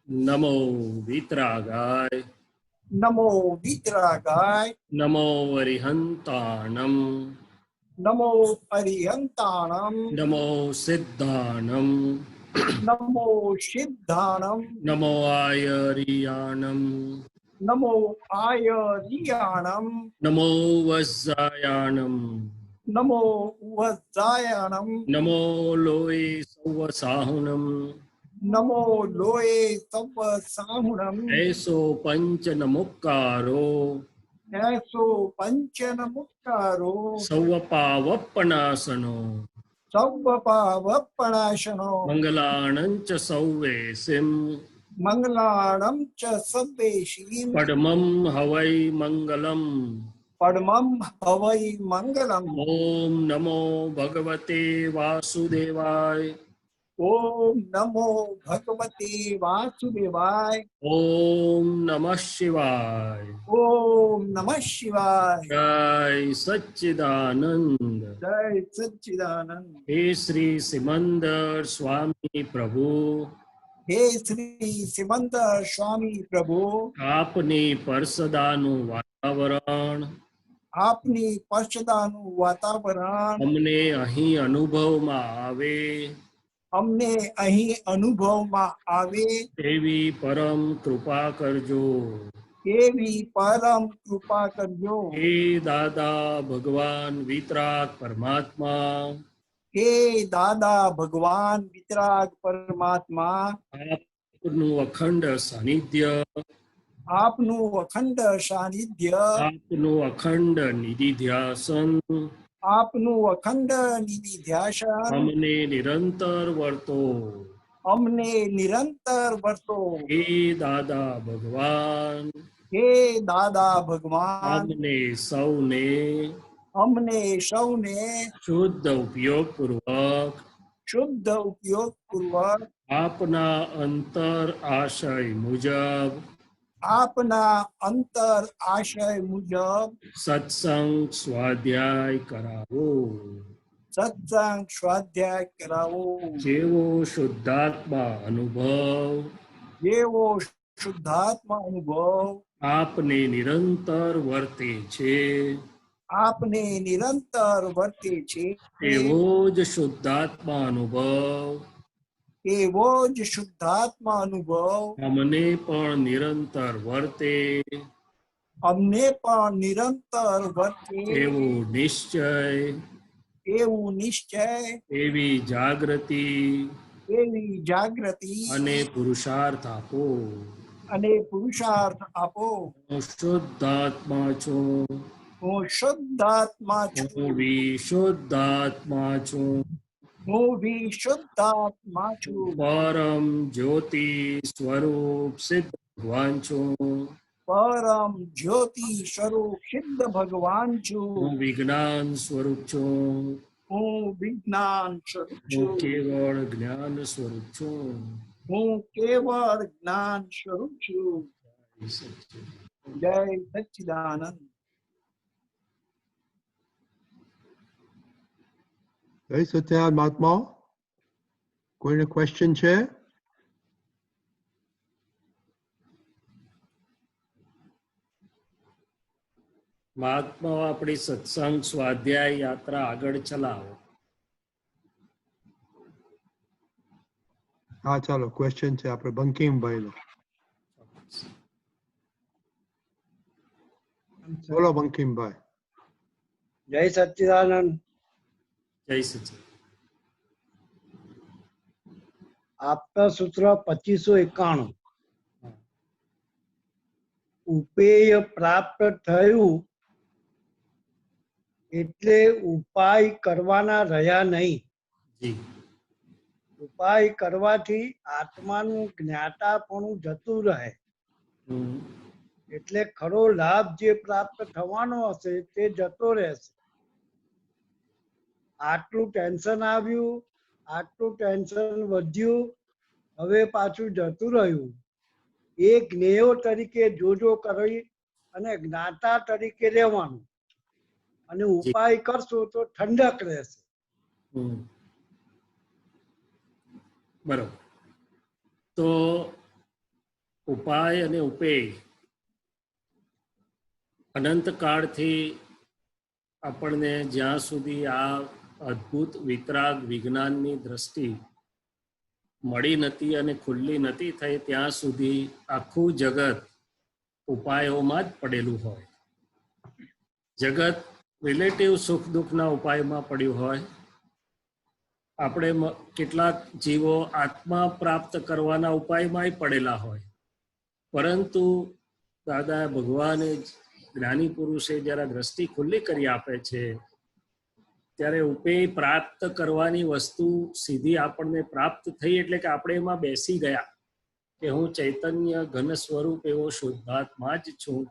नमो वीतरागाय नमो वीतरागाय नमो अरिहंताणं नमो अरिहंताणं नमो सिद्धाणं नमो सिद्धाणं नमो आयर्याणं नमो आयर्याणं नमो वज्रायाणं नमो वज्रायणं नमो लोये सौवसाहुनं नमो लोये तव साहुणं ऐसो पंच नमुक्कारो ऐसो पंचन मुक्तारो सौवपावप्पनासनो सौवपावपणाशनो मंगलाणंच सौवेसिं मंगलाणं च सब्बेशीं पद्मं हवै मंगलम् परमं हवै मंगलम्। ओम नमो भगवते वासुदेवाय ओम नमो भगवते वासुदेवाय। ओम नमः शिवाय ओम नमः शिवाय। जय सच्चिदानंद। जय सच्चिदानंद। हे श्री सिमंदर स्वामी प्रभु हे श्री सिमंत स्वामी प्रभु आपने परसदानु वातावरण આપની પશ્ચતાનું વાતાવરણ અમને અહીં અનુભવમાં આવે અમને અહીં અનુભવમાં આવે તેવી પરમ કૃપા કરજો એવી પરમ કૃપા કરજો। हे दादा भगवान वितराग परमात्मा હે દાદા ભગવાન વિતરાગ પરમાત્મા આપનું અખંડ સાનિધ્ય આપનું અખંડ સાનિધ્ય આપનું અખંડ નિધિધ્યાસન આપનું અખંડ નિધિધ્યાસન અમને નિરંતર વર્તો અમને નિરંતર વર્તો। हे दादा भगवान હે દાદા ભગવાન અમને સૌને અમને સૌને શુદ્ધ ઉપયોગ પૂર્વક શુદ્ધ ઉપયોગ પૂર્વક આપના અંતર આશય મુજબ આપના અંતર આશય મુજબ સત્સંગ સ્વાધ્યાય કરાવો સત્સંગ સ્વાધ્યાય કરાવો। જેવો શુદ્ધાત્મા અનુભવ જેવો શુદ્ધાત્મા અનુભવ આપને નિરંતર વર્તે છે આપને નિરંતર વર્તે છે એવો જ શુદ્ધાત્મા અનુભવ એવો જ શુદ્ધાત્મા અનુભવ અમને પણ નિરંતર વર્તે અમને પણ નિરંતર વર્તે એવો નિશ્ચય એવું નિશ્ચય એવી જાગૃતિ એવી જાગૃતિ અને પુરુષાર્થ આપો અને પુરુષાર્થ આપો। હું શુદ્ધાત્મા છું હું શુદ્ધાત્મા હું છું વિશુદ્ધાત્મા છું હું વિશુદ્ધાત્મા છું પરમ જ્યોતિ સ્વરૂપ સિદ્ધ ભગવાન છું પરમ જ્યોતિ સ્વરૂપ સિદ્ધ ભગવાન છું હું વિજ્ઞાન સ્વરૂપ છું હું વિજ્ઞાન સ્વરૂપ હું છું કેવળ જ્ઞાન સ્વરૂપ છું હું કેવળ જ્ઞાન સ્વરૂપ છું। જય સચ્ચિદાનંદ। જય સત્યાનંદ મહાત્માઓ, કોઈને ક્વેશ્ચન છે? મહાત્માઓ આપણી સત્સંગ સ્વાધ્યાય યાત્રા આગળ ચલાવો। હા ચાલો, ક્વેશ્ચન છે આપણે બંકિમભાઈનો। બોલો બંકિમભાઈ। જય સચ્ચિદાનંદ। જય સચિન। આપતા સૂત્ર 2591 ઉપેય પ્રાપ્ત થયું એટલે ઉપાય કરવાના રહ્યા નહીં। જી ઉપાય કરવાથી આત્માનું જ્ઞાતાપણું જતું રહે, એટલે ખરો લાભ જે પ્રાપ્ત થવાનો હશે તે જતો રહેશે। આટલું ટેન્શન આવ્યું, આટલું ટેન્શન વધ્યું, હવે પાછું જતું રહ્યું। એ જ્ઞેયો તરીકે જોજો કરી અને જ્ઞાતા તરીકે રહેવાનું, અને ઉપાય કરશો તો ઠંડક રહેશે। બરોબર। તો ઉપાય અને ઉપેય અનંતકાળથી આપણને જ્યાં સુધી આ અદ્ભુત વિતરાગ વિજ્ઞાનની દ્રષ્ટિ મળી નથી અને ખુલ્લી નથી થઈ ત્યાં સુધી આખું જગત ઉપાયોમાં જ પડેલું હોય. જગત રિલેટિવ સુખ દુઃખના ઉપાયમાં પડ્યું હોય. આપણે કેટલાક જીવો આત્મા પ્રાપ્ત કરવાના ઉપાયમાં પડેલા હોય. પરંતુ દાદા ભગવાને જ્ઞાની પુરુષે જ્યારે દ્રષ્ટિ ખુલ્લી કરી આપે છે ત્યારે ઉપેય પ્રાપ્ત કરવાની વસ્તુ સીધી આપણને પ્રાપ્ત થઈ એટલે કે આપણે એમાં બેસી ગયા કે હું ચૈતન્ય ઘન સ્વરૂપ એવો શુદ્ધાત્મા જ છું.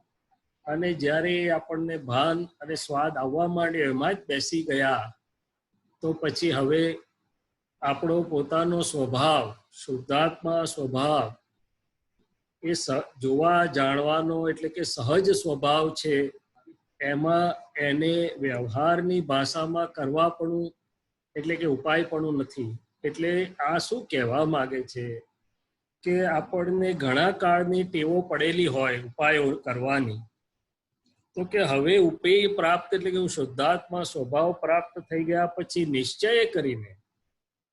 અને જ્યારે આપણને ભાન અને સ્વાદ આવવા માંડ્યો એમાં જ બેસી ગયા તો પછી હવે આપણો પોતાનો સ્વભાવ શુદ્ધાત્મા સ્વભાવ એ જોવા જાણવાનો એટલે કે સહજ સ્વભાવ છે. એમાં એને વ્યવહારની ભાષામાં કરવા પણ એટલે કે ઉપાય પણ નથી. એટલે આ શું કહેવા માંગે છે કે આપણને ઘણા કાળની ટેવો પડેલી હોય ઉપાયો કરવાની, તો કે હવે ઉપેય પ્રાપ્ત એટલે કે હું શુદ્ધાત્મા સ્વભાવ પ્રાપ્ત થઈ ગયા પછી નિશ્ચય કરીને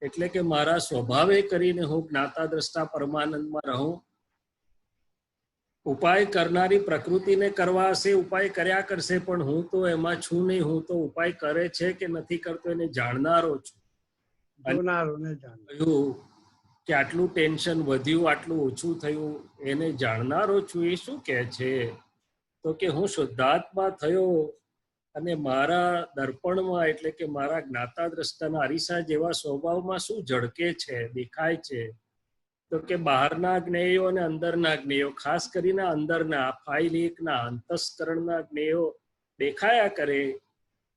એટલે કે મારા સ્વભાવે કરીને હું જ્ઞાતા દ્રષ્ટા પરમાનંદમાં રહું. ઉપાય કરનારી પ્રકૃતિને કરવા હશે, ઉપાય કર્યા કરશે, પણ હું તો એમાં છું નહીં. હું તો ઉપાય કરે છે કે નથી કરતો એને જાણનારો છું. કે આટલું ટેન્શન વધ્યું, આટલું ઓછું થયું, એને જાણનારો છું. એ શું કહે છે તો કે હું શુદ્ધાત્મા થયો અને મારા દર્પણમાં એટલે કે મારા જ્ઞાતા દ્રષ્ટાના અરીસા જેવા સ્વભાવમાં શું ઝળકે છે, દેખાય છે. તો કે બહારના જ્ઞેયો અને અંદરના જ્ઞેયો, ખાસ કરીને અંદરના ફાઇલ એકના અંતસ્કરણના જ્ઞેયો દેખાયા કરે.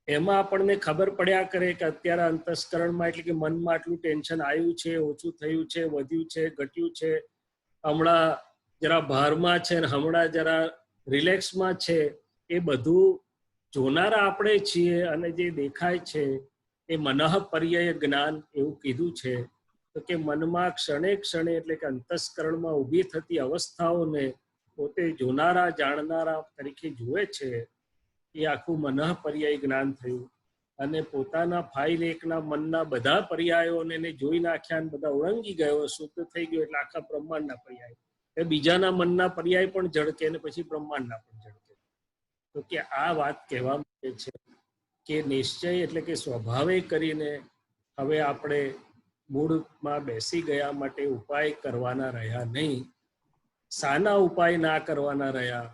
એમાં આપણને ખબર પડ્યા કરે કે અત્યારે અંતસ્કરણમાં એટલે કે મનમાં આટલું ટેન્શન આવ્યું છે, ઓછું થયું છે, વધ્યું છે, ઘટ્યું છે, હમણાં જરા ભારમાં છે ને હમણાં જરા રિલેક્સમાં છે. એ બધું જોનારા આપણે છીએ અને જે દેખાય છે એ મનઃ પર્યય જ્ઞાન એવું કીધું છે. તો કે મનમાં ક્ષણે ક્ષણે એટલે કે અંતસ્કરણમાં ઊભી થતી અવસ્થાઓને પોતે જોનારા જાણનારા તરીકે જુએ છે. એ આખું મનઃ પર્યાય જ્ઞાન થયું. અને પોતાના ફાઇલ એકના મનના બધા પર્યાયોને એને જોઈ નાખ્યા અને બધા ઓળંગી ગયો, શુદ્ધ થઈ ગયો એટલે આખા બ્રહ્માંડના પર્યાય. એ બીજાના મનના પર્યાય પણ ઝળકે અને પછી બ્રહ્માંડના પણ ઝળકે. તો કે આ વાત કહેવા માંગે છે કે નિશ્ચય એટલે કે સ્વભાવે કરીને હવે આપણે મૂળમાં બેસી ગયા માટે ઉપાય કરવાના રહ્યા નહીં. સાના ઉપાય ના કરવાના રહ્યા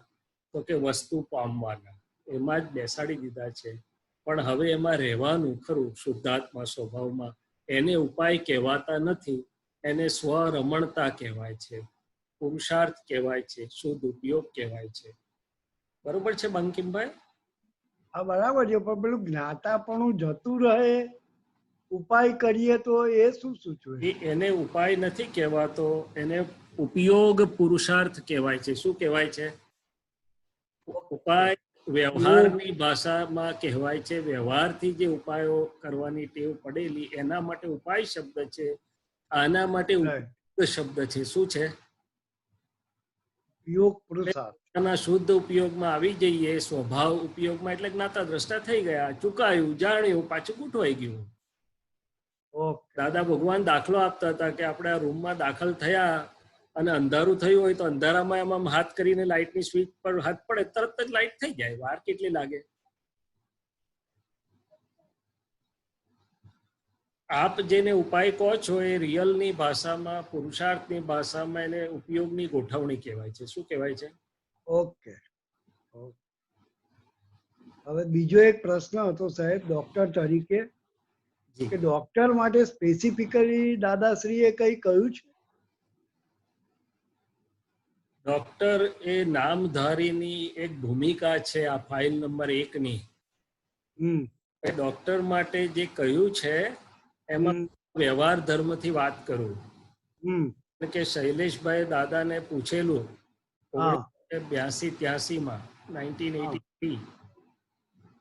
તો કે વસ્તુ પામવાના, એમાં જ બેસાડી દીધા છે. પણ હવે એમાં રહેવાનું ખરું શુદ્ધાત્મા સ્વભાવમાં. એને ઉપાય કહેવાતા નથી, એને સ્વરમણતા કહેવાય છે, પુરુષાર્થ કહેવાય છે, શુદ્ધ ઉપયોગ કહેવાય છે. બરોબર છે બંકિમભાઈ? હા બરાબર છે. પણ પેલું જ્ઞાતાપણું જતું રહે ઉપાય કરીએ તો એ શું સૂચવે? એને ઉપાય નથી કહેવાતો, એને ઉપયોગ પુરુષાર્થ કહેવાય છે. શું કહેવાય છે? ઉપાય વ્યવહારની ભાષામાં કહેવાય છે. વ્યવહારથી જે ઉપાયો કરવાની ટેવ પડેલી એના માટે ઉપાય શબ્દ છે. આના માટે ઉપયોગ શબ્દ છે. શું છે? યોગ પુરુષાર્થ. શુદ્ધ ઉપયોગમાં આવી જઈએ, સ્વભાવ ઉપયોગમાં એટલે જ્ઞાતા દ્રષ્ટા થઈ ગયા, ચુકાયું, જાણ્યું, પાછું ગૂંઠવાઈ ગયું. દાદા ભગવાન દાખલો આપતા હતા કે આપણે આ રૂમમાં દાખલ થયા અને અંધારું થયું હોય તો અંધારામાં એમાં હાથ કરીને લાઇટની સ્વિચ પર હાથ પડે તરત જ લાઇટ થઈ જાય. વાર કેટલી લાગે? આપ જેને ઉપાય કહો છો એ રિયલની ભાષામાં, પુરુષાર્થની ભાષામાં એને ઉપયોગની ગોઠવણી કહેવાય છે. શું કહેવાય છે? ઓકે. હવે બીજો એક પ્રશ્ન હતો સાહેબ ડોક્ટર તરીકે કે ડોક્ટર માટે સ્પેસિફિકલી દાદાશ્રીએ કઈ કહ્યું છે? ડોક્ટર એ નામધારીની એક ભૂમિકા છે આ ફાઇલ નંબર 1 ની. ડોક્ટર માટે જે કહ્યું છે એમાં વ્યવહાર ધર્મથી વાત કરું કે શૈલેષભાઈ દાદાને પૂછેલું 82-83 1983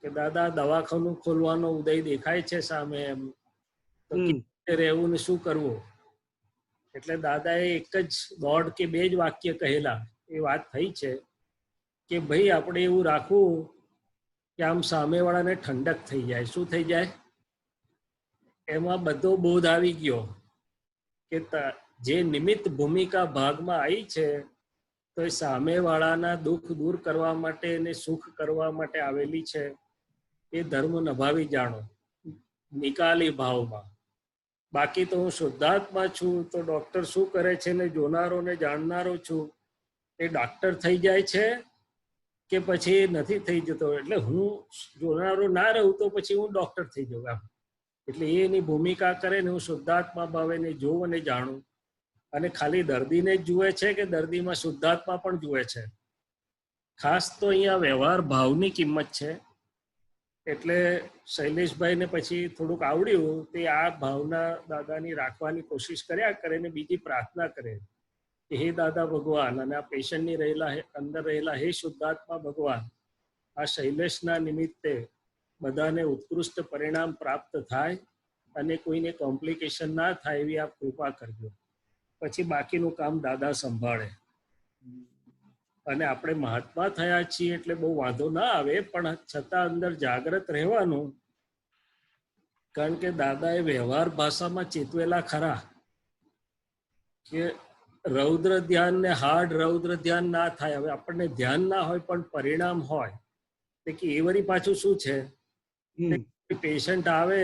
કે દાદા દવાખાનું ખોલવાનો ઉદય દેખાય છે સામે, એમ તો રહેવું ને શું કરવું? એટલે દાદાએ એક જ દોઢ કે 2 જ વાક્ય કહેલા. એ વાત થઈ છે કે ભાઈ આપણે એવું રાખવું કે આમ સામેવાળાને ઠંડક થઈ જાય. શું થઈ જાય? એમાં બધો બોધ આવી ગયો કે જે નિમિત્ત ભૂમિકા ભાગમાં આવી છે તો એ સામેવાળાના દુઃખ દૂર કરવા માટે અને સુખ કરવા માટે આવેલી છે. એ ધર્મ નભાવી જાણો નિકાલી ભાવમાં. બાકી તો હું શુદ્ધાત્મા છું તો ડોક્ટર શું કરે છે ને જોનારો ને જાણનારો છું. એ ડોક્ટર થઈ જાય છે કે પછી નથી થઈ જતો? એટલે હું જોનારો ના રહું તો પછી હું ડોક્ટર થઈ જાઉં એમ. એટલે એની ભૂમિકા કરે ને હું શુદ્ધાત્મા ભાવે ને જોઉં અને જાણું. અને ખાલી દર્દીને જ જુએ છે કે દર્દીમાં શુદ્ધાત્મા પણ જુએ છે? ખાસ તો અહીંયા વ્યવહાર ભાવની કિંમત છે. એટલે શૈલેષભાઈને પછી થોડુંક આવડ્યું તે આ ભાવના દાદાની રાખવાની કોશિશ કર્યા કરે ને બીજી પ્રાર્થના કરે કે હે દાદા ભગવાન, અને આ પેશન્ટની અંદર રહેલા હે શુદ્ધાત્મા ભગવાન, આ શૈલેષના નિમિત્તે બધાને ઉત્કૃષ્ટ પરિણામ પ્રાપ્ત થાય અને કોઈને કોમ્પ્લિકેશન ના થાય એવી આપ કૃપા કરજો. પછી બાકીનું કામ દાદા સંભાળે. અને આપણે મહાત્મા થયા છીએ એટલે બહુ વાંધો ના આવે, પણ છતાં અંદર જાગ્રત રહેવાનું. કારણ કે દાદાએ વ્યવહાર ભાષામાં ચેતવેલા ખરા કે રૌદ્ર ધ્યાન ને હાર્ડ રૌદ્ર ધ્યાન ના થાય. હવે આપણને ધ્યાન ના હોય પણ પરિણામ હોય તે કે એ વળી પાછું શું છે? પેશન્ટ આવે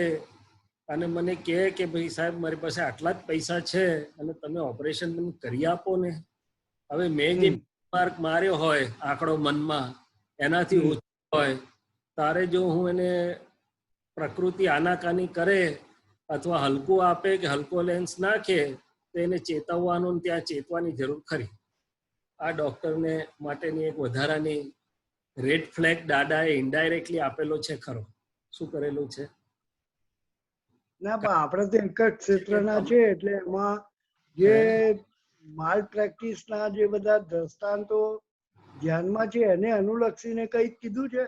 અને મને કહે કે ભાઈ સાહેબ મારી પાસે આટલા જ પૈસા છે અને તમે ઓપરેશન મને કરી આપો ને. હવે મેં જે માર્ક માર્યો હોય આંકડો મનમાં એનાથી ઓછો હોય, તારે જો હું એને પ્રકૃતિ આનાકાની કરે અથવા હલકું આપે કે હલકો લેન્સ નાખે તો એને ચેતવવાનું, ત્યાં ચેતવાની જરૂર ખરી. આ ડોક્ટરને માટેની એક વધારાની રેડ ફ્લેગ દાદાએ ઇનડાયરેક્ટલી આપેલો છે ખરો. શું કરેલું છે? ના, પણ આપણે તો એક જ ક્ષેત્રના છે એટલે એમાં જે માલ પ્રેક્ટિસ ના જે બધા દ્રષ્ટાંતો ધ્યાનમાં છે એને અનુલક્ષીને કઈ કીધું છે?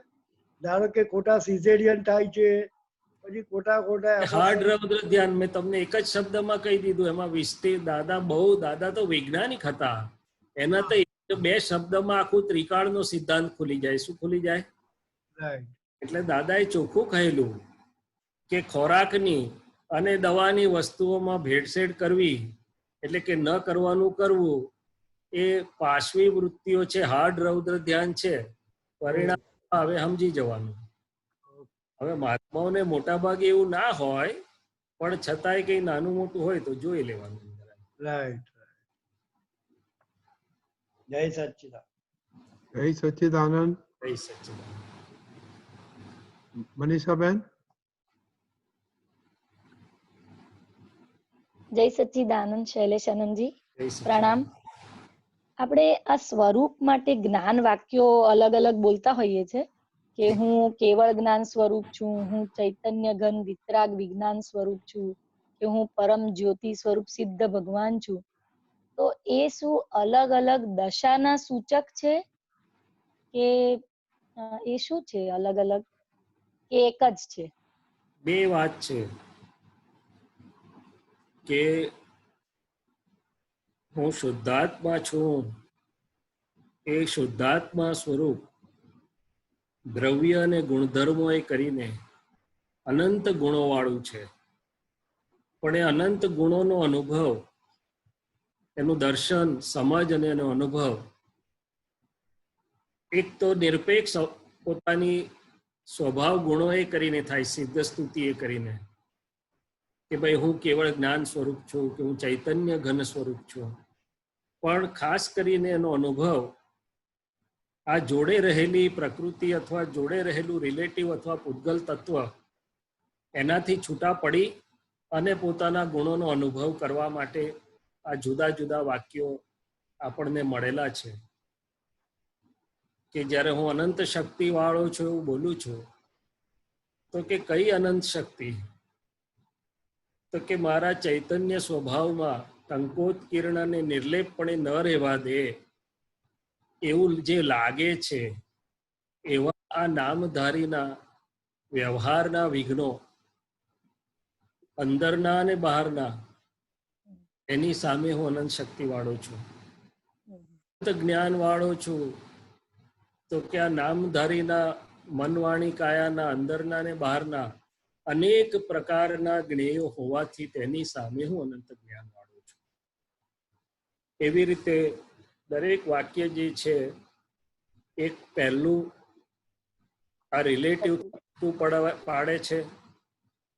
ધારો કે ખોટા સિઝેરિયન થાય છે, પછી ખોટા હાર્ડ રૌદ્ર ધ્યાન મેં તમને એક જ શબ્દમાં કહી દીધું. એમાં વિસ્તૃત દાદા તો વૈજ્ઞાનિક હતા. એના તો 2 શબ્દમાં આખું ત્રિકાળનો સિદ્ધાંત ખુલી જાય. શું ખુલી જાય? એટલે દાદાએ ચોખ્ખું કહેલું કે ખોરાકની અને દવાની વસ્તુઓમાં ભેળસેળ કરવી એટલે કે ન કરવાનું કરવું એ પાશ્વી વૃત્તિઓ છે, હાર્ડ રૌદ્ર ધ્યાન છે. પરિણામ હવે સમજી જવાનું. હવે મહાત્માઓને મોટા ભાગે એવું ના હોય, પણ છતાંય કઈ નાનું મોટું હોય તો જોઈ લેવાનું. રાઈટ. જય સચ્ચિદાનંદ. જય સચ્ચિદાનંદ. જય સચ્ચિદાનંદ. મનીષાબેન. જય સચ્ચિદાનંદ. શૈલેષ આનંદજી જય સચ્ચિદાનંદ. પ્રણામ. આપણે આ સ્વરૂપ માટે જ્ઞાન વાક્યો અલગ અલગ બોલતા હોઈએ છે કે હું કેવળ જ્ઞાન સ્વરૂપ છું, હું ચૈતન્ય ઘન વિતરાગ વિજ્ઞાન સ્વરૂપ છું, કે હું પરમ જ્યોતિ સ્વરૂપ સિદ્ધ ભગવાન છું. તો એ શું અલગ અલગ દશાના સૂચક છે કે એ શું છે? અલગ અલગ કે એક જ છે? 2 વાત છે કે હું શુદ્ધાત્મા છું. એ શુદ્ધાત્મા સ્વરૂપ દ્રવ્ય અને ગુણધર્મો એ કરીને અનંત ગુણો વાળું છે. પણ એ અનંત ગુણોનો અનુભવ, એનું દર્શન, સમજ અને એનો અનુભવ એક તો નિરપેક્ષ પોતાની સ્વભાવ ગુણો એ કરીને થાય, સિદ્ધ સ્તુતિ એ કરીને કે ભાઈ હું કેવળ જ્ઞાન સ્વરૂપ છું, કે હું ચૈતન્ય ઘન સ્વરૂપ છું. પણ ખાસ કરીને એનો અનુભવ આ જોડે રહેલી પ્રકૃતિ અથવા જોડે રહેલું રિલેટિવ અથવા પૂતગલ તત્વ એનાથી છૂટા પડી અને પોતાના ગુણોનો અનુભવ કરવા માટે આ જુદા જુદા વાક્યો આપણને મળેલા છે. કે જ્યારે હું અનંત શક્તિ વાળો છું એવું બોલું છું તો કે કઈ અનંત શક્તિ? તો કે મારા ચૈતન્ય સ્વભાવમાં ટંકોત કિરણને નિર્લેપપણે ન રહેવા દે એવું જે લાગે છે એવા આ નામધારીના વ્યવહારના વિઘ્નો, અંદરના અને બહારના, એની સામે હું અનંત શક્તિ વાળો છું. હમ. જ્ઞાન વાળો છું તો કે આ નામધારીના મનવાણી કાયાના અંદરના ને બહારના અનેક પ્રકારના જ્ઞેયો હોવાથી તેની સામે હું અનંત જ્ઞાન વાળો છું. એવી રીતે દરેક વાક્ય જે છે એક પહેલું આ રિલેટિવ પાડે છે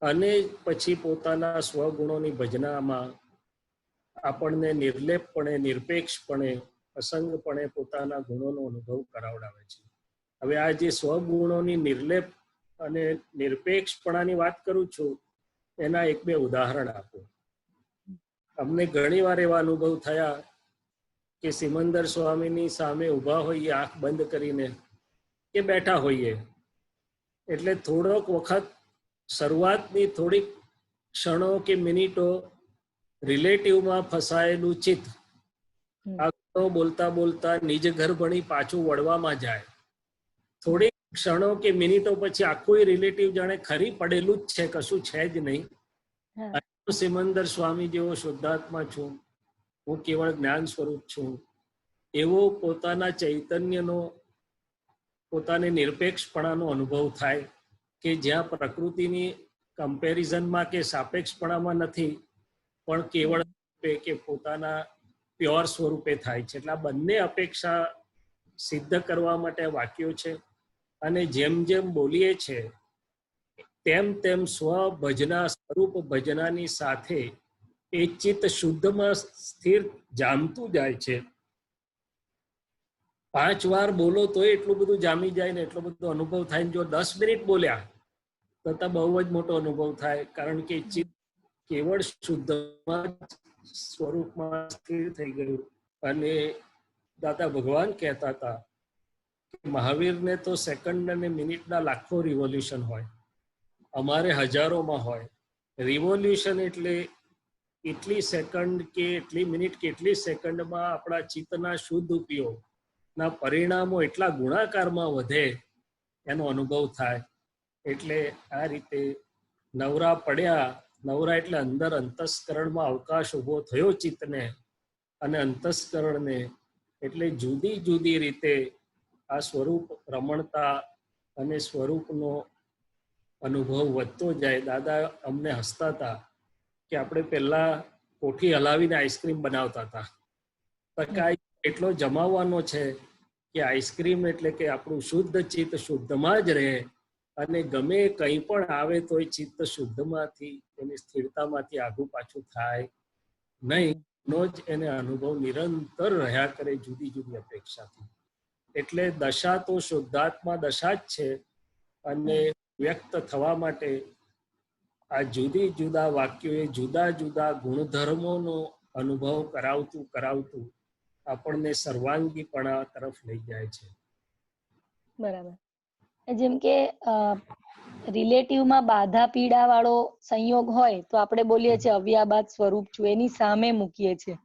અને પછી પોતાના સ્વગુણોની ભજનામાં આપણને નિર્લેપપણે, નિરપેક્ષપણે, અસંગપણે પોતાના ગુણોનો અનુભવ કરાવડાવે છે. હવે આ જે સ્વગુણોની નિર્લેપ અને નિરપેક્ષપણાની વાત કરું છું એના એક બે ઉદાહરણ આપું. અમને ઘણી વાર એવા અનુભવ થયા કે સિમંદર સ્વામીની સામે ઊભા હોઈએ આંખ બંધ કરીને કે બેઠા હોઈએ એટલે થોડોક વખત શરૂઆતની થોડીક ક્ષણો કે મિનિટો રિલેટિવમાં ફસાયેલું ચિત્ત આગળ બોલતા બોલતા નિજ ઘર ભણી પાછું વળવામાં જાય. થોડીક ક્ષણો કે મિનિટો પછી આખું રિલેટિવ જાણે ખરી પડેલું જ છે, કશું છે જ નહીં. હું સિમંદર સ્વામી જેવો શુદ્ધાત્મા છું, હું કેવળ જ્ઞાન સ્વરૂપ છું, એવો પોતાના ચૈતન્યનો, પોતાને નિરપેક્ષપણાનો અનુભવ થાય કે જ્યાં પ્રકૃતિની કમ્પેરિઝનમાં કે સાપેક્ષપણામાં નથી પણ કેવળ કે પોતાના પ્યોર સ્વરૂપે થાય છે. એટલે આ બંને અપેક્ષા સિદ્ધ કરવા માટે વાક્યો છે. અને જેમ જેમ બોલીએ છે તેમ તેમ સ્વ ભજના, સ્વરૂપ ભજનાની સાથે એ ચિત્ત શુદ્ધમાં સ્થિર જામતું જાય છે. 5 વાર બોલો તો એટલું બધું જામી જાય ને એટલો બધો અનુભવ થાય ને જો 10 મિનિટ બોલ્યા તો બહુ જ મોટો અનુભવ થાય, કારણ કે ચિત્ત કેવળ શુદ્ધમાં સ્વરૂપમાં સ્થિર થઈ ગયું. અને દાદા ભગવાન કહેતા હતા કે મહાવીરને તો સેકન્ડ અને મિનિટના લાખો રિવોલ્યુશન હોય, અમારે હજારોમાં હોય. રિવોલ્યુશન એટલે એટલી સેકન્ડ કે એટલી મિનિટ કે એટલી સેકન્ડમાં આપણા ચિત્તના શુદ્ધ ઉપયોગના પરિણામો એટલા ગુણાકારમાં વધે એનો અનુભવ થાય. એટલે આ રીતે નવરા પડ્યા, નવરા એટલે અંદર અંતસ્કરણમાં અવકાશ ઊભો થયો ચિત્તને અને અંતસ્કરણને, એટલે જુદી જુદી રીતે આ સ્વરૂપ રમણતા અને સ્વરૂપનો અનુભવ વધતો જાય. દાદા અમને હસતા હતા કે આપણે પહેલા કોઠી હલાવીને આઈસ્ક્રીમ બનાવતા હતા, પણ એટલો જમાવવાનો છે કે આઈસ્ક્રીમ એટલે કે આપણું શુદ્ધ ચિત્ત શુદ્ધમાં જ રહે અને ગમે કંઈ પણ આવે તો એ ચિત્ત શુદ્ધમાંથી, એની સ્થિરતામાંથી આગું પાછું થાય નહીં. નો જ એને અનુભવ નિરંતર રહ્યા કરે જુદી જુદી અપેક્ષાથી. એટલે દશા તો શુદ્ધાત્મા દશા જ છે અને વ્યક્ત થવા માટે આ જુદી જુદા વાક્યોએ જુદા જુદા ગુણધર્મોનો અનુભવ કરાવતું કરાવતું આપણને સર્વાંગીપણા તરફ લઈ જાય છે. બરાબર. જેમ કે રિલેટિવમાં બાધા પીડા વાળો સંયોગ હોય તો આપણે બોલીએ છીએ અવ્યાબાદ સ્વરૂપ છું, એની સામે મૂકીએ છીએ.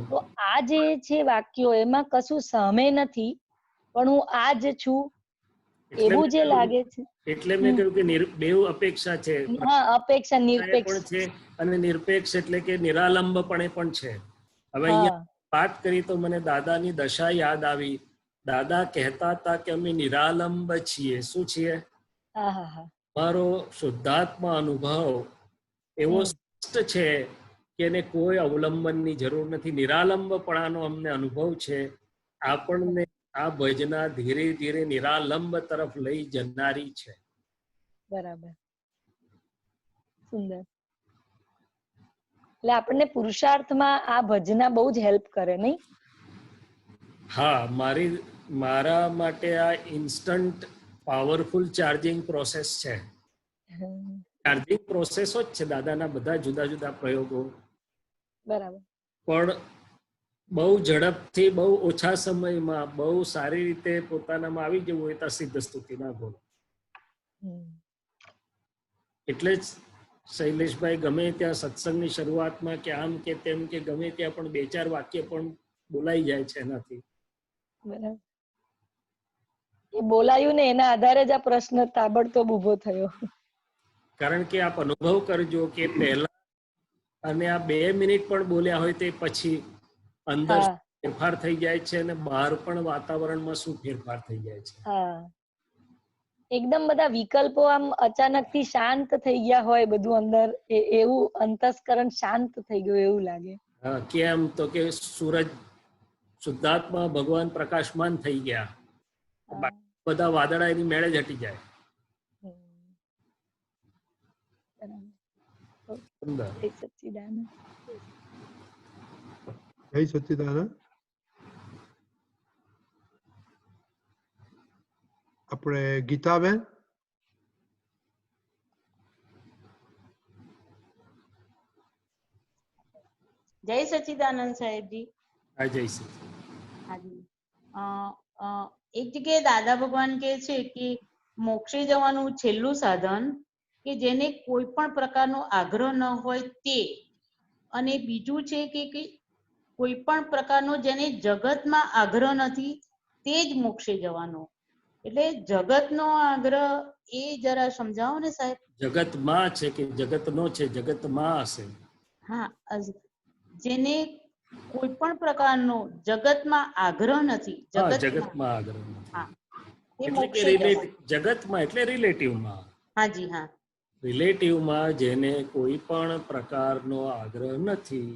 તો આ જે છે વાક્યો એમાં કશું સામે નથી, પણ હું આ જ છું એવું જે લાગે છે. એટલે મેં કહ્યું કે બેઉ અપેક્ષા છે. હા, અપેક્ષા નિરપેક્ષ છે અને નિરપેક્ષ એટલે કે નિરાલંબપણે પણ છે. હવે અહીંયા વાત કરી તો મને દાદાની દશા યાદ આવી. દાદા કહેતા હતા કે અમે નિરાલંબ છીએ. શું છીએ? મારો શુદ્ધાત્મા અનુભવ એવો સ્પષ્ટ છે કે એને કોઈ અવલંબનની જરૂર નથી. નિરાલંબપણાનો અમને અનુભવ છે. આપણને આ ભજના ધીરે ધીરે નિરાલંબ તરફ લઈ જનારી છે. બરાબર, સુંદર. એટલે આપણને પુરુષાર્થમાં આ ભજના બહુ જ હેલ્પ કરે, નહીં? હા, મારા માટે આ ઇન્સ્ટન્ટ પાવરફુલ ચાર્જિંગ પ્રોસેસ છે. ચાર્જિંગ પ્રોસેસો જ છે દાદાના બધા જુદા જુદા પ્રયોગો. બરાબર. પણ બહુ ઝડપથી, બહુ ઓછા સમયમાં, બહુ સારી રીતે પોતાનામાં આવી જવું હોય તો સિદ્ધ સ્તુતિના ગુણ. એટલે જ શૈલેષભાઈ ગમે ત્યાં સત્સંગની શરૂઆતમાં કે આમ કે તેમ કે ગમે ત્યાં પણ 2-4 વાક્ય પણ બોલાઈ જાય છે એનાથી. બરાબર. એ બોલાયું ને એના આધારે જ આ પ્રશ્ન તાબડતોબ ઊભો થયો. કારણ કે આપ અનુભવ કરજો કે પહેલા અને આ 2 મિનિટ પણ બોલ્યા હોય તે પછી અંદર હા ફેરફાર થઈ જાય છે અને બહાર પણ વાતાવરણમાં શું ફેરફાર થઈ જાય છે. હા એકદમ બધા વિકલ્પો આમ અચાનક થી શાંત થઈ ગયા હોય બધું અંદર એવું અંતસ્કરણ શાંત થઈ ગયું એવું લાગે. હા, કેમ તો કે સૂરજ શુદ્ધાત્મા ભગવાન પ્રકાશમાન થઈ ગયા, હા. બધા વાદળા એની મેળે જ હટી જાય. બરાબર. સુંદર. જય સચ્ચિદાનંદ. જય સચ્ચિદાનંદ. આપણે ગીતાબેન. જય સચ્ચિદાનંદ સાહેબજી. આ જય શ્રી હાજી. એક જગ્યાએ દાદા ભગવાન કહે છે કે મોક્ષે જવાનું છેલ્લું સાધન કે જેને કોઈ પણ પ્રકારનો આગ્રહ ન હોય તે, અને બીજું છે કે કોઈ પણ પ્રકારનો જેને જગતમાં આગ્રહ નથી તે જ મોક્ષે જવાનો. એટલે જગતનો આગ્રહ એ જરા સમજાવો ને સાહેબ. જગતમાં છે કે જગતનો છે? જગતમાં હશે. હા, જેને કોઈ પણ પ્રકારનો જગતમાં આગ્રહ નથી. હા, જગતમાં આગ્રહ નથી. હા, એ એટલે કે મોક્ષે જવાનું. જગતમાં એટલે રિલેટિવમાં. હાજી હા. રિલેટિવમાં જેને કોઈ પણ પ્રકારનો આગ્રહ નથી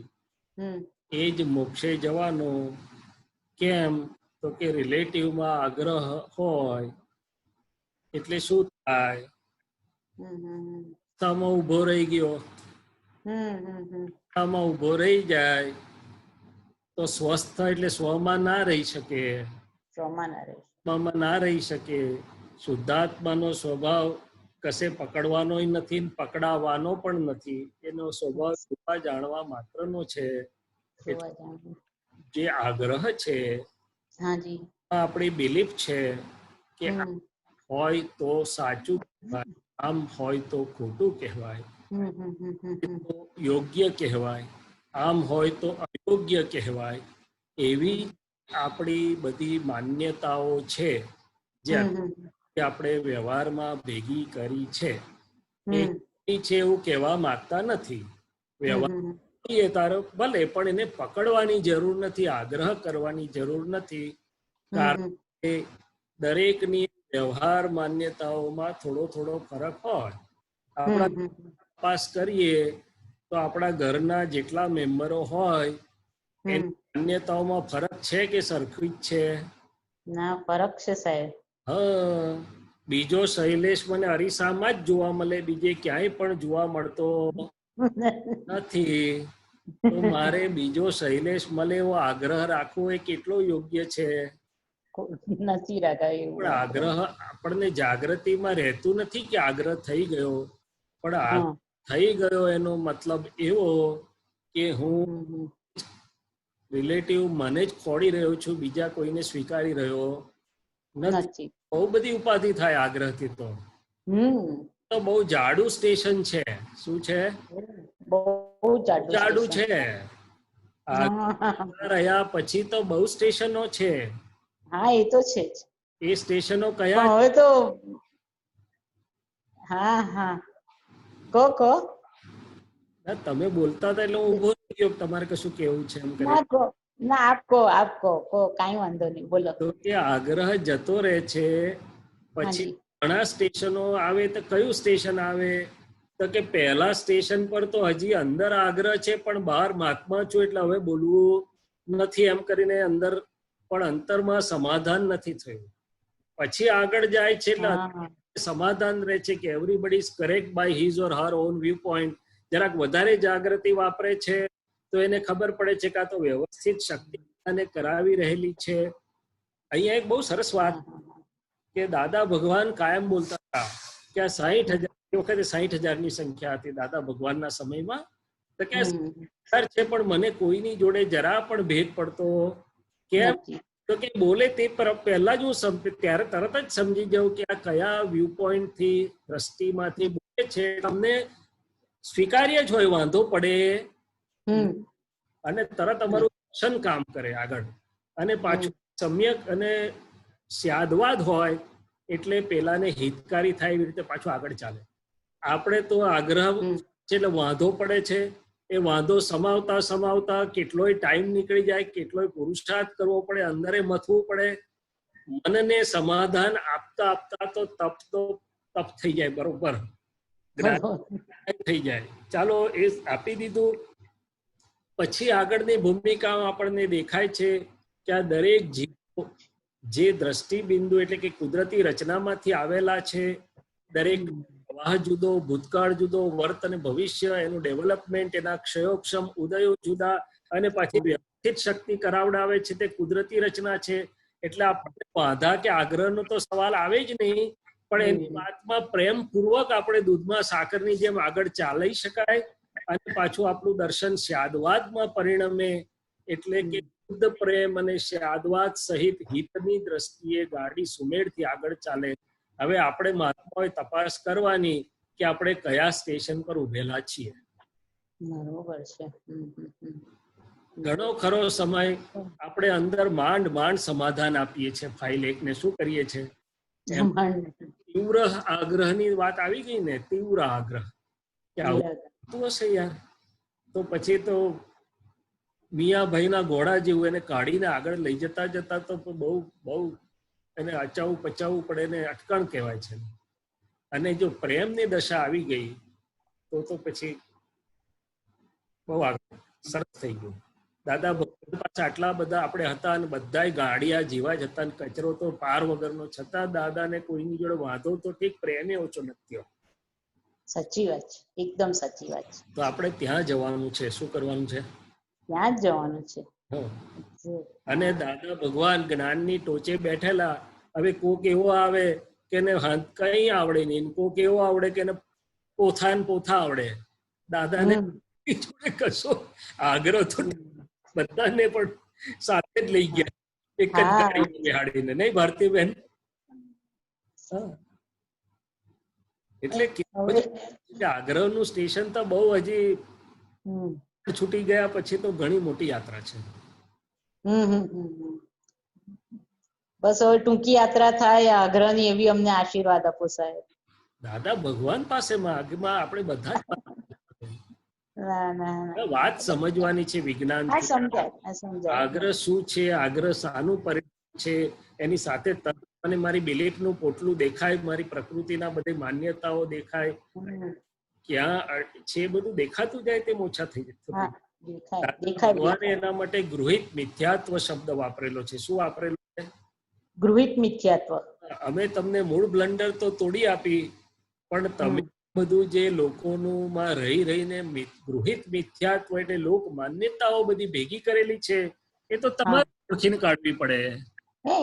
એ જ મોક્ષે જવાનો. કેમ તો કે રિલેટિવમાં આગ્રહ હોય એટલે શું થાય? રસ્તામાં ઉભો રહી ગયો, રસ્તામાં ઉભો રહી જાય તો સ્વસ્થ એટલે સ્વમાં ના રહી શકે, સ્વમાં ના રહી શકે. શુદ્ધાત્માનો સ્વભાવ કશે પકડવાનો નથી, પકડાવાનો પણ નથી. એનો સ્વભાવ જોવા જાણવા માત્રનો છે. જે આગ્રહ છે આપણી બિલીફ છે કે હોય તો સાચું કહેવાય, આમ હોય તો ખોટું કહેવાય, યોગ્ય કહેવાય, આમ હોય તો અયોગ્ય કહેવાય. એવી આપણી બધી માન્યતાઓ છે જે આપણે વ્યવહારમાં ભેગી કરી છે. એ છે એવું કહેવા માંગતા નથી. વ્યવહાર તારો ભલે, પણ એને પકડવાની જરૂર નથી, આગ્રહ કરવાની જરૂર નથી. કારણ કે દરેકની વ્યવહાર માન્યતાઓમાં થોડો થોડો ફરક હોય. આપણા તપાસ કરીએ તો આપણા ઘરના જેટલા મેમ્બરો હોય એની માન્યતાઓમાં ફરક છે કે સરખી જ છે? ના, ફરક છે સાહેબ. હા, બીજો શૈલેષ મને અરીસામાં જ જોવા મળે, બીજે ક્યાંય પણ જોવા મળતો નથી. તો મારે બીજો શૈલેષ મળે એવો આગ્રહ રાખવો એ કેટલો યોગ્ય છે? નથી રાખાય પણ આગ્રહ આપણને જાગૃતિમાં રહેતું નથી કે આગ્રહ થઈ ગયો, પણ થઈ ગયો એનો મતલબ એવો કે હું રિલેટિવ મને જ ખોડી રહ્યો છું, બીજા કોઈને સ્વીકારી રહ્યો નથી. બહુ બધી ઉપાધિ થાય આગ્રહથી. તો બહુ જાડું સ્ટેશન છે. શું છે? બહુ જાડું છે. રહ્યા પછી તો બહુ સ્ટેશનો છે. હા, એ તો છે જ. એ સ્ટેશનો કયા? હવે તો હા હા, કહો. તમે બોલતા હતા એટલે હું ઉભો થઈ ગયો. તમારે કશું કેવું છે એમ કરી? ના, આપ કહો, કાંઈ વાંધો નહીં, બોલો. તો કે આગ્રહ જતો રહે છે, પછી ઘણા સ્ટેશનો આવે તો કયું સ્ટેશન આવે? તો કે પહેલા સ્ટેશન પર તો હજી અંદર આગ્રહ છે, પણ બહાર મહાત્મા છું એટલે હવે બોલવું નથી એમ કરીને અંદર, પણ અંતરમાં સમાધાન નથી થયું. પછી આગળ જાય છે એટલે સમાધાન રહે છે કે everybody is correct by his or her own view point. જરાક વધારે જાગૃતિ વાપરે છે તો એને ખબર પડે છે કે આ તો વ્યવસ્થિત શક્તિ કરાવી રહેલી છે. અહીંયા એક બહુ સરસ વાત કે દાદા ભગવાન કાયમ બોલતા હતા કે આ 60,000 વખતે 60,000ની સંખ્યા હતી દાદા ભગવાનના સમયમાં. તો કે છે પણ મને કોઈની જોડે જરા પણ ભેદ પડતો કેમ? તો કે બોલે તે પહેલા જ હું ત્યારે તરત જ સમજી જાઉં કે આ કયા વ્યૂ પોઈન્ટ થી, દ્રષ્ટિમાંથી બોલે છે. તમને સ્વીકાર્ય જ હોય, વાંધો પડે અને તરત અમારું દર્શન કામ કરે આગળ. અને પાછું સમ્યક અને સ્યાદવાદ હોય એટલે પેલાને હિતકારી થાય એવી રીતે પાછું આગળ ચાલે. આપણે તો આગ્રહ છે એટલે વાંધો પડે છે એ વાંધો સમાવતા સમાવતા કેટલોય ટાઈમ નીકળી જાય, કેટલોય પુરુષાર્થ કરવો પડે, અંદરે મથવું પડે. મનને સમાધાન આપતા આપતા તો તપ થઈ જાય, બરોબર થઈ જાય. ચાલો એ આપી દીધું. પછી આગળની ભૂમિકા આપણને દેખાય છે કે આ દરેક જીવો જે દ્રષ્ટિબિંદુ એટલે કે કુદરતી રચનામાંથી આવેલા છે, દરેક પ્રવાહ જુદો, ભૂતકાળ જુદો, વર્ત અને ભવિષ્ય, એનું ડેવલપમેન્ટ, એના ક્ષયોક્ષમ ઉદયો જુદા, અને પછી વ્યવસ્થિત શક્તિ કરાવડાવે છે તે કુદરતી રચના છે. એટલે આપણે બાધા કે આગ્રહનો તો સવાલ આવે જ નહીં, પણ એની વાતમાં પ્રેમપૂર્વક આપણે દૂધમાં સાકરની જેમ આગળ ચાલી શકાય અને પાછું આપણું દર્શન સ્યાદવાદમાં પરિણમે. એટલે કે શુદ્ધ પ્રેમ અને સ્યાદવાદ સહિત હિતની દ્રષ્ટિએ ગાડી સુમેળથી આગળ ચાલે. હવે આપણે મહાત્માઓએ તપાસ કરવાની કે આપણે કયા સ્ટેશન પર ઉભેલા છીએ. બરોબર છે. ઘણો ખરો સમય આપણે અંદર માંડ સમાધાન આપીએ છીએ. ફાઇલ એકને શું કરીએ છીએ? તીવ્ર આગ્રહની વાત આવી ગઈ ને, તીવ્ર આગ્રહ કે આવું હશે યાર, તો પછી તો મિયાભાઈના ઘોડા જેવું એને કાઢીને આગળ લઈ જતા જતા તો બહુ એને અચાવવું પચાવવું પડે ને, અટકણ કહેવાય છે. અને જો પ્રેમની દશા આવી ગઈ તો પછી બહુ સરસ થઈ ગયું. દાદા ભગવાન પાસે આટલા બધા આપણે હતા અને બધાય ગાડિયા જેવા જ હતા, કચરો તો પાર વગરનો, છતાં દાદાને કોઈની જોડે વાંધો તો ઠીક, પ્રેમે ઓછો નથી થયો. સાચી વાત છે, એકદમ સાચી વાત છે. તો આપણે ત્યાં જવાનું છે. શું કરવાનું છે? ત્યાં જ જવાનું છે. અને દાદા ભગવાન જ્ઞાનની ટોચે બેઠેલા. હવે કોક એવો આવે કે કઈ આવડે નહીં, કોક એવો આવડે કે પોથા આવડે. દાદાને કશો આગ્રહ તો બધાને પણ સાથે જ લઈ ગયા, એક જ ગાડી બેહાડીને, નહીં ભારતીબેન? એટલે આગ્રહનું સ્ટેશન તો બહુ હજી છૂટી ગયા પછી તો ઘણી મોટી યાત્રા છે. બસ હવે ટૂંકી યાત્રા થાય આગ્રહની, એવી અમને આશીર્વાદ આપો સાહેબ. દાદા ભગવાન પાસે માગમાં આપણે બધા વાત સમજવાની છે વિજ્ઞાન. આગ્રહ શું છે, આગ્રહ શાનું પરિણામ છે, એની સાથે અને મારી બિલીફનું પોટલું દેખાય, મારી પ્રકૃતિના બધી માન્યતાઓ દેખાય, ક્યાં છે બધું દેખાતું જાય તેમ ઓછા થઈ જાય. ભગવાને એના માટે ગૃહિત મિથ્યાત્વ શબ્દ વાપરેલો છે. શું વાપરેલો છે? ગૃહિત મિથ્યાત્વ. અમે તમને મૂળ બ્લન્ડર તો તોડી આપી, પણ તમે બધું જે લોકોનું માં રહીને ગૃહિત મિથ્યાત્વ એટલે લોક માન્યતાઓ બધી ભેગી કરેલી છે, એ તો તમારે ઓળખીને કાઢવી પડે.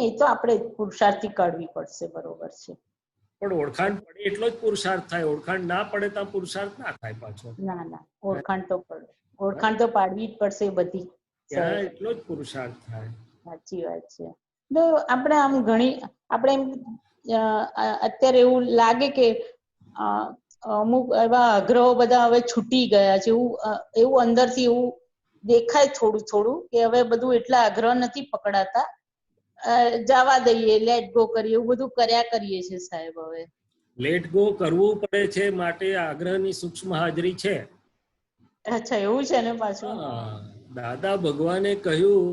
એ તો આપણે પુરુષાર્થથી કાઢવી પડશે. બરોબર છે. પણ ઓળખાણ પડે એટલો જ પુરુષાર્થ થાય, ઓળખાણ ના પડે તો પુરુષાર્થ ના થાય પાછો. ના, ઓળખાણ તો પડે, ઓળખાણ તો પાડવી જ પડશે બધી, એટલો જ પુરુષાર્થ થાય. સાચી વાત છે. તો આપણે આમ ઘણી આપણે એમ અત્યારે એવું લાગે કે અમુક એવા આગ્રહો બધા હવે છૂટી ગયા છે, એવું અંદરથી એવું દેખાય થોડું કે હવે બધું એટલા આગ્રહ નથી પકડાતા, જવા દઈએ, લેટ ગો કરીએ, એવું બધું કર્યા કરીએ છે સાહેબ. હવે લેટ ગો કરવું પડે છે, માટે આગ્રહની સૂક્ષ્મ હાજરી છે. અચ્છા, એવું છે ને પાછું. દાદા ભગવાને કહ્યું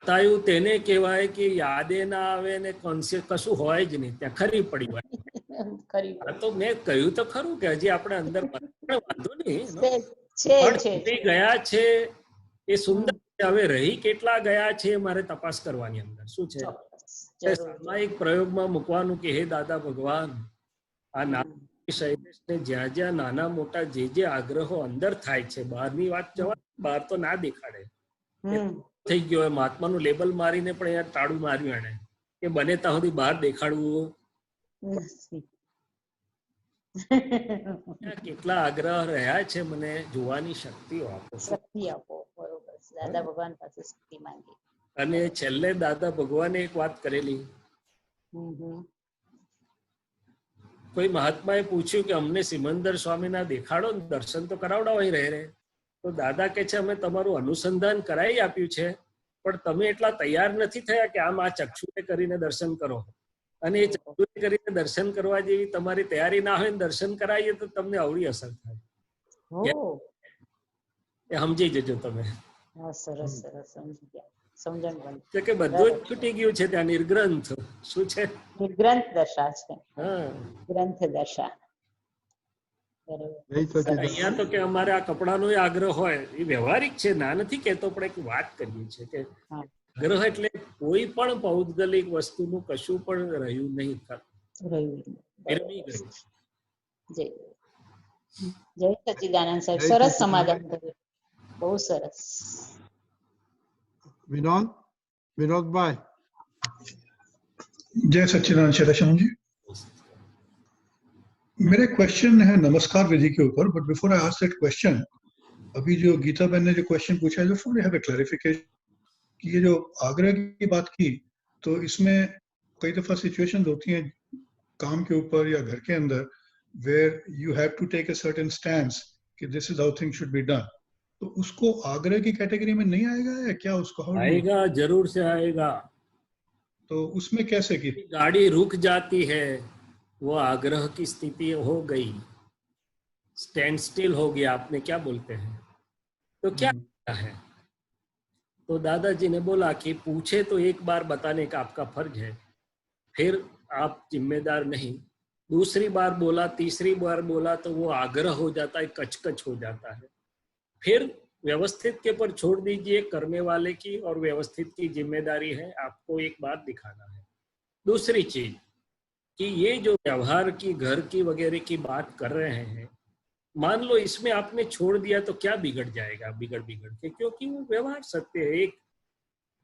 તાયું તેને કહેવાય કે યાદે ના આવે ને કોન્શિયસ કશું હોય જ નહીં, ત્યાં ખરી પડી હોય. તો મેં કહ્યું તો ખરું કે હજી આપણે અંદર વાંધો નહીં ગયા છે, એ સુંદર. હવે રહી કેટલા ગયા છે મારે તપાસ કરવાની અંદર. શું છે? સામાયિક પ્રયોગમાં મૂકવાનું કે હે દાદા ભગવાન, આ નાના શૈલેષને જ્યાં જ્યાં નાના મોટા જે આગ્રહો અંદર થાય છે, બહારની વાત જવા, બહાર તો ના દેખાડે, થઈ ગયો મહાત્માનું લેબલ મારીને પણ અહીંયા ટાળું માર્યું એને કે બને ત્યાં સુધી બહાર દેખાડવું. કેટલા આગ્રહ રહ્યા છે, મને જોવાની શક્તિઓ આપો. શક્તિ આપો. બરોબર. દાદા ભગવાન પાસે શક્તિ માંગી. અને છેલ્લે દાદા ભગવાને એક વાત કરેલી, કોઈ મહાત્માએ પૂછ્યું કે અમને સિમંદર સ્વામીના દેખાડો, દર્શન તો કરાવડાવો અહીં રહે. તો દાદા કે છે અમે તમારું અનુસંધાન કરાવી આપ્યું છે, પણ તમે એટલા તૈયાર નથી થયા કે આમ આ ચક્ષુએ કરીને દર્શન કરો. અને એ ચક્ષુએ કરીને દર્શન કરવા જેવી તમારી તૈયારી ના હોય, દર્શન કરાવીએ તો તમને અવળી અસર થાય. એ સમજી જજો તમે. હા, સરસ સરસ સમજી ગયા, સમજણ પડી. એટલે કે બધું જ છૂટી ગયું છે ત્યાં. નિર્ગ્રંથ શું છે? નિર્ગ્રંથ દશા છે, હા, ગ્રંથ દશા. બરોબર. જય સચિદાનંદ. અહીંયા તો કે અમારે આ કપડાનો આગ્રહ હોય એ વ્યવહારિક છે, ના નથી કહેતો, પણ એક વાત કરીએ છીએ કે હા. આગ્રહ એટલે કોઈ પણ પૌદ્ગલિક વસ્તુનું કશું પણ રહ્યું નહીં, રહ્યું. ફેરવી ગયું. જય જય સચિદાનંદ સાહેબ, જય સરસ સચ્ચિદાનંદ. સમાધાન કર્યું, બહુ સરસ. विनोद, विनोद भाई। जय सच्चिदानंद शरशम जी, मेरे क्वेश्चन है नमस्कार विधि के ऊपर, but before I ask that question, अभी जो गीता बहन ने जो क्वेश्चन पूछा है, just want to have a clarification कि ये जो आग्रह की बात की, तो इसमें कई दफा सिचुएशंस होती हैं काम के ऊपर या घर के अंदर, where you have to take a certain stand कि this is how things should be done, तो उसको आग्रह की कैटेगरी में नहीं आएगा या क्या उसको how do you- आएगा, जरूर से आएगा. तो उसमें कैसे की गाड़ी रुक जाती है, वो आग्रह की स्थिति हो गई, स्टैंड स्टिल हो गया, आपने क्या बोलते हैं, तो क्या है? तो दादाजी ने बोला कि पूछे तो एक बार बताने का आपका फर्ज है, फिर आप जिम्मेदार नहीं. दूसरी बार बोला, तीसरी बार बोला तो वो आग्रह हो जाता है, कचकच हो जाता है. फिर व्यवस्थित के पर छोड़ दीजिए, करने वाले की और व्यवस्थित की जिम्मेदारी है, आपको एक बात दिखाना है. दूसरी चीज कि ये जो व्यवहार की, घर की वगैरह की बात कर रहे हैं, मान लो इसमें आपने छोड़ दिया तो क्या बिगड़ जाएगा, बिगड़ के, क्योंकि वो व्यवहार सत्य है. एक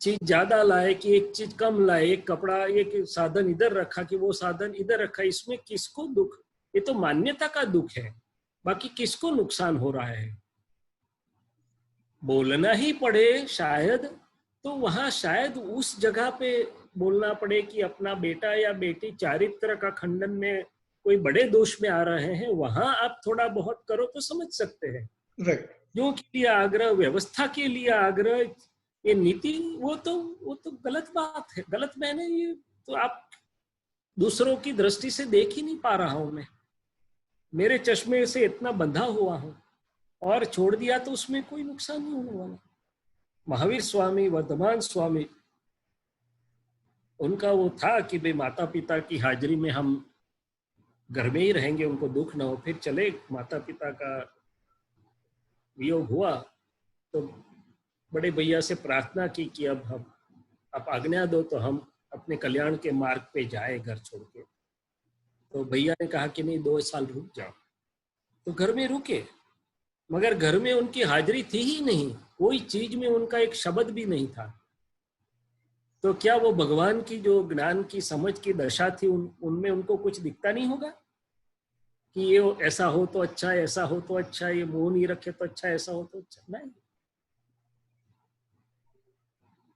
चीज ज्यादा लाए कि एक चीज कम लाए, एक कपड़ा, एक साधन इधर रखा कि वो साधन इधर रखा, इसमें किसको दुख? ये तो मान्यता का दुख है, बाकी किसको नुकसान हो रहा है? बोलना ही पड़े शायद, तो वहां शायद उस जगह पे बोलना पड़े कि अपना बेटा या बेटी चारित्र का खंडन में कोई बड़े दोष में आ रहे हैं, वहां आप थोड़ा बहुत करो तो समझ सकते हैं. राइट जो के लिए आग्रह, व्यवस्था के लिए आग्रह, ये नीति, वो तो गलत बात है. गलत मैंने ये तो आप दूसरों की दृष्टि से देख ही नहीं पा रहा हूं मैं. मेरे चश्मे से इतना बंधा हुआ हूं और छोड़ दिया तो उसमें कोई नुकसान नहीं होने वाला. महावीर स्वामी, वर्धमान स्वामी, उनका वो था कि भाई माता पिता की हाजिरी में हम घर में ही रहेंगे, उनको दुख ना हो. फिर चले, माता पिता का वियोग हुआ तो बड़े भैया से प्रार्थना की कि अब हम, आप आज्ञा दो तो हम अपने कल्याण के मार्ग पे जाए घर छोड़ के. तो भैया ने कहा कि नहीं, 2 साल रुक जाओ. तो घर में रुके, मगर घर में उनकी हाजिरी थी ही नहीं, कोई चीज में उनका एक शब्द भी नहीं था. तो क्या वो भगवान की जो ज्ञान की, समझ की दशा थी, उनमें उनको कुछ दिखता नहीं होगा कि ये ऐसा हो तो अच्छा है, ऐसा हो तो अच्छा है, ये मुंह नहीं रखे तो अच्छा, ऐसा हो तो अच्छा? नहीं,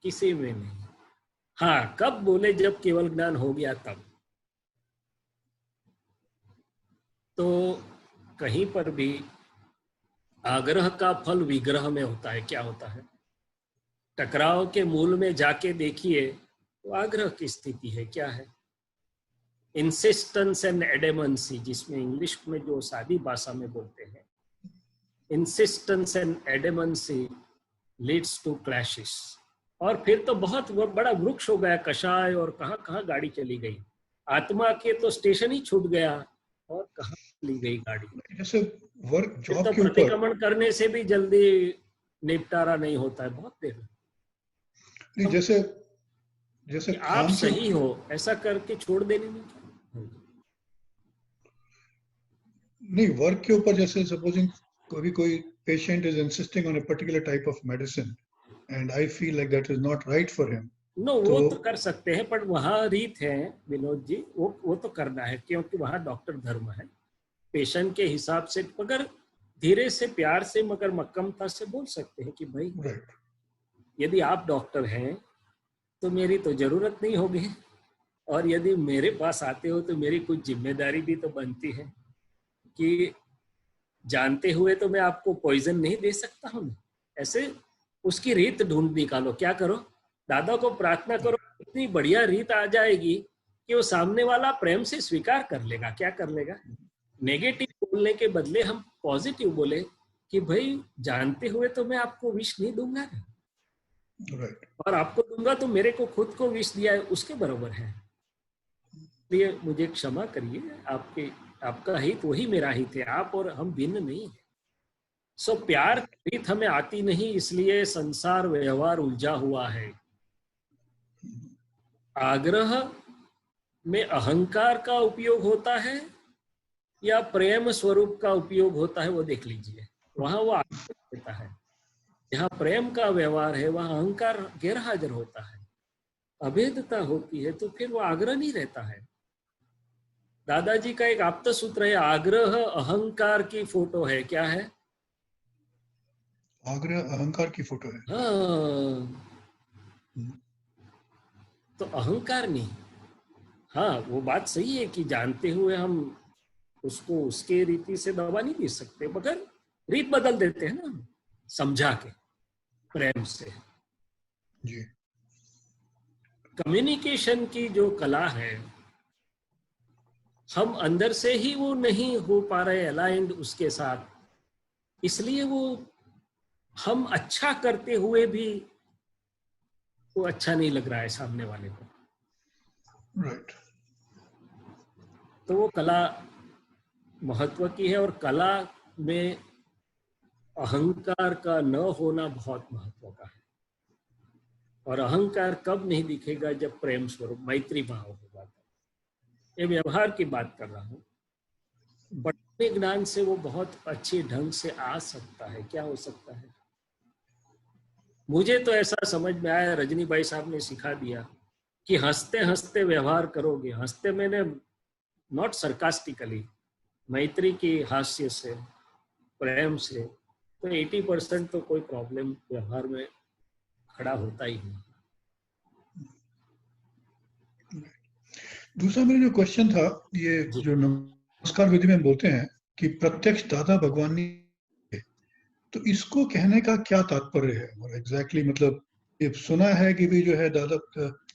किसी में नहीं. हाँ, कब बोले? जब केवल ज्ञान हो गया तब. तो कहीं पर भी आग्रह का फल विग्रह में होता है. क्या होता है? टकराव के मूल में जाके देखिए तो आग्रह की स्थिति है. क्या है? इंसिस्टेंस एंड एडेमेंसी, जिसमें इंग्लिश में जो सादी भाषा में बोलते हैं, insistence and adamancy leads to clashes. और फिर तो बहुत बड़ा वृक्ष हो गया कषाय, और कहाँ कहाँ गाड़ी चली गई. आत्मा के तो स्टेशन ही छूट गया, और कहाँ चली गई गाड़ी. जैसे वर्क फिर जॉब तो के ऊपर प्रतिक्रमण करने से भी जल्दी निपटारा नहीं होता है, बहुत देर. नहीं, जैसे जैसे आप काम से सही हो ऐसा करके छोड़ देने में क्या? नहीं, वर्क के ऊपर जैसे सपोजिंग कभी कोई patient is insisting on a particular type of medicine and I feel like that is not right for him. No, वो तो कर सकते हैं, पर वहाँ रीत है विनोद जी, वो तो करना है, क्योंकि वहाँ डॉक्टर धर्म है. पेशेंट के हिसाब से, मगर धीरे से, प्यार से, मगर मक्कमता से बोल सकते हैं कि भाई, राइट, यदि आप डॉक्टर हैं तो मेरी तो जरूरत नहीं होगी, और यदि मेरे पास आते हो तो मेरी कुछ जिम्मेदारी भी तो बनती है कि जानते हुए तो मैं आपको पॉइजन नहीं दे सकता हूँ. ऐसे उसकी रीत ढूंढ निकालो. क्या करो? दादा को प्रार्थना करो, इतनी बढ़िया रीत आ जाएगी कि वो सामने वाला प्रेम से स्वीकार कर लेगा. क्या कर लेगा? नेगेटिव बोलने के बदले हम पॉजिटिव बोले कि भाई जानते हुए तो मैं आपको विष नहीं दूंगा ना, राइट। और आपको दूंगा तो मेरे को खुद को विष दिया है उसके बराबर है। इसलिए मुझे क्षमा करिए, आपका हित वही मेरा हित है, आप और हम भिन्न नहीं है। सो प्यार की रीत हमें आती नहीं, इसलिए संसार व्यवहार उलझा हुआ है। आग्रह में अहंकार का उपयोग होता है या प्रेम स्वरूप का उपयोग होता है, वो देख लीजिए। वहां वो आग्रह देता है, जहाँ प्रेम का व्यवहार है वहां अहंकार गैर हाजिर होता है, अभेदता होती है, तो फिर वो आग्रह नहीं रहता है। दादाजी का एक आप्त सूत्र है, आग्रह अहंकार की फोटो है। क्या है? आग्रह अहंकार की फोटो है। हाँ, तो अहंकार नहीं। हाँ, वो बात सही है कि जानते हुए हम उसको उसके रीति से दबा नहीं दे सकते, मगर रीत बदल देते हैं ना, समझा के, प्रेम से। जी। कम्युनिकेशन की जो कला है, हम अंदर से ही वो नहीं हो पा रहे अलाइंड उसके साथ, इसलिए वो हम अच्छा करते हुए भी वो अच्छा नहीं लग रहा है सामने वाले को। राइट। तो वो कला महत्व की है, और कला में अहंकार का न होना बहुत महत्व का है। और अहंकार कब नहीं दिखेगा? जब प्रेम स्वरूप मैत्री भाव होगा। ये व्यवहार की बात कर रहा हूँ। पढ़ने ज्ञान से वो बहुत अच्छे ढंग से आ सकता है। क्या हो सकता है? मुझे तो ऐसा समझ में आया, रजनी भाई साहब ने सिखा दिया कि हंसते हंसते व्यवहार करोगे। हंसते मैंने नॉट सरकास्टिकली, मैत्री की हास्य से, प्रेम से, तो 80% तो कोई प्रॉब्लम व्यवहार में खड़ा होता ही नहीं। दूसरा मेरा जो क्वेश्चन था, ये जो नमस्कार विधि में बोलते हैं कि प्रत्यक्ष दादा भगवानी, तो इसको कहने का क्या तात्पर्य है? और एग्जैक्टली मतलब ये सुना है कि भी जो है दादा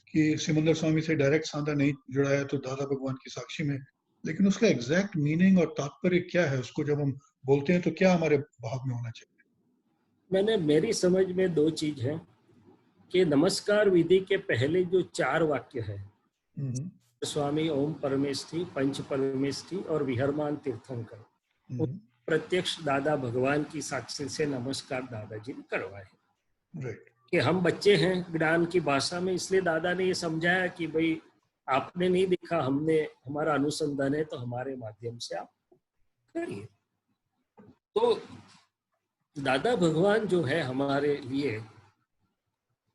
कि सिमंदर स्वामी से डायरेक्ट सांदा नहीं जुड़ा है तो दादा भगवान की साक्षी में, लेकिन उसका एग्जैक्ट मीनिंग और तात्पर्य क्या है? उसको जब हम बोलते हैं तो क्या हमारे भाव में होना चाहिए? मेरी समझ में दो चीज है कि नमस्कार विधि के पहले जो 4 वाक्य है, स्वामी ओम परमेष्ठी, पंच परमेष्ठी और विहरमान तीर्थंकर, प्रत्यक्ष दादा भगवान की साक्षी से नमस्कार दादाजी ने करवाए। राइट। कि हम बच्चे हैं ज्ञान की भाषा में, इसलिए दादा ने ये समझाया कि भाई आपने नहीं देखा, हमने, हमारा अनुसंधान है, तो हमारे माध्यम से आप करिए। तो दादा भगवान जो है हमारे लिए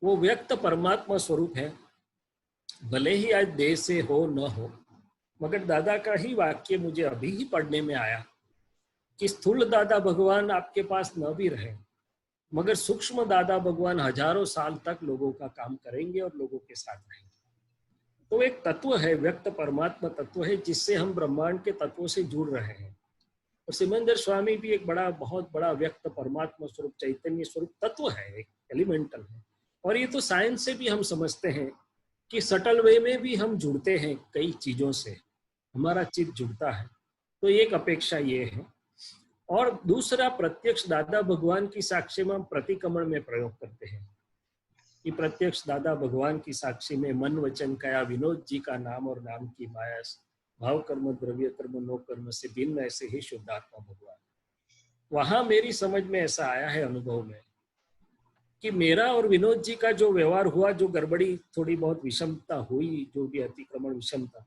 वो व्यक्त परमात्मा स्वरूप है, भले ही आज देह से हो न हो। मगर दादा का ही वाक्य मुझे अभी ही पढ़ने में आया कि स्थूल दादा भगवान आपके पास न भी रहे, मगर सूक्ष्म दादा भगवान हजारों साल तक लोगों का काम करेंगे और लोगों के साथ रहेंगे। तो एक तत्व है, व्यक्त परमात्मा तत्व है, जिससे हम ब्रह्मांड के तत्वों से जुड़ रहे हैं। और सिमंदर स्वामी भी एक बहुत बड़ा व्यक्त परमात्मा स्वरूप, चैतन्य स्वरूप तत्व है, एक एलिमेंटल है। और ये तो साइंस से भी हम समझते हैं कि सटल वे में भी हम जुड़ते हैं, कई चीजों से हमारा चित्त जुड़ता है। तो एक अपेक्षा ये है। और दूसरा, प्रत्यक्ष दादा भगवान की साक्षी में हम प्रतिक्रमण में प्रयोग करते हैं कि प्रत्यक्ष दादा भगवान की साक्षी में मन वचन काया विनोद जी का नाम और नाम की माया, भाव कर्म द्रव्य कर्म नो कर्म से भिन्न ऐसे ही शुद्धात्मा भगवान। वहां मेरी समझ में ऐसा आया है, अनुभव में, कि मेरा और विनोद जी का जो व्यवहार हुआ, जो गड़बड़ी थोड़ी बहुत विषमता हुई, जो भी अतिक्रमण विषमता,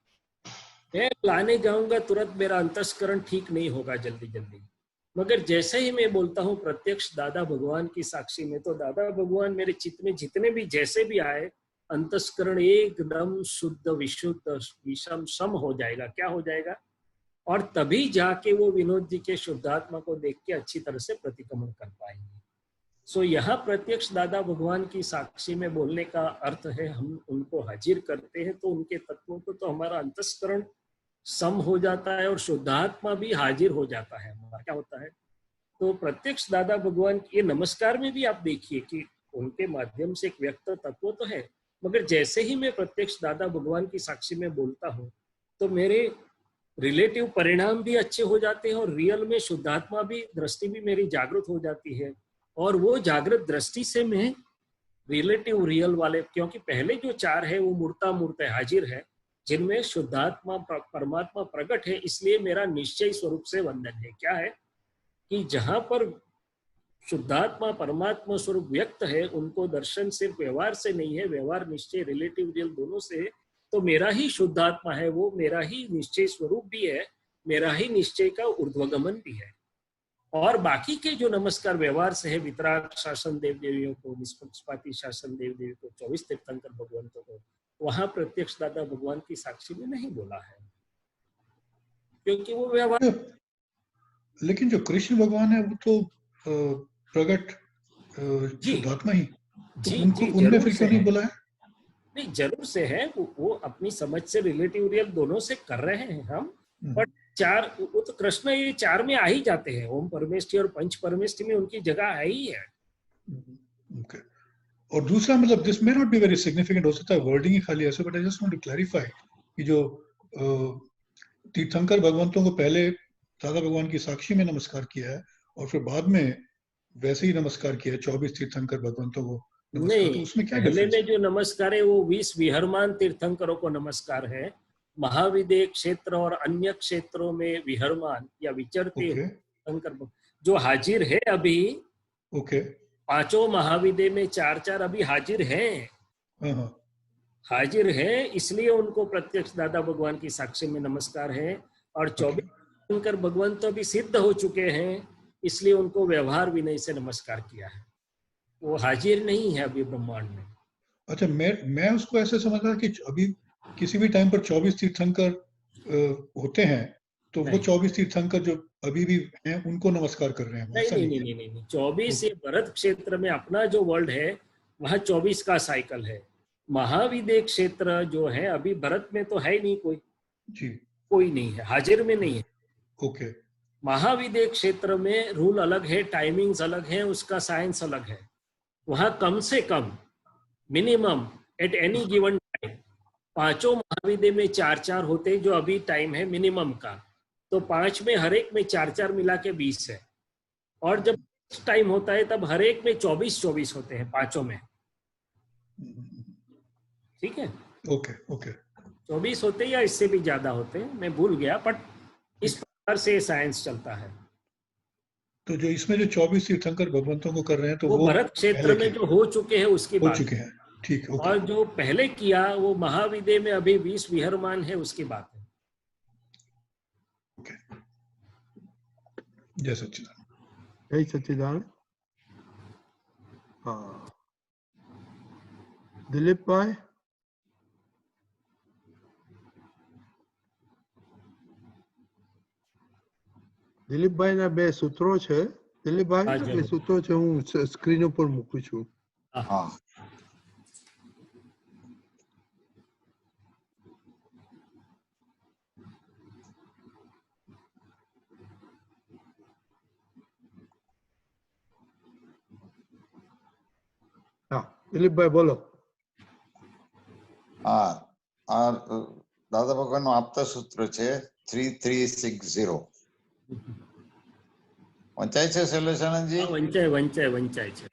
मैं लाने जाऊंगा तुरंत मेरा अंतस्करण ठीक नहीं होगा जल्दी जल्दी। मगर जैसे ही मैं बोलता हूँ प्रत्यक्ष दादा भगवान की साक्षी में, तो दादा भगवान मेरे चित्त में जितने भी जैसे भी आए, अंतस्करण एकदम शुद्ध विशुद्ध विषम सम हो जाएगा। क्या हो जाएगा? और तभी जाके वो विनोद जी के शुद्धात्मा को देख के अच्छी तरह से प्रतिक्रमण कर पाएंगे। सो यहाँ प्रत्यक्ष दादा भगवान की साक्षी में बोलने का अर्थ है, हम उनको हाजिर करते हैं तो उनके तत्वों को, तो हमारा अंतस्करण सम हो जाता है और शुद्धात्मा भी हाजिर हो जाता है। हमारा क्या होता है? तो प्रत्यक्ष दादा भगवान के नमस्कार में भी आप देखिए कि उनके माध्यम से एक व्यक्त तत्व तो है, मगर जैसे ही मैं प्रत्यक्ष दादा भगवान की साक्षी में बोलता हूँ तो मेरे रिलेटिव परिणाम भी अच्छे हो जाते हैं और रियल में शुद्धात्मा भी दृष्टि भी मेरी जागृत हो जाती है। और वो जागृत दृष्टि से मैं रिलेटिव रियल वाले, क्योंकि पहले जो 4 है वो मूर्ता मूर्त है, हाजिर है, जिनमें शुद्धात्मा परमात्मा प्रकट है, इसलिए मेरा निश्चय स्वरूप से वंदन है। क्या है कि जहां पर शुद्धात्मा परमात्मा स्वरूप व्यक्त है, उनको दर्शन सिर्फ व्यवहार से नहीं है, व्यवहार निश्चय रिलेटिव रियल दोनों से है, तो मेरा ही शुद्धात्मा है, वो मेरा ही निश्चय स्वरूप भी है, मेरा ही निश्चय का ऊर्ध्वगमन भी है। और बाकी के जो नमस्कार व्यवहार से है, वितराग शासन देव देवियों को, निष्पक्षपाती शासन देव देवी को, 24 तीर्थंकर भगवंतों को, वहां प्रत्यक्ष दादा भगवान की साक्षी में नहीं बोला है, क्योंकि वो व्यवहार। लेकिन जो कृष्ण भगवान है वो तो प्रकट शुद्धात्मा ही, तो जी उनको जी, उनमें जरूर फिर से क्यों नहीं है। बोला है? नहीं, जरूर से है, वो अपनी समझ से रिलेटिव रियल दोनों से कर रहे हैं हम। बट 4 वो तो कृष्ण ये 4 में आ ही जाते हैं, ओम परमेष्ठी और पंच परमेष्ठी में उनकी जगह है ही है। ओके। और दूसरा मतलब this may not be very significant, हो सकता है वर्डिंग ही खाली ऐसे, but I just want to clarify कि जो तीर्थंकर भगवंतों को पहले दादा भगवान की साक्षी में नमस्कार किया है और फिर बाद में वैसे ही नमस्कार किया है 24 तीर्थंकर भगवंतों को नमस्कार, तो नहीं, उसमें क्या पहले डिफरेंस में जो नमस्कार है वो 20 विहरमान तीर्थंकरों को नमस्कार है। महाविदेय क्षेत्र और अन्य क्षेत्रों में विहरमान या विचरते ओके तीर्थंकर जो हाजिर है अभी, ओके 5 महाविदेय में 4 अभी हाजिर हैं, हाँ हाजिर है, इसलिए उनको प्रत्यक्ष दादा भगवान की साक्षी में नमस्कार है। और 24 तीर्थंकर भगवान तो अभी सिद्ध हो चुके हैं, इसलिए उनको व्यवहार विनय से नमस्कार किया है, वो हाजिर नहीं है अभी ब्रह्मांड में। अच्छा, मैं उसको ऐसे समझा कि अभी किसी भी टाइम पर 24 तीर्थंकर होते हैं, तो वो नहीं। 24 तीर्थंकर जो अभी भी हैं उनको नमस्कार कर रहे हैं, नहीं ऐसा नहीं नहीं नहीं है? नहीं नहीं, 24 ये भरत क्षेत्र में अपना जो वर्ल्ड है वहाँ 24 का साइकिल है। महाविदेय क्षेत्र जो है अभी भरत में तो है ही नहीं, जी कोई नहीं है, हाजिर में नहीं है। ओके महाविदेय क्षेत्र में रूल अलग है, टाइमिंग्स अलग है, उसका साइंस अलग है। वहाँ कम से कम minimum at any given time 5 Mahavideh में 4 होते, जो अभी टाइम है मिनिमम का, तो 5 में हर एक में 4 मिला के 20 है। और जब टाइम होता है तब हर एक में 24 होते हैं 5 में, ठीक है? ओके ओके 24 होते या इससे भी ज्यादा होते हैं, मैं भूल गया, बट इस प्रकार से साइंस चलता है। तो जो इसमें जो 24 तीर्थंकर भगवंतों को कर रहे हैं, तो वो भरत क्षेत्र में जो हो चुके हैं उसकी हो बात चुके हैं, ठीक ओके और जो पहले किया वो महाविदेय में अभी 20 विहरमान है, उसकी बात है। ओके जय सच्चिदानंद। जय सच्चिदानंद। हाँ, दिलीप भाई। દિલીપભાઈ ના 2 સૂત્રો છે. દિલીપભાઈ, હા, એ જરૂર. સૂત્રો છે હું સ્ક્રીન ઉપર મૂકું છું. હા હા, દિલીપભાઈ બોલો. હા આ દાદા ભગવાનનું આપતા સૂત્ર છે 3360 વંચાય છે શૈલેષાનંદજી? હા, વંચાય છે.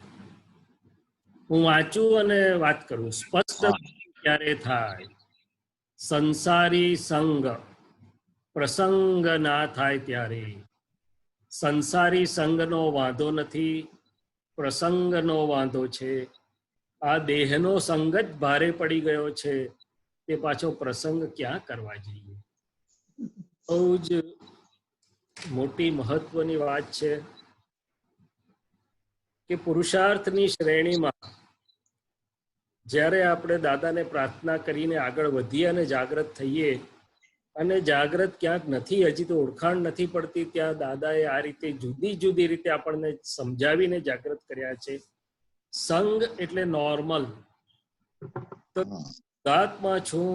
હું વાંચું અને વાત કરું. સ્પષ્ટ ક્યારે થાય? સંસારી સંગ પ્રસંગ ના થાય ત્યારે. સંસારી સંગનો વાંધો નથી, પ્રસંગનો વાંધો છે. આ દેહનો સંગ જ ભારે પડી ગયો છે, તે પાછો પ્રસંગ ક્યાં કરવા જઈએ. બહુ જ મોટી મહત્વની વાત છે કે પુરુષાર્થની શ્રેણીમાં જ્યારે આપણે દાદાને પ્રાર્થના કરીને આગળ વધીએ અને જાગૃત થઈએ, અને જાગૃત ક્યાંક નથી, હજી તો ઓળખાણ નથી પડતી, ત્યાં દાદાએ આ રીતે જુદી જુદી રીતે આપણને સમજાવીને જાગૃત કર્યા છે. સંગ એટલે નોર્મલ, તો દાંતમાં છું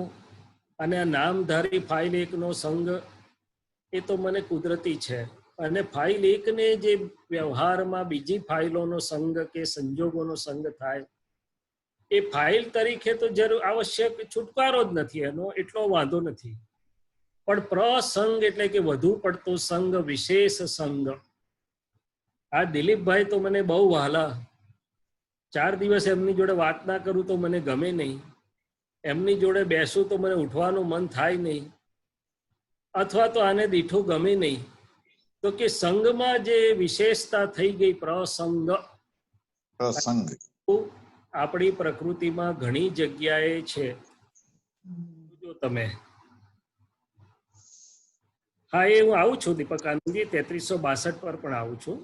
અને આ નામધારી ફાઇલ 1નો સંગ એ તો મને કુદરતી છે, અને ફાઇલ 1ને જે વ્યવહારમાં બીજી ફાઇલોનો સંગ કે સંજોગોનો સંગ થાય, એ ફાઇલ તરીકે તો જરૂર આવશ્યક છુટકારો જ નથી, એનો એટલો વાંધો નથી. પણ પ્રસંગ એટલે કે વધુ પડતો સંગ, વિશેષ સંગ. આ દિલીપભાઈ તો મને બહુ વહાલા. 4 દિવસ એમની જોડે વાત ના કરું તો મને ગમે નહીં, એમની જોડે બેસું તો મને ઉઠવાનું મન થાય નહીં, અથવા તો આને દીઠું ગમે નહીં. તો કે સંગમાં જે વિશેષતા થઈ ગઈ પ્રસંગ, પ્રસંગ આપણી પ્રકૃતિમાં ઘણી જગ્યાએ છે. જો તમે, હા એ હું આવું છું દીપક આનંદજી, 3362 પર પણ આવું છું.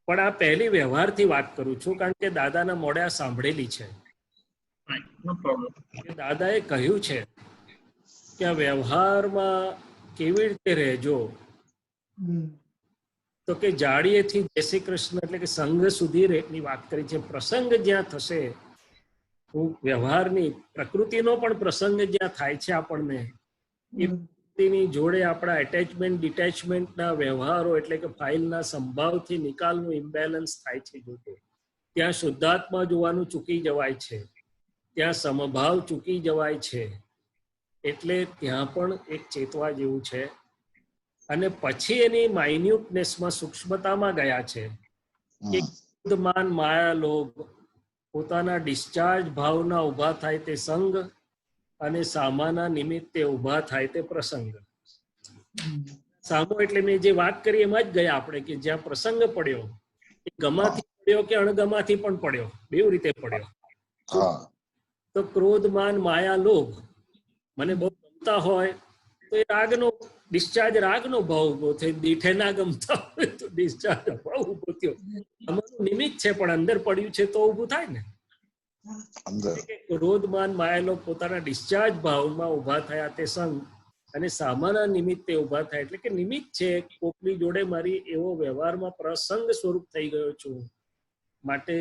પણ આ પહેલી વ્યવહારથી વાત કરું છું, કારણ કે દાદાના મોઢે આ સાંભળેલી છે. દાદાએ કહ્યું છે કે આ વ્યવહારમાં કેવી રીતે રહેજો, તો કે જાડીએથી જય શ્રી કૃષ્ણ એટલે કે સંઘ સુધી ની વાત કરી છે. પ્રસંગ જ્યાં થશે, હું વ્યવહારની પ્રકૃતિનો પણ પ્રસંગ જ્યાં થાય છે આપણને, એ પ્રકૃતિની જોડે આપણા એટેચમેન્ટ ડિટેચમેન્ટના વ્યવહારો એટલે કે ફાઇલના સંભાવથી નિકાલનું ઇમ્બેલેન્સ થાય છે. જોતે ત્યાં શુદ્ધાત્મા જોવાનું ચૂકી જવાય છે, ત્યાં સમભાવ ચૂકી જવાય છે. એટલે ત્યાં પણ એક ચેતવા જેવું છે. અને પછી એની માઇન્યુટનેસમાં, સૂક્ષ્મતામાં ગયા છે કે ક્રોધમાન માયા લોભ પોતાના ડિસ્ચાર્જ ભાવના ઊભા થાય તે સંગ, અને સામાના નિમિત્તે ઊભા થાય તે પ્રસંગ. સામો એટલે મેં જે વાત કરી એમાં જ ગયા આપણે, કે જ્યાં પ્રસંગ પડ્યો એ ગમાથી પડ્યો કે અણગમાથી પણ પડ્યો, બેવ રીતે પડ્યો. તો ક્રોધમાન માયા લોભ મને બહુ ગમતા હોય તો એ રાગનો ડિસ્ચાર્જ, રાગનો ભાવ ઉભો થયો. દીઠે ના ગમતા હોય તો ડિસ્ચાર્જ ભાવ ઉભો થયો. અમારું નિમિત્ત છે પણ અંદર પડ્યું છે તો ઉભું થાય ને. ક્રોધમાન માયેલો પોતાના ડિસ્ચાર્જ ભાવમાં ઉભા થયા તે સંગ, અને સામાના નિમિત્તે ઉભા થાય એટલે કે નિમિત્ત છે. કોકની જોડે મારી એવો વ્યવહારમાં પ્રસંગ સ્વરૂપ થઈ ગયો છું, માટે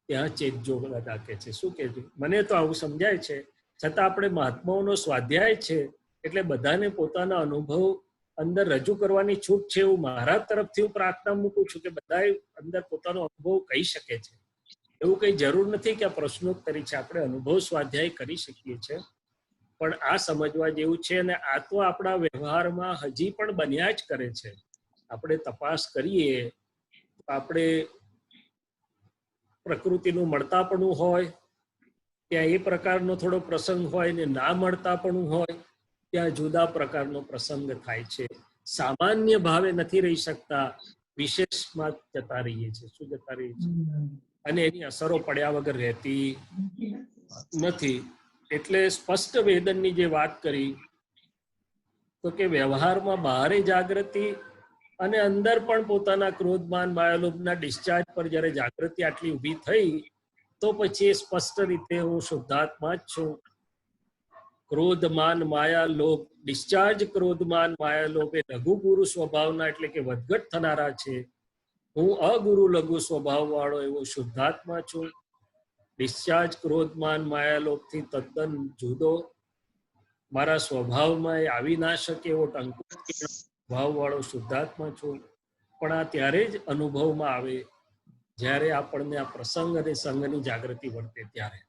ત્યાં ચેતજો દાદા કે છે. શું કે છે, મને તો આવું સમજાય છે. છતાં આપણે મહાત્માઓનો સ્વાધ્યાય છે એટલે બધાને પોતાના અનુભવ અંદર રજૂ કરવાની છૂટ છે. એવું મારા તરફથી હું પ્રાર્થના મૂકું છું કે બધા અંદર પોતાનો અનુભવ કહી શકે છે. એવું કઈ જરૂર નથી કે આ પ્રશ્નોત્તરી છે, આપણે અનુભવ સ્વાધ્યાય કરી શકીએ છીએ. પણ આ સમજવા જેવું છે. અને આ તો આપણા વ્યવહારમાં હજી પણ બન્યા જ કરે છે. આપણે તપાસ કરીએ તો આપણે પ્રકૃતિનું મળતાપણું હોય ત્યાં એ પ્રકારનો થોડો પ્રસંગ હોય, ને ના મળતાપણું હોય ત્યાં જુદા પ્રકારનો પ્રસંગ થાય છે. સામાન્ય ભાવે નથી રહી શકતા, વિશેષમાં જતા રહીએ છીએ. શું જતા રહીએ છીએ? અને એની અસરો પડ્યા વગર રહેતી નથી. એટલે સ્પષ્ટ વેદનની જે વાત કરી, તો કે વ્યવહારમાં બહારે જાગૃતિ અને અંદર પણ પોતાના ક્રોધમાન માયાલોભના ડિસ્ચાર્જ પર જ્યારે જાગૃતિ આટલી ઊભી થઈ, તો પછી સ્પષ્ટ રીતે હું શુદ્ધાત્મા જ છું. ક્રોધમાન માયા લોભ, ડિસ્ચાર્જ ક્રોધમાન માયા લોભ એ લઘુ ગુરુ સ્વભાવના એટલે કે વધઘટ થનારા છે. હું અગુરુ લઘુ સ્વભાવ વાળો એવો શુદ્ધાત્મા છું. ડિસ્ચાર્જ ક્રોધમાન માયા લોભથી તદ્દન જુદો, મારા સ્વભાવમાં એ આવી ના શકે એવો ટંકુ સ્વભાવ વાળો શુદ્ધાત્મા છું. પણ આ ત્યારે જ અનુભવમાં આવે જ્યારે આપણને આ પ્રસંગ અને સંઘની જાગૃતિ વર્તે ત્યારે.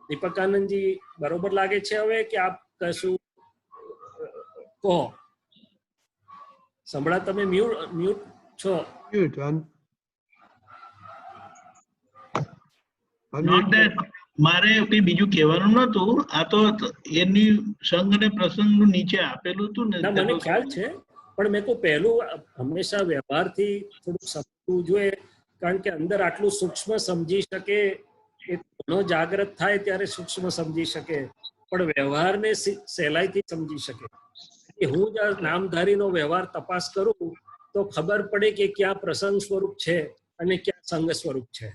દીપકાનંદજી બરોબર લાગે છે હવે કે આપ કશું કહો? સંભળા, તમે મ્યુટ છો. મારે કઈ બીજું કહેવાનું નતું. આ તો એની સંઘ ને પ્રસંગ નું નીચે આપેલું હતું ને. મને ખ્યાલ છે, પણ મેં કહું પહેલું હંમેશા વ્યવહારથી થોડુંક સમજવું જોઈએ, કારણ કે અંદર આટલું સૂક્ષ્મ સમજી શકે એ ઘણો જાગૃત થાય ત્યારે સૂક્ષ્મ સમજી શકે, પણ વ્યવહારને સહેલાઈથી સમજી શકે. હું જ નામધારીનો વ્યવહાર તપાસ કરું તો ખબર પડે કે ક્યાં પ્રસંગ સ્વરૂપ છે અને ક્યાં સંઘ સ્વરૂપ છે.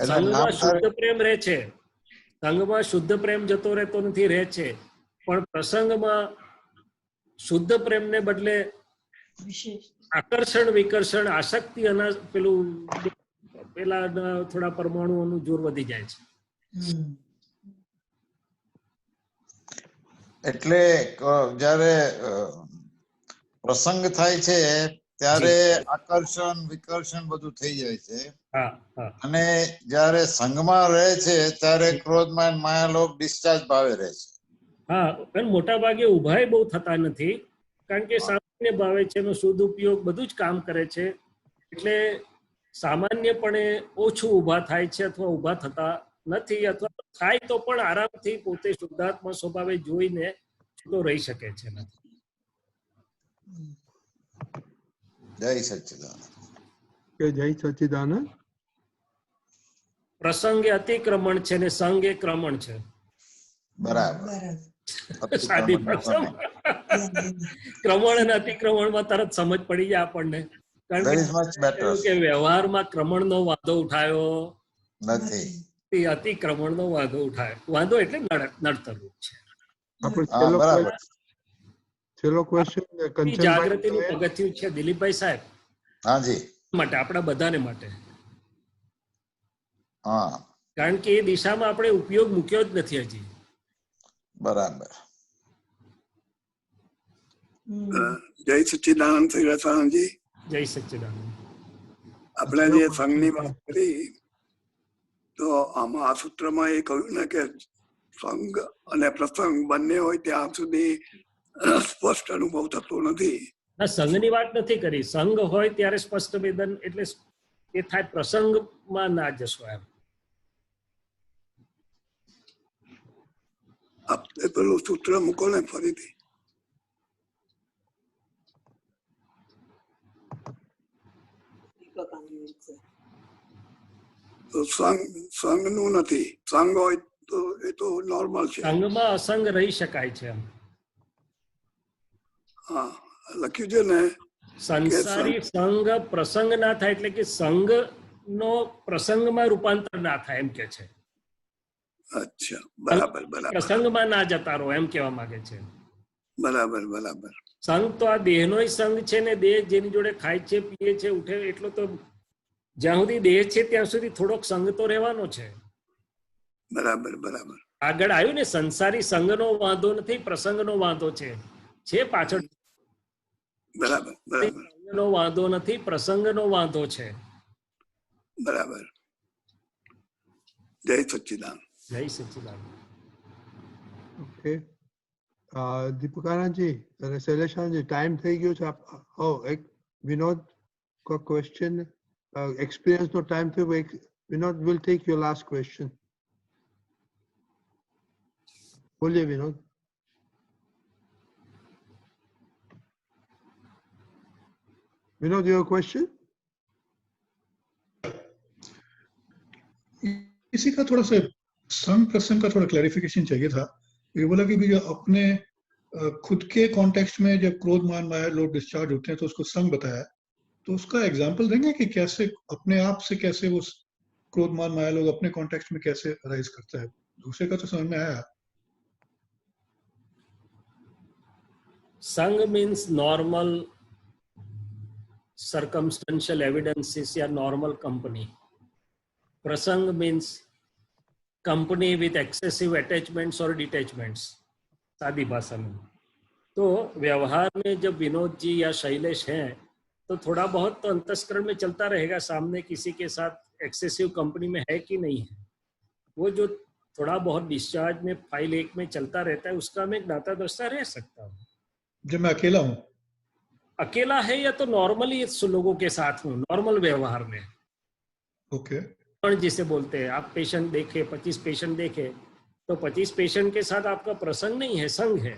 સંઘમાં શુદ્ધ પ્રેમ રહે છે, સંઘમાં શુદ્ધ પ્રેમ જતો રહેતો નથી, રહે છે. પણ પ્રસંગમાં શુદ્ધ પ્રેમને બદલે આકર્ષણ વિકર્ષણ આસક્તિ અને પેલા થોડા પરમાણુઓનું જોર વધી જાય છે. એટલે જ્યારે પ્રસંગ થાય છે ત્યારે આકર્ષણ વિકર્ષણ બધું થઈ જાય છે. હા હા અને જ્યારે સંઘમાં રહે છે ત્યારે ક્રોધમાન માયાલોભ ડિસ્ચાર્જ ભાવે રહે છે. હા, પણ મોટા ભાગે ઉભાય બહુ થતા નથી, કારણ કે સામાન્ય ભાવે છે, એનો શુદ્ધ ઉપયોગ બધું જ કામ કરે છે, એટલે સામાન્યપણે ઓછું ઊભા થાય છે અથવા ઊભા થતા નથી, અથવા થાય તો પણ આરામથી પોતે શુદ્ધાત્મા સ્વભાવે જોઈને છૂટો રહી શકે છે. જય સચ્ચિદાનંદ. કે જય સચ્ચિદાનંદ. પ્રસંગે અતિક્રમણ છે ને સંગે ક્રમણ છે. બરાબર. સાદી ભાષામાં ક્રમણ અને અતિક્રમણમાં તરત સમજ પડી જાય આપણને, કારણ કે વ્યવહારમાં ક્રમણનો વાંધો ઉઠાયો નથી, અતિક્રમણનો વાંધો ઉઠાયો. વાંધો એટલે નડતર રૂપ છે. છેલ્લો ક્વેશ્ચન જાગૃતિનું પગથિયું છે દિલીપભાઈ સાહેબ. હાજી. માટે આપણા બધાને માટે. હા, કારણ કે એ દિશામાં આપણે ઉપયોગ મૂક્યો જ નથી હજી. બરાબર. જય સચ્ચિદાનંદ શ્રી રસાનંદજી. જય સચ્ચિદાનંદ. આપણે જે સંઘની વાત કરી તો આમાં આ સૂત્રમાં એ કહ્યું ને કે સંઘ અને પ્રસંગ બંને હોય ત્યાં સુધી સ્પષ્ટ અનુભવ થતો નથી. ના, સંઘની વાત નથી કરી. સંઘ હોય ત્યારે સ્પષ્ટ વેદન એટલે એ થાય, પ્રસંગમાં ના જશો એમ. આપણે પેલું સૂત્ર મૂકો ને ફરીથી. તો સંઘ નું નથી, સંઘ હોય તો એ તો નોર્મલ છે. સંઘમાં અસંગ રહી શકાય છે એમ. હા, લખ્યું છે ને સંસારી સંઘ પ્રસંગ ના થાય, એટલે કે સંઘ નો પ્રસંગમાં રૂપાંતર ના થાય એમ કે છે. અચ્છા, બરાબર બરાબર. પ્રસંગમાં ના જતા રહો એમ કહેવા માંગે છે. બરાબર બરાબર. સંઘ તો આ દેહનોય સંઘ છે ને, દેહ જેની જોડે ખાય છે, પીએ છે, ઉઠે, એટલો તો જ્યાં સુધી દેહ છે ત્યાં સુધી થોડોક સંઘ તો રહેવાનો છે. બરાબર બરાબર. આગળ આવ્યું ને, સંસારી સંઘનો વાંધો નથી, પ્રસંગનો વાંધો છે પાછળ. બરાબર બરાબર. સંઘનો વાંધો નથી, પ્રસંગનો વાંધો છે. બરાબર. જય સચ્ચિદાનંદ. જય સચ્ચિદાનંદ. ઓકે, દીપકાનંદજી અને શૈલેષાનંદજી, ટાઈમ થઈ ગયો છે. એક વિનોદ કો ક્વેશ્ચન, એક્સપિરિયન્સ નો ટાઈમ થયો. Vinod will take your last question. બોલીએ વિનોદ. Vinod, your question? इसी का थोड़ा सा संघ प्रसंग का थोड़ा क्लैरिफिकेशन चाहिए था. ये बोला कि जो अपने खुद के कॉन्टेक्स्ट में जब क्रोध मान माया लोग डिस्चार्ज होते हैं तो उसको संघ बताया, तो उसका एग्जांपल देंगे कि कैसे अपने आप से कैसे वो क्रोध मान माया लोग अपने कॉन्टेक्स्ट में कैसे अराइज करता है. दूसरे का तो समझ में आया. संघ मीन्स नॉर्मल circumstantial evidences या normal company. प्रसंग means company with excessive attachments or detachments. सादी भाषा में. तो व्यवहार में जब विनोद जी या शैलेश हैं तो थोड़ा बहुत तो अंतस्करण में चलता रहेगा, सामने किसी के साथ एक्सेसिव कंपनी में है कि नहीं है. वो जो थोड़ा बहुत डिस्चार्ज में फाइल एक में चलता रहता है, उसका मैं ज्ञाता दृष्टा रह सकता हूँ. जब मैं अकेला हूँ, अकेला है या तो नॉर्मली लोगों के साथ हूँ, नॉर्मल व्यवहार में. ओके. जिसे बोलते हैं, आप पेशेंट देखे, 25 पेशेंट देखे, तो 25 पेशेंट के साथ आपका प्रसंग नहीं है, संघ है,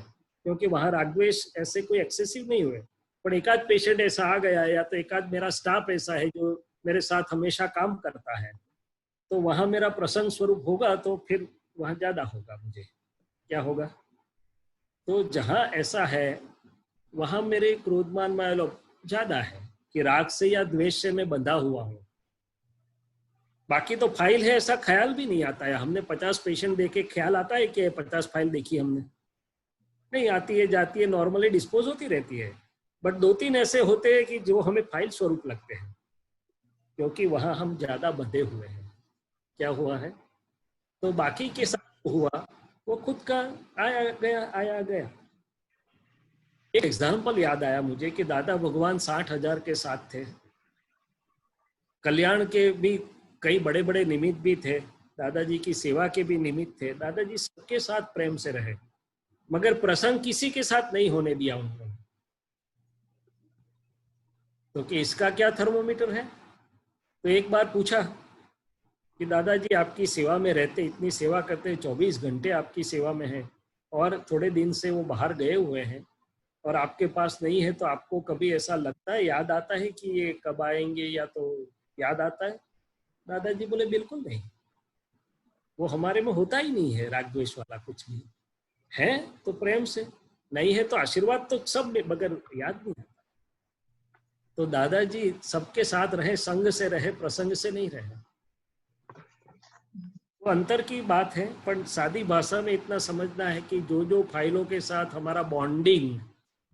क्योंकि वहां रागद्वेष ऐसे कोई एक्सेसिव नहीं हुए. पर एकाध पेशेंट ऐसा आ गया, या तो एकाध मेरा स्टाफ ऐसा है जो मेरे साथ हमेशा काम करता है, तो वहां मेरा प्रसंग स्वरूप होगा, तो फिर वहां ज्यादा होगा. मुझे क्या होगा? तो जहां ऐसा है वहां मेरे क्रोधमान मायालोभ ज्यादा है कि राग से या द्वेष से मैं बंधा हुआ हूं. बाकी तो फाइल है, ऐसा ख्याल भी नहीं आता है. हमने 50 पेशेंट देखे, ख्याल आता है कि 50 फाइल देखी हमने? नहीं, आती है जाती है, नॉर्मली डिस्पोज होती रहती है. बट 2-3 ऐसे होते हैं कि जो हमें फाइल स्वरूप लगते हैं, क्योंकि वहां हम ज्यादा बंधे हुए हैं. क्या हुआ है? तो बाकी के साथ हुआ वो खुद का आया गया. एक एग्जाम्पल याद आया मुझे कि दादा भगवान 60,000 के साथ थे, कल्याण के भी कई बड़े बड़े निमित्त भी थे, दादाजी की सेवा के भी निमित्त थे, दादाजी सबके साथ प्रेम से रहे, मगर प्रसंग किसी के साथ नहीं होने दिया उन्होंने। तो कि इसका क्या थर्मोमीटर है? तो एक बार पूछा कि दादाजी आपकी सेवा में रहते, इतनी सेवा करते, 24 घंटे आपकी सेवा में है और थोड़े दिन से वो बाहर गए हुए हैं और आपके पास नहीं है, तो आपको कभी ऐसा लगता है, याद आता है कि ये कब आएंगे, या तो याद आता है? दादाजी बोले बिल्कुल नहीं, वो हमारे में होता ही नहीं है राग द्वेष वाला कुछ भी, है तो प्रेम से, नहीं है तो आशीर्वाद तो सब में, मगर याद नहीं आता। तो दादाजी सबके साथ रहे, संग से रहे, प्रसंग से नहीं रहे। वो अंतर की बात है, पर सादी भाषा में इतना समझना है कि जो जो फाइलों के साथ हमारा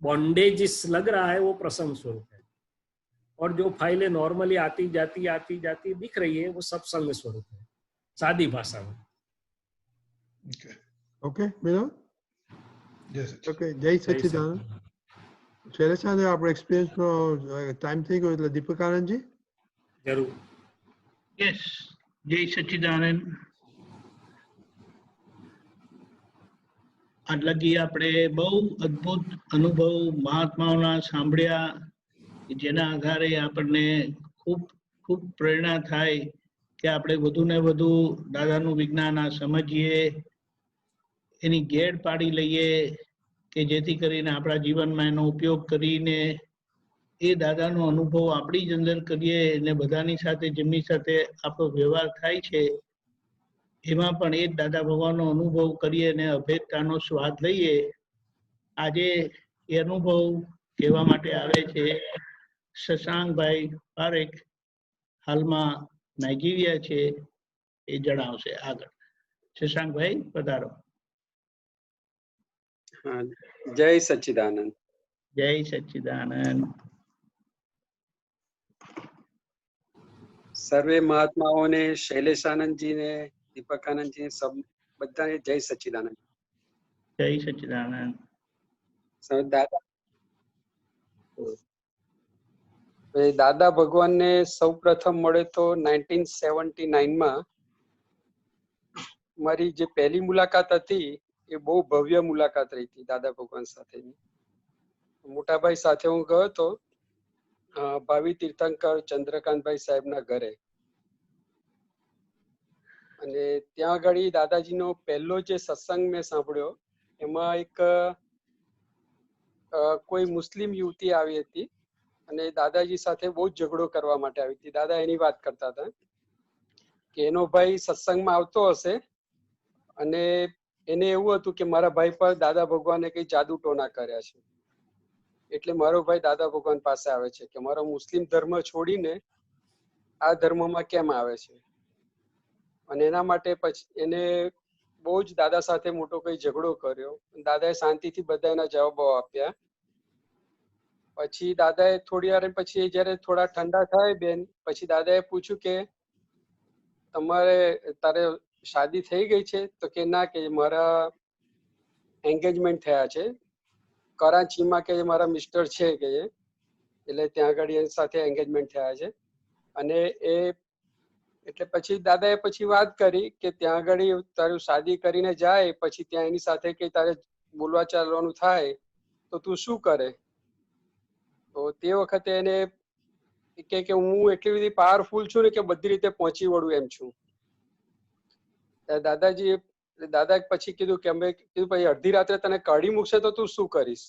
बॉन्डेज लग रहा है वो प्रसंग स्वरूप है, और जो फाइलें नॉर्मली आती जाती दिख रही है वो सब संग स्वरूप है, सादी भाषा में। ओके विनोद, ओके, जय सच्चिदानंद। શૈલેષાને આપણો એક્સપિરિયન્સનો ટાઈમ થઈ ગયો, એટલે દીપક આનંદજી. જરૂર. યસ, જય સચ્ચિદાનંદ. આટલા લગી આપણે બહુ અદ્ભુત અનુભવ મહાત્માઓના સાંભળ્યા, જેના આધારે આપણને ખૂબ ખૂબ પ્રેરણા થાય કે આપણે વધુ ને વધુ દાદાનું વિજ્ઞાન સમજીએ, એની ગેડ પાડી લઈએ, કે જેથી કરીને આપણા જીવનમાં એનો ઉપયોગ કરીને એ દાદાનો અનુભવ આપણી જ અંદર કરીએ, અને બધાની સાથે જેમની સાથે આપણો વ્યવહાર થાય છે એમાં પણ એ દાદા ભગવાનનો અનુભવ કરીએ અને અભેદતાનો સ્વાદ લઈએ. આજે એ અનુભવ કહેવા માટે આવે છે શશાંકભાઈ પારેખ, હાલમાં નાઇજીરિયા છે, એ જણાવશે આગળ. શશાંકભાઈ પધારો. જય સચ્ચિદાનંદ. જય સચ્ચિદાનંદ. સર્વે મહાત્માઓને, શૈલેષાનંદજીને, દીપકાનંદજી, બધાને જય સચ્ચિદાનંદ. જય સચ્ચિદાનંદ. દાદા ભગવાનને સૌ પ્રથમ મળે તો 1979માં મારી જે પહેલી મુલાકાત હતી એ બહુ ભવ્ય મુલાકાત રહી હતી દાદા ભગવાન સાથેની. મોટા ભાઈ સાથે હું ગયો હતો ભાવિ તીર્થંકર ચંદ્રકાંતભાઈ સાહેબના ઘરે, અને ત્યાં આગળ દાદાજીનો પહેલો જે સત્સંગ મેં સાંભળ્યો એમાં એક કોઈ મુસ્લિમ યુવતી આવી હતી અને દાદાજી સાથે બહુ જ ઝઘડો કરવા માટે આવી હતી. દાદા એની વાત કરતા હતા કે એનો ભાઈ સત્સંગમાં આવતો હશે અને એને એવું હતું કે મારા ભાઈ પર દાદા ભગવાને કઈ જાદુ ટોના કર્યા છે, એટલે મારો ભાઈ દાદા ભગવાન પાસે આવે છે કે મારો મુસ્લિમ ધર્મ છોડીને આ ધર્મમાં કેમ આવે છે. અને એના માટે પછી એને બહુ જ દાદા સાથે મોટો કઈ ઝઘડો કર્યો. દાદાએ શાંતિથી બધા એના જવાબો આપ્યા. પછી દાદાએ થોડી વાર પછી જયારે થોડા ઠંડા થાય બેન, પછી દાદાએ પૂછ્યું કે તારે શાદી થઈ ગઈ છે? તો કે ના, કે મારા એન્ગેજમેન્ટ થયા છે કરાચીમાં, કે મારા મિસ્ટર છે કે એટલે ત્યાં આગળ એની સાથે એન્ગેજમેન્ટ થયા છે. અને એ એટલે પછી દાદાએ પછી વાત કરી કે ત્યાં આગળ તારું શાદી કરીને જાય પછી ત્યાં એની સાથે કે તારે બોલવા ચાલવાનું થાય તો તું શું કરે? તો તે વખતે એને કે હું એટલી બધી પાવરફુલ છું ને કે બધી રીતે પહોંચી વળું એમ છું. દાદા પછી કીધું કે અમે કીધું પછી અડધી રાત્રે તને કાઢી મૂકશે તો તું શું કરીશ?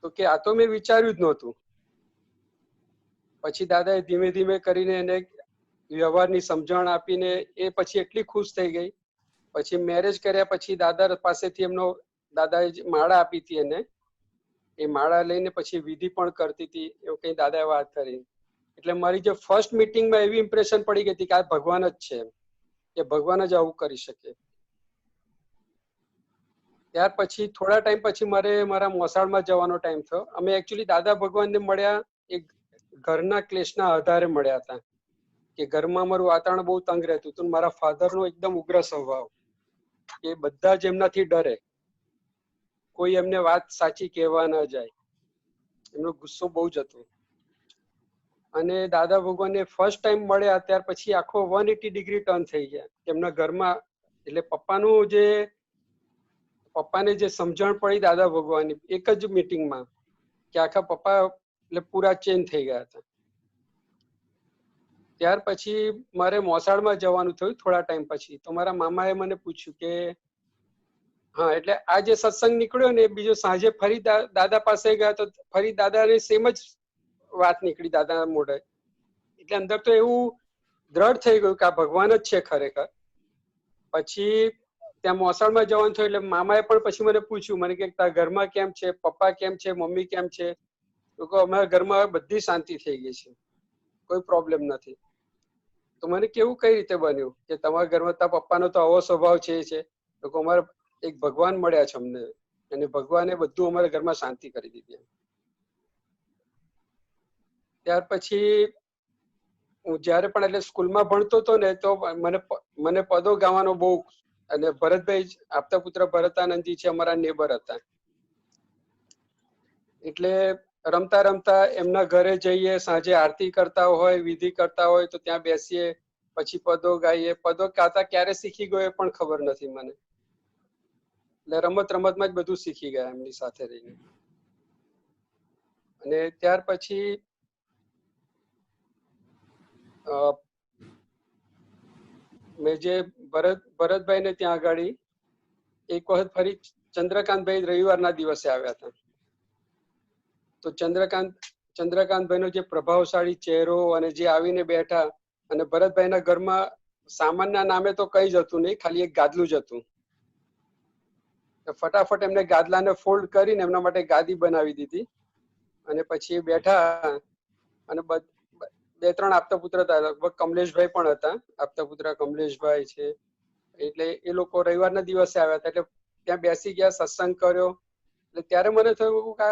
તો કે આ તો મેં વિચાર્યું જ નહોતું. પછી દાદાએ ધીમે ધીમે કરીને એને વ્યવહારની સમજણ આપીને એ પછી એટલી ખુશ થઈ ગઈ. પછી મેરેજ કર્યા પછી દાદા પાસેથી એમનો દાદાએ માળા આપી હતી એને, એ માળા લઈને પછી વિધિ પણ કરતી હતી એવું કઈ દાદાએ વાત કરી. એટલે મારી જે ફર્સ્ટ મીટિંગમાં એવી ઇમ્પ્રેશન પડી ગઈ હતી કે આ ભગવાન જ છે, કે ભગવાન જ આવું કરી શકે. ત્યાર પછી થોડા ટાઈમ પછી મારે મારા મોસાળમાં જવાનો ટાઈમ થયો. અમે એકચ્યુઅલી દાદા ભગવાનને મળ્યા એક ઘરના ક્લેશના આધારે મળ્યા હતા, કે ઘરમાં મારું વાતાવરણ બહુ તંગ રહેતું હતું. મારા ફાધરનો એકદમ ઉગ્ર સ્વભાવ, કે બધા જ એમનાથી ડરે, કોઈ એમને વાત સાચી કહેવા ન જાય. એમનો ગુસ્સો બહુ જ હતો. અને દાદા ભગવાનને ફર્સ્ટ ટાઈમ મળ્યા ત્યાર પછી આખો 180 ડિગ્રી ટર્ન થઈ ગયા એમના ઘરમાં. એટલે પપ્પાને જે સમજણ પડી દાદા ભગવાનની એક જ મીટિંગમાં કે આખા પપ્પા એટલે પૂરા ચેન્જ થઈ ગયા હતા. ત્યાર પછી મારે મોસાળમાં જવાનું થયું થોડા ટાઈમ પછી. તો મારા મામાએ મને પૂછ્યું કે હા એટલે આ જે સત્સંગ નીકળ્યો ને બીજો સાંજે ફરી દાદા પાસે ગયા તો ફરી દાદાને સેમ જ વાત નીકળી દાદાના મોઢે. એટલે અંદર તો એવું દ્રઢ થઈ ગયું કે આ ભગવાન જ છે ખરેખર. પછી ત્યાં મોસાળમાં જવાનું થયું એટલે મામાએ પણ પછી મને પૂછ્યું, મને કે તારા ઘરમાં કેમ છે, પપ્પા કેમ છે, મમ્મી કેમ છે? તો અમારા ઘરમાં બધી શાંતિ થઈ ગઈ છે, કોઈ પ્રોબ્લેમ નથી. તો મને કેવું કઈ રીતે બન્યું કે તમારા ઘરમાં તારા પપ્પાનો તો આવો સ્વભાવ છે? તો અમારે એક ભગવાન મળ્યા છે અમને, અને ભગવાને બધું અમારા ઘરમાં શાંતિ કરી દીધી. ત્યાર પછી હું જયારે પણ એટલે સ્કૂલમાં ભણતો હતો ને તો મને પદો ગાવાનો બહુ, અને ભરતભાઈ આપતા પુત્ર ભરતાનંદજી છે અમારા નેબર હતા. એટલે રમતા રમતા એમના ઘરે જઈએ, સાંજે આરતી કરતા હોય, વિધિ કરતા હોય તો ત્યાં બેસીએ, પછી પદો ગાઈએ. પદો ગાતા ક્યારે શીખી ગયો એ પણ ખબર નથી મને. એટલે રમતમાં જ બધું શીખી ગયા એમની સાથે રહીને. અને ત્યાર પછી મેં જે ભરતભાઈ ને ત્યાં આગળ એક વખત ફરી ચંદ્રકાંતભાઈ રવિવારના દિવસે આવ્યા હતા. તો ચંદ્રકાંતભાઈ નો જે પ્રભાવશાળી ચહેરો અને જે આવીને બેઠા, અને ભરતભાઈના ઘરમાં સામાનના નામે તો કઈ જ હતું નહીં, ખાલી એક ગાદલું જ હતું. ફટાફટ એમને ગાદલાને ફોલ્ડ કરીને એમના માટે ગાદી બનાવી દીધી. અને પછી એ બેઠા અને બે ત્રણ આપતા પુત્ર હતા, લગભગ કમલેશભાઈ પણ હતા, આપતા પુત્ર કમલેશભાઈ છે. એટલે એ લોકો રવિવારના દિવસે આવ્યા હતા એટલે ત્યાં બેસી ગયા, સત્સંગ કર્યો. એટલે ત્યારે મને થયું કે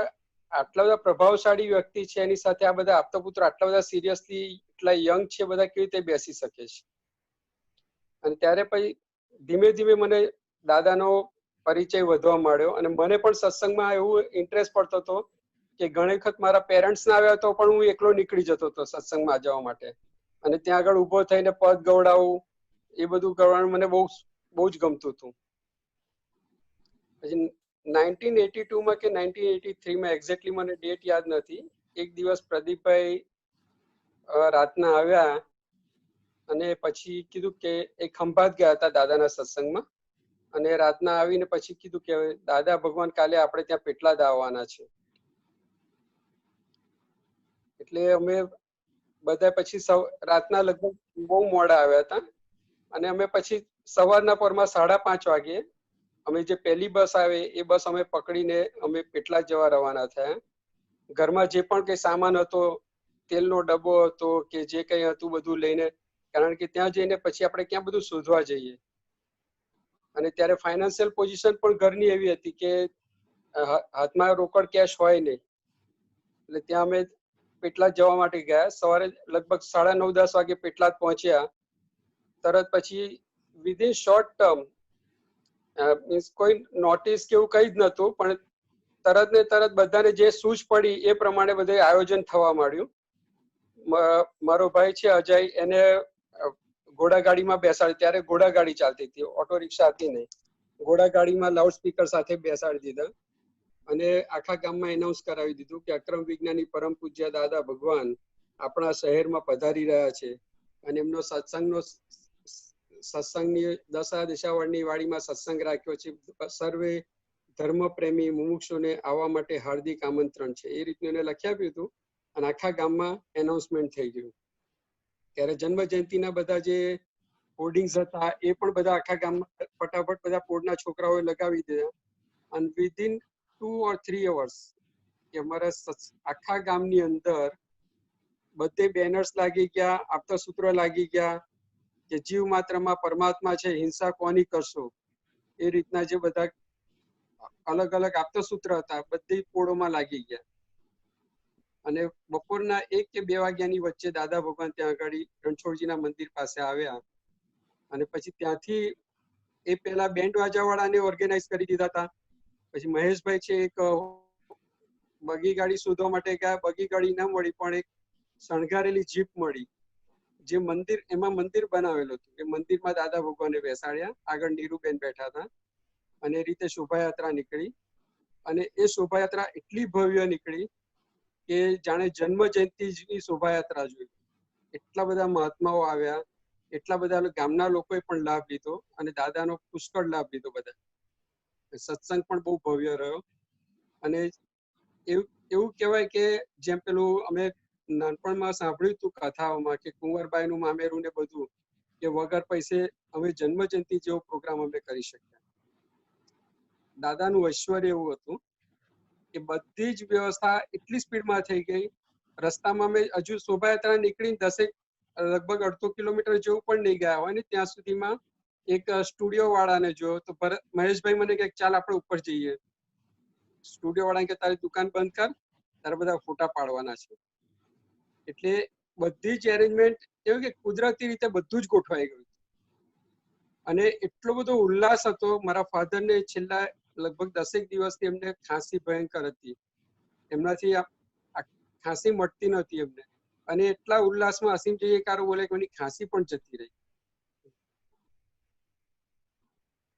આટલા બધા પ્રભાવશાળી વ્યક્તિ છે, એની સાથે આ બધા આપતા પુત્ર આટલા બધા સિરિયસલી એટલા યંગ છે, બધા કેવી રીતે બેસી શકે છે? અને ત્યારે પછી ધીમે ધીમે મને દાદાનો પરિચય વધવા માંડ્યો. અને મને પણ સત્સંગમાં એવું ઇન્ટરેસ્ટ પડતો હતો કે ઘણી વખત મારા પેરેન્ટ્સ ના આવ્યા તો પણ હું એકલો નીકળી જતો હતો સત્સંગમાં જવા માટે, અને ત્યાં આગળ ઉભો થઈને પદ ગવડાવું, એ બધું કરવાનું મને બહુ જ ગમતું હતું. પછી 1982 કે 1983 એક્ઝેક્ટલી મને ડેટ યાદ નથી, એક દિવસ પ્રદીપભાઈ રાતના આવ્યા અને પછી કીધું કે એ ખંભાત ગયા હતા દાદાના સત્સંગમાં, અને રાતના આવીને પછી કીધું કે દાદા ભગવાન કાલે આપણે ત્યાં પેટલાદ આવવાના છે. એટલે અમે બધા પછી રાતના લગભગ બહુ મોડા આવ્યા હતા, અને અમે પછી સવારના પરમાં 5:30 વાગે અમે જે પહેલી બસ આવે એ બસ અમે પકડીને અમે પેટલાદ જવા રવાના થયા. ઘરમાં જે પણ કઈ સામાન હતો, તેલનો ડબ્બો હતો કે જે કઈ હતું બધું લઈને, કારણ કે ત્યાં જઈને પછી આપણે ક્યાં બધું શોધવા જઈએ. અને ત્યારે ફાઇનાન્શિયલ પોઝિશન પણ ઘરની એવી હતી કે હાથમાં રોકડ કેશ હોય નહીં. એટલે ત્યાં અમે પેટલાદ જવા માટે ગયા. સવારે લગભગ 9:30-10 વાગે પેટલાદ પહોંચ્યા. તરત પછી વિધિન શોર્ટ ટર્મ મીન્સ કોઈ નોટિસ કે એવું કઈ જ નતું, પણ તરત ને તરત બધાને જે સૂઝ પડી એ પ્રમાણે બધું આયોજન થવા માંડ્યું. મારો ભાઈ છે અજય, એને ઘોડાગાડીમાં બેસાડી, ત્યારે ઘોડાગાડી ચાલતી હતી, ઓટો રિક્ષા હતી નહીં. ઘોડાગાડીમાં લાઉડ સ્પીકર સાથે બેસાડી દીધા અને આખા ગામમાં એનાઉન્સ કરાવી દીધું કે અક્રમ વિજ્ઞાની પરમ પૂજ્ય દાદા ભગવાન આપણા શહેરમાં પધારી રહ્યા છે, અને એમનો સત્સંગની દશા દિશાવળની વાડીમાં સત્સંગ રાખ્યો છે. સર્વે ધર્મ પ્રેમી મુમુક્ષુને આવવા માટે હાર્દિક આમંત્રણ છે. એ રીતનું એને લખી આપ્યું હતું અને આખા ગામમાં એનાઉન્સમેન્ટ થઈ ગયું. ત્યારે જન્મ જયંતિના બધા જે હોર્ડિંગ્સ હતા એ પણ બધા આખા ગામમાં ફટાફટ બધા પોળના છોકરાઓએ લગાવી દીધા. અને વિધિન 2 or 3 hours કે અમારા આખા ગામની અંદર બધે બેનર્સ લાગી ગયા, આપતા સૂત્રો લાગી ગયા કે જીવ માત્રમાં પરમાત્મા છે, હિંસા કોની કરશો, એ રીતના જે બધા અલગ અલગ આપતા સૂત્ર હતા બધી પોળોમાં લાગી ગયા. અને બપોરના 1 કે 2 વાગ્યાની વચ્ચે દાદા ભગવાન ત્યાં આગળ રણછોડજીના મંદિર પાસે આવ્યા. અને પછી ત્યાંથી એ પેલા બેન્ડ વાજાવાળાને ઓર્ગેનાઇઝ કરી દીધા હતા, પછી મહેશભાઈ છે એક બગી ગાડી શોધવા માટે ગયા, બગી ગાડી ના મળી પણ એક શણગારેલી જીપ મળી, જે મંદિર, એમાં મંદિર બનાવેલું હતું. એ મંદિરમાં દાદા ભગવાનને બેસાડ્યા, આગળ નીરુબેન બેઠા હતા અને એ રીતે શોભાયાત્રા નીકળી. અને એ શોભાયાત્રા એટલી ભવ્ય નીકળી કે જાણે જન્મ જયંતિની શોભાયાત્રા જોઈ. એટલા બધા મહાત્માઓ આવ્યા, એટલા બધા ગામના લોકોએ પણ લાભ લીધો અને દાદાનો પુષ્કળ લાભ લીધો બધા. સત્સંગ પણ બહુ ભવ્ય રહ્યો. અને એવું કહેવાય કે જેમ પેલું અમે નાનપણમાં સાંભળ્યું હતું કથાઓમાં કે કુંવરબાઈનું મામેરું ને બધું, કે વગર પૈસે અમે જન્મ જયંતિ જેવો પ્રોગ્રામ અમે કરી શક્યા. દાદાનું ઐશ્વર્ય એવું હતું કે બધી જ વ્યવસ્થા એટલી સ્પીડમાં થઈ ગઈ. રસ્તામાં અમે હજુ શોભાયાત્રા નીકળીને લગભગ 1.5 કિલોમીટર જેવું પણ નહીં ગયા હોય ને ત્યાં સુધીમાં એક સ્ટુડિયો વાળાને જોયો તો મહેશભાઈ મને કે ચાલ આપણે ઉપર જઈએ. સ્ટુડિયો વાળાને કે તારી દુકાન બંધ કર, તારા બધા ફોટા પાડવાના છે. એટલે બધી જ એરેન્જમેન્ટ એવું કે કુદરતી રીતે બધું જ ગોઠવાઈ ગયું. અને એટલો બધો ઉલ્લાસ હતો. મારા ફાધરને છેલ્લા લગભગ 10 દિવસથી એમને ખાંસી ભયંકર હતી, એમનાથી ખાંસી મટતી નહોતી એમને. અને એટલા ઉલ્લાસમાં અસીમ જયકારો બોલે કે એની ખાંસી પણ જતી રહી.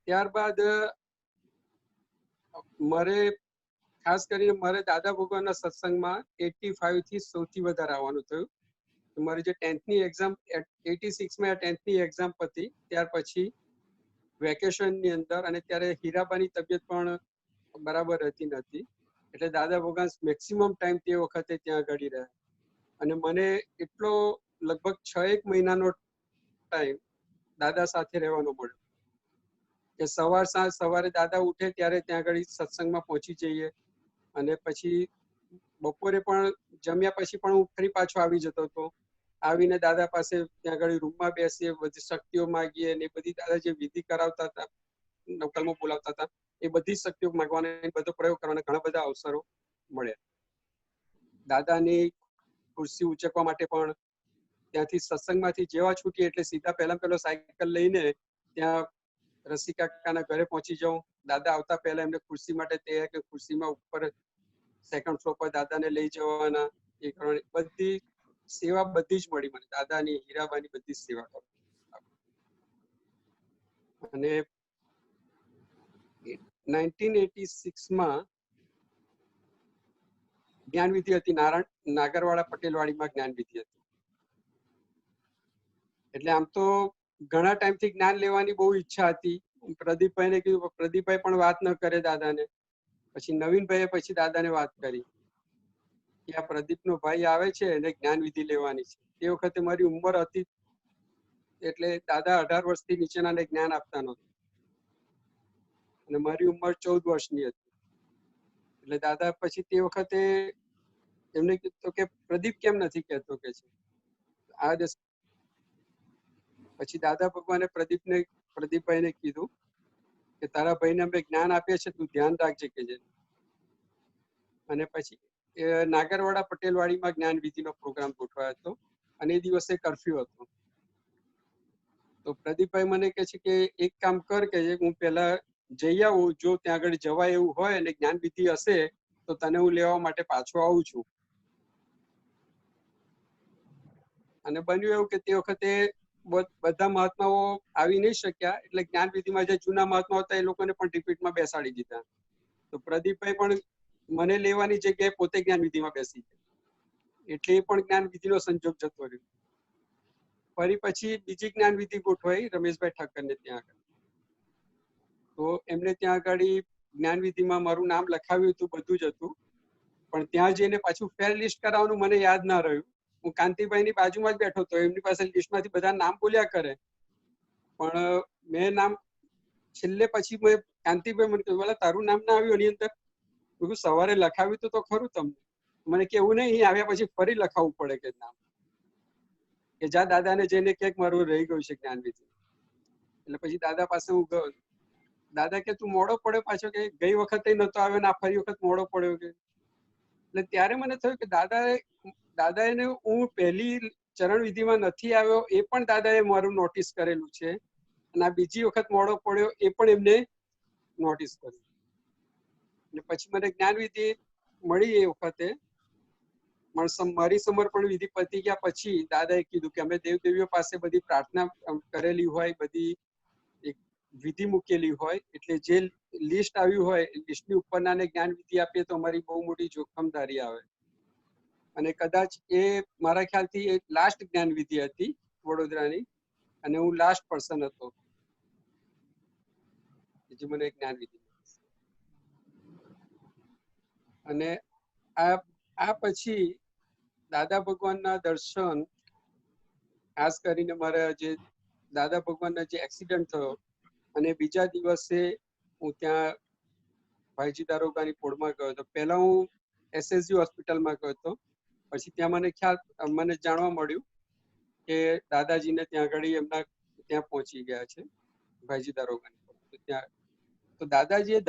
ત્યારબાદ મારે ખાસ કરીને મારે દાદા ભગવાનના સત્સંગમાં 85 થી સૌથી વધારે આવવાનું થયું. મારી જે 10th ની એક્ઝામ 86માં 10th ની એક્ઝામ પતી ત્યાર પછી વેકેશનની અંદર, અને ત્યારે હીરાબાની તબિયત પણ બરાબર રહેતી નથી, એટલે દાદા ભગવાન મેક્સિમમ ટાઈમ તે વખતે ત્યાં આગળ રહ્યા. અને મને એટલો લગભગ 6-1 મહિનાનો ટાઈમ દાદા સાથે રહેવાનો મળ્યો કે સવાર સાંજ સવારે દાદા ઉઠે ત્યારે ત્યાં આગળ સત્સંગમાં પહોંચી જઈએ, અને પછી બપોરે પણ જમ્યા પછી પણ હું ફરી પાછો આવી જતો હતો. આવીને દાદા પાસે ત્યાં આગળ રૂમમાં બેસીએ, બધી શક્તિઓ માગીએ, ને બધી દાદા જે વિધિ કરાવતા હતા, નવકલમો બોલાવતા હતા, એ બધી શક્તિઓ માગવાના, બધો પ્રયોગ કરવાના ઘણા બધા અવસરો મળ્યા. દાદાની ખુરશી ઉચકવા માટે પણ ત્યાંથી સત્સંગમાંથી જેવા છૂટીએ એટલે સીધા પહેલો સાયકલ લઈને ત્યાં રસિકાકાના ઘરે પહોંચી જાઉં. દાદા આવતા પહેલા એમને ખુરશી માટે તૈયાર કે ખુરશીમાં ઉપર સેકન્ડ ફ્લોર પર દાદાને લઈ જવાના, એ કરવાની બધી સેવા બધી જ મળી મને. દાદાની, હીરાબાની બધી જ સેવા કરું. અને 1986માં જ્ઞાનવિધિ હતી, નાગરવાડા પટેલવાડીમાં જ્ઞાનવિધિ હતી. એટલે આમ તો ઘણા ટાઈમથી જ્ઞાન લેવાની બહુ ઈચ્છા હતી. પ્રદીપભાઈને કીધું, પ્રદીપભાઈ પણ વાત ન કરે દાદાને. પછી નવીનભાઈએ પછી દાદાને વાત કરી કે આ પ્રદીપનો ભાઈ આવે છે એને જ્ઞાનવિધિ લેવાની છે. તે વખતે મારી ઉંમર હતી એટલે દાદા 18 વર્ષથી નીચેનાને જ્ઞાન આપતા નહોતા, અને મારી ઉંમર 14 વર્ષની હતી. એટલે દાદા પછી તે વખતે એમને કીધું કે પ્રદીપ કેમ નથી કહેતો કે છે આ દસ. પછી દાદા ભગવાને પ્રદીપભાઈને કીધું કે તારા ભાઈને અમે જ્ઞાન આપીએ છીએ, તું ધ્યાન રાખજે કે છે. અને પછી નાગરવાડા પટેલવાડીમાં જ્ઞાનવિધિનો પ્રોગ્રામ ગોઠવાયો હતો, અને એ દિવસે કર્ફ્યુ હતો. તો પ્રદીપભાઈ મને કહે છે કે એક કામ કર કે હું પહેલા જઈ આવું, જો ત્યાં આગળ જવાય એવું હોય અને જ્ઞાનવિધિ હશે તો તને હું લેવા માટે પાછો આવું છું. અને બન્યું એવું કે તે વખતે બધા મહાત્માઓ આવી નહીં શક્યા, એટલે જ્ઞાનવિધિમાં જે જૂના મહાત્માઓ હતા એ લોકોને પણ રિપીટમાં બેસાડી દીધા. તો પ્રદીપભાઈ પણ મને લેવાની જગ્યાએ પોતે જ્ઞાનવિધિમાં બેસી ગયા, એટલે એ પણ જ્ઞાનવિધિનો સંજોગ જતો રહ્યો. ફરી પછી બીજી જ્ઞાનવિધિ ગોઠવાઈ રમેશભાઈ ઠક્કરને ત્યાં આગળ. તો એમને ત્યાં આગળ જ્ઞાનવિધિમાં મારું નામ લખાવ્યું હતું, બધું જ હતું, પણ ત્યાં જઈને પાછું ફેર લિસ્ટ કરાવવાનું મને યાદ ના રહ્યું. હું કાંતિભાઈની બાજુમાં જ બેઠો હતો, એમની પાસે લિસ્ટમાંથી બધા નામ બોલ્યા કરે, પણ મેં નામ છેલ્લે પછી મેં કાંતિભાઈ મને કહ્યું, તારું નામ ના આવ્યું એની અંદર. મેં સવારે લખાવ્યું તો ખરું તમને. મને કે એવું નહીં, આવ્યા પછી ફરી લખાવવું પડે કે નામ, કે જા દાદાને જઈને ક્યાંક મારું રહી ગયું છે જ્ઞાનવિધિ. એટલે પછી દાદા પાસે હું ગયો. દાદા કે તું મોડો પડ્યો પાછો, કે ગઈ વખતે નતો આવ્યો ને આ ફરી વખત મોડો પડ્યો કે. એટલે ત્યારે મને થયું કે દાદાએ હું પહેલી ચરણ વિધિમાં નથી આવ્યો એ પણ દાદાએ મારું નોટિસ કરેલું છે, અને આ બીજી વખત મોડો પડ્યો એ પણ એમને નોટિસ કર્યું. અને પછી મને જ્ઞાનવિધિ મળી એ વખતે મારી સમર્પણ વિધિ પતી ગયા પછી દાદાએ કીધું કે અમે દેવદેવીઓ પાસે બધી પ્રાર્થના કરેલી હોય, બધી એક વિધિ મૂકેલી હોય, એટલે જે લિસ્ટ આવ્યું હોય લિસ્ટની ઉપરનાને જ્ઞાન વિધિ આપીએ તો અમારી બહુ મોટી જોખમદારી આવે. અને કદાચ એ મારા ખ્યાલથી એક લાસ્ટ જ્ઞાન વિધિ હતી વડોદરાની, અને હું લાસ્ટ પર્સન હતો જે મને જ્ઞાન વિધિ. અને આ પછી દાદા ભગવાનના દર્શન, ખાસ કરીને મારા જે દાદા ભગવાનના જે એક્સિડન્ટ થયો અને બીજા દિવસે હું ત્યાં ભાઈજી દારોગાની પોળમાં ગયો હતો. પહેલા હું SSG હોસ્પિટલમાં ગયો હતો, પછી ત્યાં મને જાણવા મળ્યું કે દાદાજીને ત્યાં આગળ એમના ત્યાં પહોંચી ગયા છે ભાઈજી દારોગાની. તો દાદાજીએ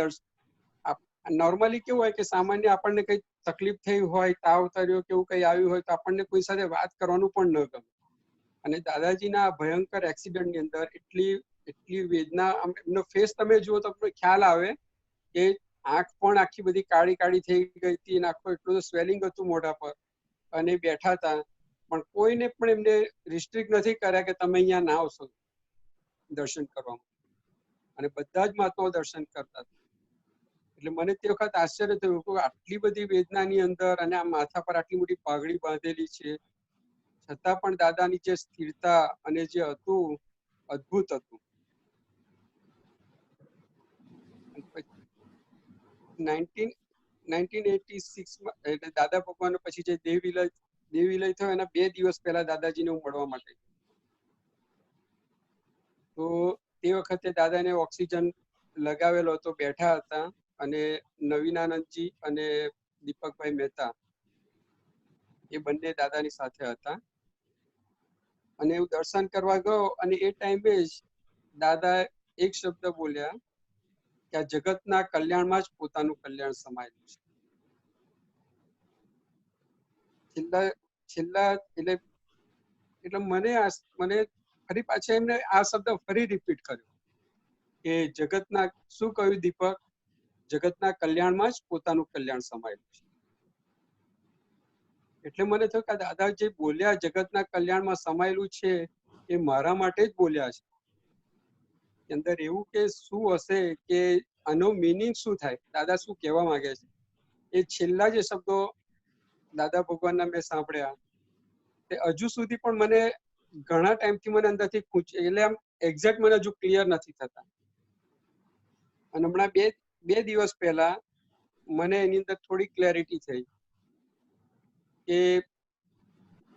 નોર્મલી કેવું હોય કે સામાન્ય આપણને કઈ તકલીફ થઈ હોય, તાવ તર્યો કે એવું કઈ આવ્યું હોય તો આપણને કોઈ સાથે વાત કરવાનું પણ ન ગમે. અને દાદાજીના આ ભયંકર એક્સિડન્ટની અંદર એટલી વેદના, એમનો ફેસ તમે જુઓ તો તમને ખ્યાલ આવે કે આંખ પણ આખી બધી કાળી કાળી થઈ ગઈ હતી અને આખો એટલું સ્વેલિંગ હતું મોઢા પર, અને બેઠા હતા. પણ કોઈને પણ એમને રિસ્ટ્રિક્ટ નથી કર્યા કે તમે અહીંયા ના આવશો દર્શન કરવામાં, અને બધા જ મહાત્માઓ દર્શન કરતા હતા. એટલે મને તે વખત આશ્ચર્ય થયું કે આટલી બધી વેદનાની અંદર અને આ માથા પર આટલી મોટી પાઘડી બાંધેલી છે, છતાં પણ દાદાની જે સ્થિરતા અને જે હતું અદ્ભુત હતું. 1986 એટલે દાદા ભગવાન પછી જે દેવવિલય થયો એના 2 દિવસ પહેલા દાદાજીને હું મળવા માટે, તો તે વખતે દાદાને ઓક્સિજન લગાવેલો હતો, બેઠા હતા, અને નવીનાનંદજી અને દીપકભાઈ મહેતા એ બંને દાદાની સાથે હતા. અને હું દર્શન કરવા ગયો અને એ ટાઈમે જ દાદા એક શબ્દ બોલ્યા કે આ જગતના કલ્યાણમાં જ પોતાનું કલ્યાણ સમાયેલું છે. છેલ્લા એટલે મને ફરી પાછા એમને આ શબ્દ ફરી રિપીટ કર્યો કે જગતના, શું કહ્યું દીપક? જગતના કલ્યાણમાં જ પોતાનું કલ્યાણ સમાયેલું છે. એટલે મને થયું કે દાદા જે બોલ્યા જગતના કલ્યાણમાં સમાયેલું છે એ મારા માટે જ બોલ્યા છે. અંદર એવું કે શું હશે, કે આનો મીનિંગ શું થાય, દાદા શું કહેવા માંગે છે, એ છેલ્લા જે શબ્દો દાદા ભગવાનના મેં સાંભળ્યા તે હજુ સુધી પણ મને ઘણા ટાઈમથી મને અંદરથી એટલે આમ એક્ઝેક્ટ મને હજુ ક્લિયર નથી થતા. અને હમણાં બે દિવસ પહેલા મને એની અંદર થોડી ક્લેરિટી થઈ કે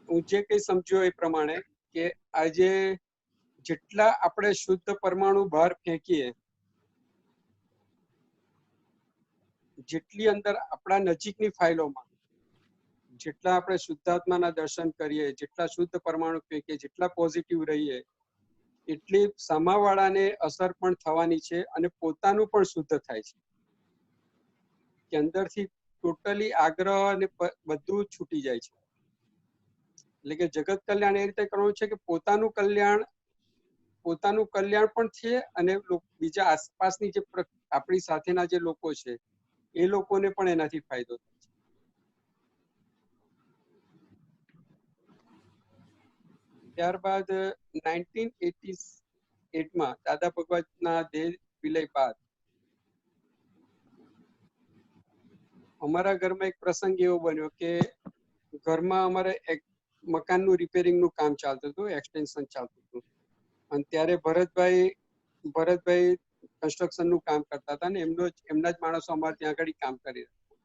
હું જે કઈ સમજ્યો એ પ્રમાણે કે આજે જેટલા આપણે શુદ્ધ પરમાણુ બહાર ફેંકીએ, જેટલી અંદર આપણા નજીકની ફાઇલોમાં જેટલા આપણે શુદ્ધાત્માના દર્શન કરીએ, જેટલા શુદ્ધ પરમાણુ ફેંકીએ, જેટલા પોઝિટિવ રહીએ, એટલી સામાવાળાને અસર પણ થવાની છે અને પોતાનું પણ શુદ્ધ થાય છે. કે અંદરથી ટોટલી આગ્રહ અને બધું છૂટી જાય છે. એટલે કે જગત કલ્યાણ એ રીતે કરવાનું છે કે પોતાનું કલ્યાણ પણ છે અને બીજા આસપાસની જે આપણી સાથેના જે લોકો છે એ લોકોને પણ એનાથી ફાયદો થાય છે. ત્યારબાદ 1988માં દાદા ભગવાનના દેહ વિલય બાદ અમારા ઘરમાં એક પ્રસંગ એવો બન્યો કે ઘરમાં અમારે એક મકાનનું રિપેરિંગનું કામ ચાલતું હતું, એક્સટેન્શન ચાલતું હતું. અને ત્યારે ભરતભાઈ કન્સ્ટ્રક્શનનું કામ કરતા હતા ને એમના જ માણસો અમારે ત્યાં આગળ કામ કરી રહ્યા હતા.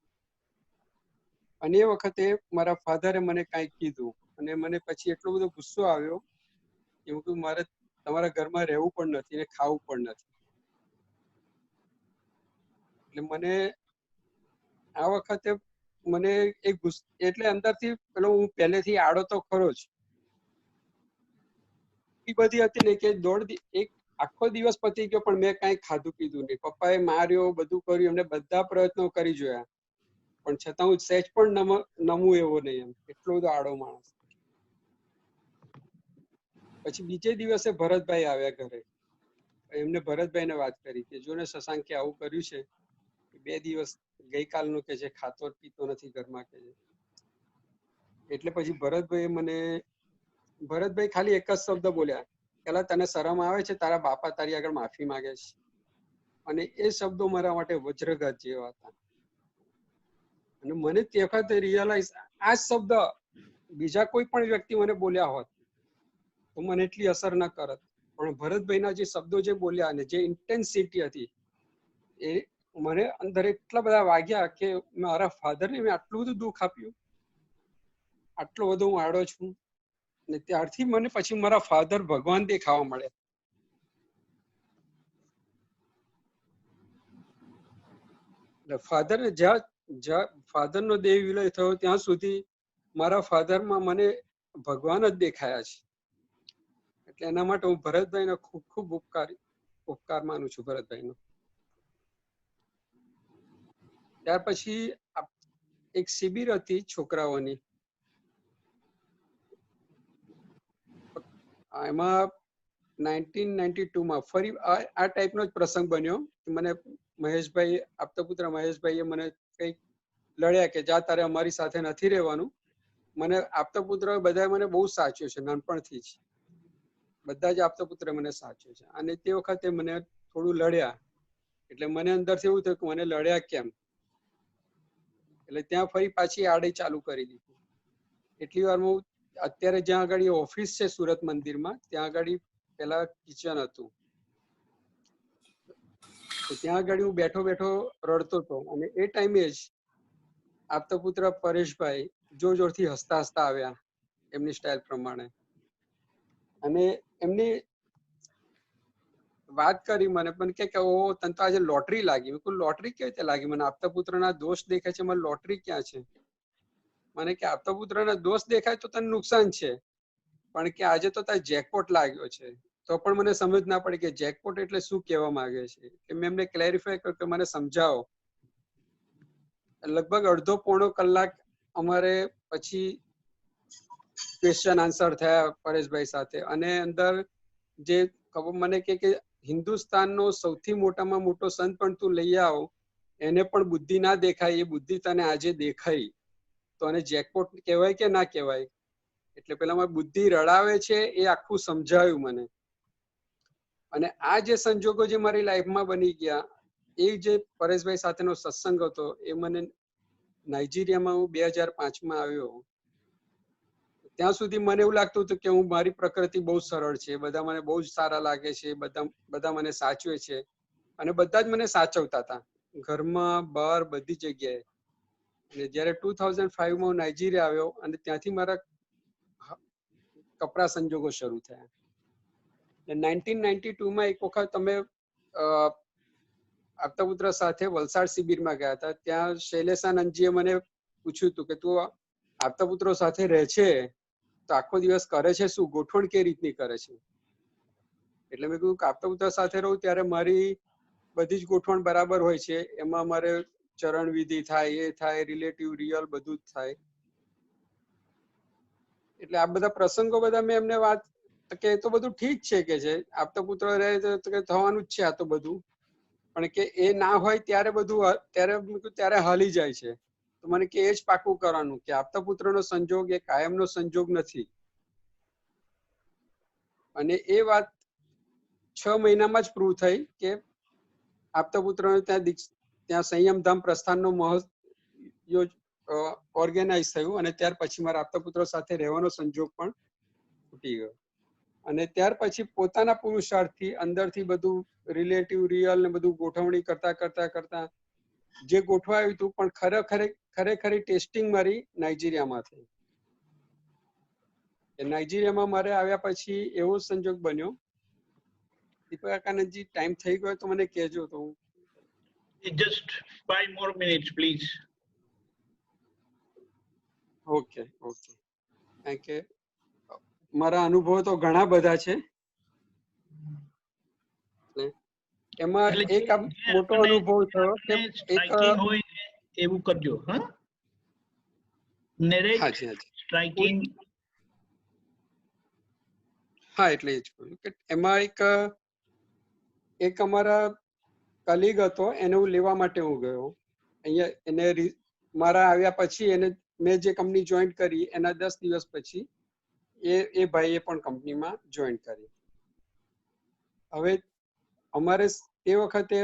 અને એ વખતે મારા ફાધરે મને કાંઈક કીધું અને મને પછી એટલો બધો ગુસ્સો આવ્યો કે હું મારે તમારા ઘરમાં રહેવું પણ નથી ને ખાવું પણ નથી. એટલે મને આ વખતે મને એક એટલે અંદરથી પેલો હું પહેલેથી આડો તો ખરો જ એ બધી હતી ને કે એક આખો દિવસ પતી ગયો પણ મેં કાંઈ ખાધું પીધું નહીં. પપ્પાએ માર્યો, બધું કર્યું, એમને બધા પ્રયત્નો કરી જોયા પણ છતાં હું સહેજ પણ નમું એવો નહીં, એમ એટલો બધો આડો માણસ. પછી બીજે દિવસે ભરતભાઈ આવ્યા ઘરે. એમને ભરતભાઈને વાત કરી કે જો ને શશાંકે આવું કર્યું છે, 2 દિવસ ગઈકાલનું કે છે ખાતો પીતો નથી ઘરમાં કે છે. એટલે પછી ભરતભાઈ ખાલી એક જ શબ્દ બોલ્યા, પેલા તને શરમ આવે છે? તારા બાપા તારી આગળ માફી માંગે છે. અને એ શબ્દો મારા માટે વજ્રઘાત જેવા હતા. અને મને તે વખતે રિયલાઇઝ, આ શબ્દ બીજા કોઈ પણ વ્યક્તિ મને બોલ્યા હોત તો મને એટલી અસર ન કરત, પણ ભરતભાઈના જે શબ્દો જે બોલ્યા અને જે ઇન્ટેન્સિટી હતી એ મને અંદર એટલા બધા વાગ્યા કે મારા ફાધરને મેં આટલું બધું દુઃખ આપ્યું, આટલો બધો હું આડો છું. અને ત્યારથી મને પછી મારા ફાધર ભગવાન દેખાવા મળ્યા. એટલે જ્યાં ફાધરનો દેહ વિલય થયો ત્યાં સુધી મારા ફાધરમાં મને ભગવાન જ દેખાયા છે. એટલે એના માટે હું ભરતભાઈનો ખૂબ ખૂબ ઉપકાર માનું છું ભરતભાઈનો. ત્યાર પછી એક શિબિર હતી છોકરાઓની, એમાં 1992 માં ફરી આ ટાઈપનો જ પ્રસંગ બન્યો. મને મહેશભાઈ, આપતા મહેશભાઈએ મને કંઈક લડ્યા કે જા તારે અમારી સાથે નથી રહેવાનું. મને આપતા પુત્ર બધા મને બહુ સાચ્યો છે, નાનપણથી જ બધા જ આપતા પુત્ર મને સાચ્યો છે. અને તે વખતે મને થોડું લડ્યા, એટલે મને અંદરથી એવું થયું કે મને લડ્યા કેમ. એટલે ત્યાં ફરી પાછી આડી ચાલુ કરી દીધી. એટલી વાર હું અત્યારે જ્યાં આગળ ઓફિસ છે સુરત મંદિરમાં, ત્યાં આગળ પેલા કિચન હતું, તો ત્યાં આગળ હું બેઠો બેઠો રડતો હતો. અને એ ટાઈમે જ આપતા પુત્ર પરેશભાઈ જોરથી હસતા હસતા આવ્યા એમની સ્ટાઇલ પ્રમાણે, અને એમની વાત કરી મને પણ કે ઓ તને તો આજે લોટરી લાગી. મેં કહ્યું લોટરી કેવી રીતે લાગી? મને આપતા પુત્રના દોષ દેખાય છે, મને લોટરી ક્યાં છે? મને કે આપતા પુત્રના દોષ દેખાય તો તને નુકસાન છે, પણ કે આજે તો તારે જેકપોટ લાગ્યો છે. તો પણ મને સમજ ના પડી કે જેકપોટ એટલે શું કહેવા માંગે છે. કે મેં એમને ક્લેરિફાય કર્યું કે મને સમજાવો. લગભગ અડધો પોણો કલાક અમારે પછી ક્વેશ્ચન આન્સર થયા પરેશભાઈ સાથે. અને અંદર જે ખબર મને કે હિન્દુસ્તાનનો સૌથી મોટામાં મોટો સંત પણ તું લઈ આવ, એને પણ બુદ્ધિ ના દેખાય, એ બુદ્ધિ તને આજે દેખાઈ, તો આને જેકપોટ કહેવાય કે ના કહેવાય? એટલે પેલા બુદ્ધિ રડાવે છે એ આખું સમજાયું મને. અને આ જે સંજોગો જે મારી લાઈફમાં બની ગયા, એ જે પરેશભાઈ સાથેનો સત્સંગ હતો, એ મને નાઇજીરિયામાં હું 2005માં આવ્યો. ત્યાં સુધી મને એવું લાગતું હતું કે હું મારી પ્રકૃતિ બહુ સરળ છે, બધા મને બહુ જ સારા લાગે છે, બધા મને સાચવે છે, અને બધા જ મને સાચવતા હતા ઘરમાં બહાર બધી જગ્યાએ. અને જયારે 2005માં હું નાઇજીરિયા આવ્યો અને ત્યાંથી મારા કપરા સંજોગો શરૂ થયા. 1992માં એક વખત અમે આપતા પુત્ર સાથે વલસાડ શિબિરમાં ગયા હતા. ત્યાં શૈલેષાનંદજીએ મને પૂછ્યું હતું કે તું આપતા પુત્રો સાથે રહે છે તો આખો દિવસ કરે છે શું, ગોઠવણ કઈ રીતની કરે છે? એટલે મેં કીધું કે આપતા પુત્ર સાથે રહું ત્યારે મારી બધી જ ગોઠવણ બરાબર હોય છે. એમાં મારે ચરણ વિધિ થાય, એ થાય, રિલેટિવ રિયલ બધું જ થાય. એટલે આ બધા પ્રસંગો બધા મેં એમને વાત કે એ તો બધું ઠીક છે કે છે, આપતા પુત્ર રહે તો થવાનું જ છે આ તો બધું, પણ કે એ ના હોય ત્યારે બધું ત્યારે હાલી જાય છે. તો મને કે એ જ પાકું કરવાનું કે આપતા પુત્રનો સંજોગ એ કાયમનો સંજોગ નથી. અને એ વાત 6 મહિનામાં જ પ્રૂવ થઈ કે આપતા પુત્રનો ત્યાં સંયમધામ પ્રસ્થાનનો ઓર્ગેનાઇઝ થયું. અને ત્યાર પછી મારા આપતા પુત્રો સાથે રહેવાનો સંજોગ પણ તૂટી ગયો. અને ત્યાર પછી પોતાના પુરુષાર્થથી અંદરથી બધું રિલેટિવ રિયલ ને બધું ગોઠવણી કરતા જે ગોઠવાયું હતું, પણ ખરેખરી ટેસ્ટિંગ મારી નાઇજીરિયામાં થઈ. નાઇજીરિયામાં મારે આવ્યા પછી એવો સંજોગ બન્યો. દીપક કાકાનંદજી ટાઈમ થઈ ગયો તો મને કહેજો. તો just 5 more minutes please. Okay. કારણ કે મારા અનુભવો તો ઘણા બધા છે. એમાં એક મોટો અનુભવ થયો કે એક હોય એવું કરજો. હા, નેરેટ સ્ટ્રાઇકિંગ. હા, એટલે જ કહ્યું કે એમાં એક અમારા કલીગ હતો, એને હું લેવા માટે હું ગયો. અહીંયા મારા આવ્યા પછી એને મેં જે કંપની જોઈન કરી એના 10 દિવસ પછી એ ભાઈએ પણ કંપનીમાં જોઈન કરી. હવે અમારે એ વખતે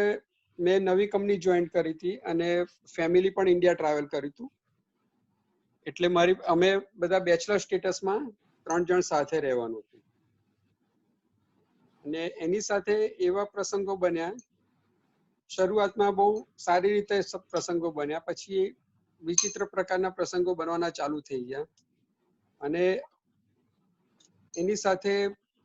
મેં નવી કંપની જોઈન કરી હતી અને ફેમિલી પણ ઇન્ડિયા ટ્રાવેલ કર્યું હતું. એટલે અમે બધા બેચલર સ્ટેટસમાં 3 જણ સાથે રહેવાનું હતું. અને એની સાથે એવા પ્રસંગો બન્યા, શરૂઆતમાં બહુ સારી રીતે પ્રસંગો બન્યા, પછી વિચિત્ર પ્રકારના પ્રસંગો બનવાના ચાલુ થઈ ગયા. અને એની સાથે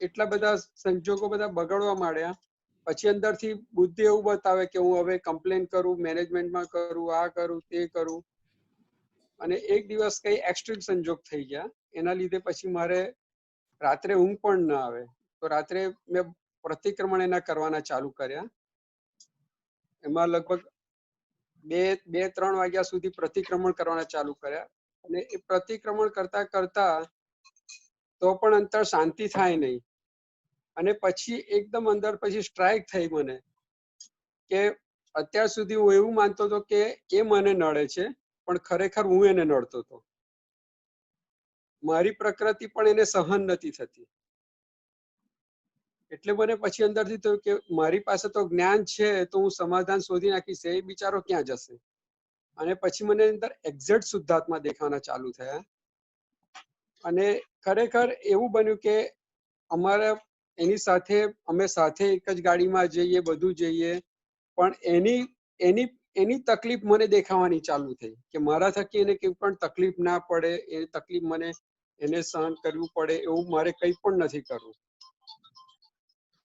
એટલા બધા સંજોગો બધા બગડવા માંડ્યા. પછી અંદરથી બુદ્ધિ એવું બતાવે કે હું હવે કમ્પ્લેન કરું, મેનેજમેન્ટમાં કરું, આ કરું, તે કરું. અને એક દિવસ કઈ એક્સ્ટ્રીમ સંજોગ થઈ ગયા, એના લીધે પછી મારે રાત્રે ઊંઘ પણ ન આવે. તો રાત્રે મેં પ્રતિક્રમણ એના કરવાના ચાલુ કર્યા. એમાં લગભગ 2-3 વાગ્યા સુધી પ્રતિક્રમણ કરવાના ચાલુ કર્યા. અને એ પ્રતિક્રમણ કરતા કરતા તો પણ અંતર શાંતિ થાય નહીં. અને પછી એકદમ અંદર પછી સ્ટ્રાઇક થઈ મને કે અત્યાર સુધી હું એવું માનતો હતો કે એ મને નડે છે, પણ ખરેખર હું એને નડતો હતો. મારી પ્રકૃતિ પણ એને સહન નથી થતી. એટલે મને પછી અંદરથી થયું કે મારી પાસે તો જ્ઞાન છે, તો હું સમાધાન શોધી નાખીશ, એ બિચારો ક્યાં જશે. અને પછી મને અંદર એક્ઝેક્ટ શુદ્ધાત્મા દેખાવાના ચાલુ થયા. અને ખરેખર એવું બન્યું કે અમારા એની સાથે અમે સાથે એક જ ગાડીમાં જઈએ, બધું જઈએ, પણ એની તકલીફ મને દેખાવાની ચાલુ થઈ કે મારા થકી એને કંઈ પણ તકલીફ ના પડે, એ તકલીફ મને એને સહન કરવું પડે એવું મારે કંઈ પણ નથી કરવું.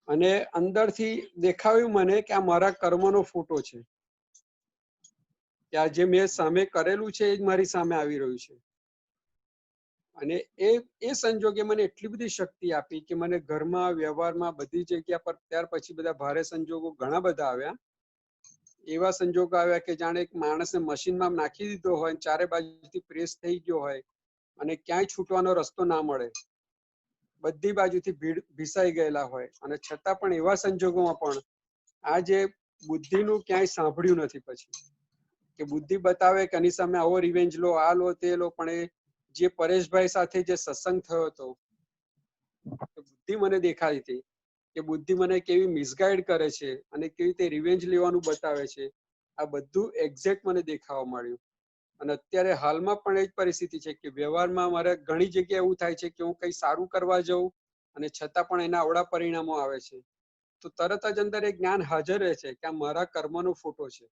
અને અંદરથી દેખાવ્યું મને કે આ મારા કર્મનો ફોટો છે, કે આ જે મેં સામે કરેલું છે એ જ મારી સામે આવી રહ્યું છે. અને એ સંજોગે મને એટલી બધી શક્તિ આપી કે મને ઘરમાં, વ્યવહારમાં, બધી જગ્યા પર ત્યાર પછી બધા ભારે સંજોગો ઘણા બધા આવ્યા. એવા સંજોગો આવ્યા કે જાણે એક માણસને મશીનમાં નાખી દીધો હોય, ચારે બાજુથી પ્રેસ થઈ ગયો હોય અને ક્યાંય છૂટવાનો રસ્તો ના મળે, બધી બાજુથી ભીસાઈ ગયેલા હોય. અને છતાં પણ એવા સંજોગોમાં પણ આ જે બુદ્ધિનું ક્યાંય સાંભળ્યું નથી પછી, કે બુદ્ધિ બતાવે કે આની સામે આવો રિવેન્જ લો, આ લો, તે લો. પણ એ જે પરેશભાઈ સાથે જે સત્સંગ થયો હતો, બુદ્ધિ મને દેખાઈ હતી કે બુદ્ધિ મને કેવી મિસગાઈડ કરે છે અને કેવી રીતે રિવેન્જ લેવાનું બતાવે છે. આ બધું એક્ઝેક્ટ મને દેખાવા મળ્યું. અને અત્યારે હાલમાં પણ એ જ પરિસ્થિતિ છે કે વ્યવહારમાં મારે ઘણી જગ્યાએ એવું થાય છે કે હું કંઈ સારું કરવા જાઉં અને છતાં પણ એના અવળા પરિણામો આવે છે. તો તરત જ અંદર એ જ્ઞાન હાજર રહે છે કે આ મારા કર્મનો ફોટો છે,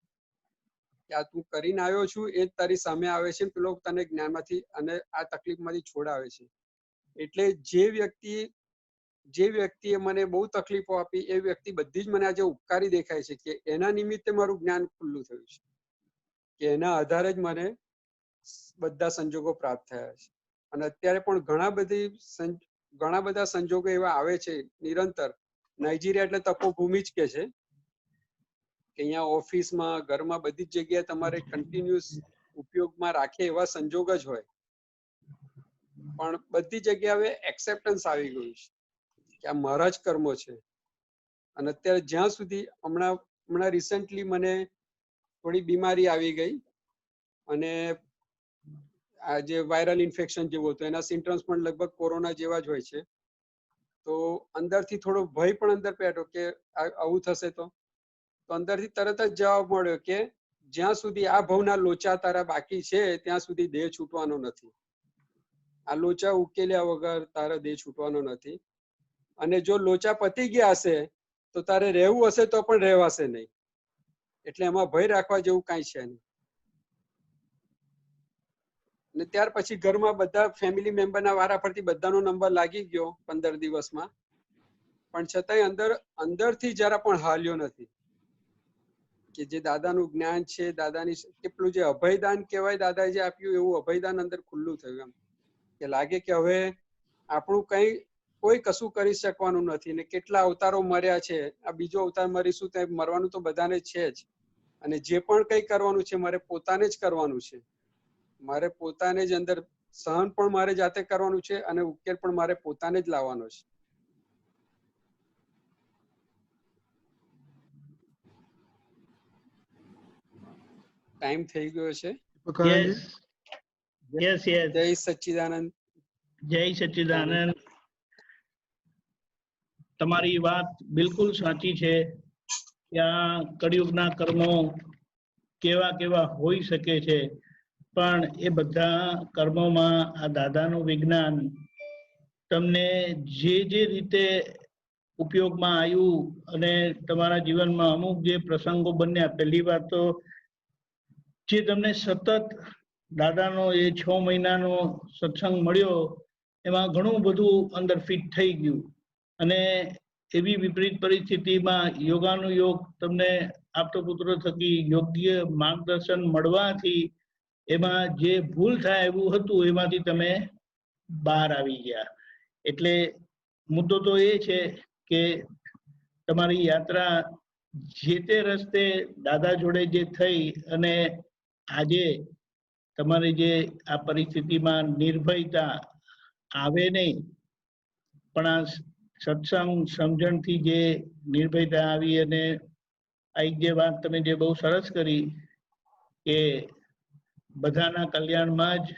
કે આ તું કરીને આવ્યો છું એ જ તારી સામે આવે છે, પેલો તને જ્ઞાનમાંથી અને આ તકલીફમાંથી છોડાવે છે. એટલે જે વ્યક્તિએ મને બહુ તકલીફો આપી, એ વ્યક્તિ બધી જ મને આજે ઉપકારી દેખાય છે કે એના નિમિત્તે મારું જ્ઞાન ખુલ્લું થયું છે, કે એના આધારે જ મને બધા સંજોગો પ્રાપ્ત થયા છે. અને અત્યારે પણ ઘણા બધા સંજોગો એવા આવે છે નિરંતર. નાઇજીરિયા એટલે તપોભૂમિ જ કે છે, કે અહીંયા ઓફિસમાં, ઘરમાં, બધી જ જગ્યાએ તમારે કન્ટિન્યુઅસ ઉપયોગમાં રાખે એવા સંજોગ જ હોય. પણ બધી જગ્યાએ હવે એક્સેપ્ટન્સ આવી ગયું છે કે આ મારા જ કર્મો છે. અને અત્યારે જ્યાં સુધી હમણાં રિસેન્ટલી મને થોડી બીમારી આવી ગઈ અને આ જે વાયરલ ઇન્ફેક્શન જેવું હતું, એના સિમ્ટમ્સ પણ લગભગ કોરોના જેવા જ હોય છે. તો અંદરથી થોડો ભય પણ અંદર પેટો કે આવું થશે તો અંદરથી તરત જ જવાબ મળ્યો કે જ્યાં સુધી આ ભવના લોચા તારા બાકી છે ત્યાં સુધી દેહ છૂટવાનો નથી. આ લોચા ઉકેલ્યા વગર તારા દેહ છૂટવાનો નથી. અને જો લોચા પતી ગયા હશે તો તારે રહેવું હશે તો પણ રહેવાશે નહીં. એટલે એમાં ભય રાખવા જેવું કાંઈ છે નહીં. અને ત્યાર પછી ઘરમાં બધા ફેમિલી મેમ્બરના વારા ફરતી બધાનો નંબર લાગી ગયો 15 દિવસમાં, પણ છતાંય અંદરથી જરા પણ હાલ્યો નથી. કે જે દાદાનું જ્ઞાન છે, દાદાની કેટલું જે અભયદાન કહેવાય દાદાએ જે આપ્યું, એવું અભયદાન અંદર ખુલ્લું થયું. એમ કે લાગે કે હવે આપણું કોઈ કશું કરી શકવાનું નથી. ને કેટલા અવતારો મર્યા છે, આ બીજો અવતાર મરીશું તો મરવાનું તો બધાને છે જ. અને જે પણ કંઈ કરવાનું છે મારે પોતાને જ કરવાનું છે. મારે પોતાને જ અંદર સહન પણ મારે જાતે કરવાનું છે અને ઉકેલ પણ મારે પોતાને જ લાવવાનો છે. ટાઈમ થઈ ગયો છે. Yes yes yes. જય સચ્ચિદાનંદ. જય સચ્ચિદાનંદ. તમારી વાત બિલકુલ સાચી છે કે આ કળિયુગના કર્મો કેવા કેવા હોઈ શકે છે, પણ એ બધા કર્મોમાં આ દાદાનું વિજ્ઞાન તમને જે જે રીતે ઉપયોગમાં આવ્યું અને તમારા જીવનમાં અમુક જે પ્રસંગો બન્યા, પહેલી વાત તો જે તમને સતત દાદાનો એ 6 મહિનાનો સત્સંગ મળ્યો એમાં ઘણું બધું અંદર ફિટ થઈ ગયું, અને એવી વિપરીત પરિસ્થિતિમાં યોગાનુયોગ તમને આપતપુત્રો થકી યોગ્ય માર્ગદર્શન મળવાથી એમાં જે ભૂલ થાય એવું હતું એમાંથી તમે બહાર આવી ગયા. એટલે મુદ્દો તો એ છે કે તમારી યાત્રા જે તે રસ્તે દાદા જોડે જે થઈ અને આજે તમારી જે આ પરિસ્થિતિમાં નિર્ભયતા આવે નહીં, પણ આ સત્સંગ સમજણથી જે નિર્ભયતા આવી અને આ એક જે વાત તમે જે બહુ સરસ કરી કે બધાના કલ્યાણમાં જ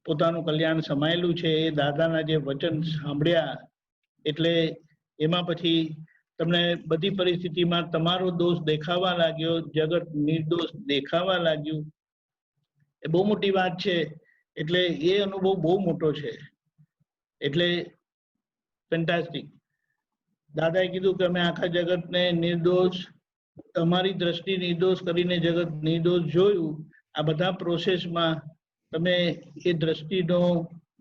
પોતાનું કલ્યાણ સમાયેલું છે, એ દાદાના જે વચન સાંભળ્યા એટલે એમાં પછી તમને બધી પરિસ્થિતિમાં તમારો દોષ દેખાવા લાગ્યો, જગત નિર્દોષ દેખાવા લાગ્યું. એ બહુ મોટી વાત છે. એટલે એ અનુભવ બહુ મોટો છે. એટલે ફેન્ટાસ્ટિક. દાદાએ કીધું કે અમે આખા જગતને નિર્દોષ, તમારી દ્રષ્ટિ નિર્દોષ કરીને જગત નિર્દોષ જોયું. આ બધા પ્રોસેસમાં તમે એ દ્રષ્ટિનો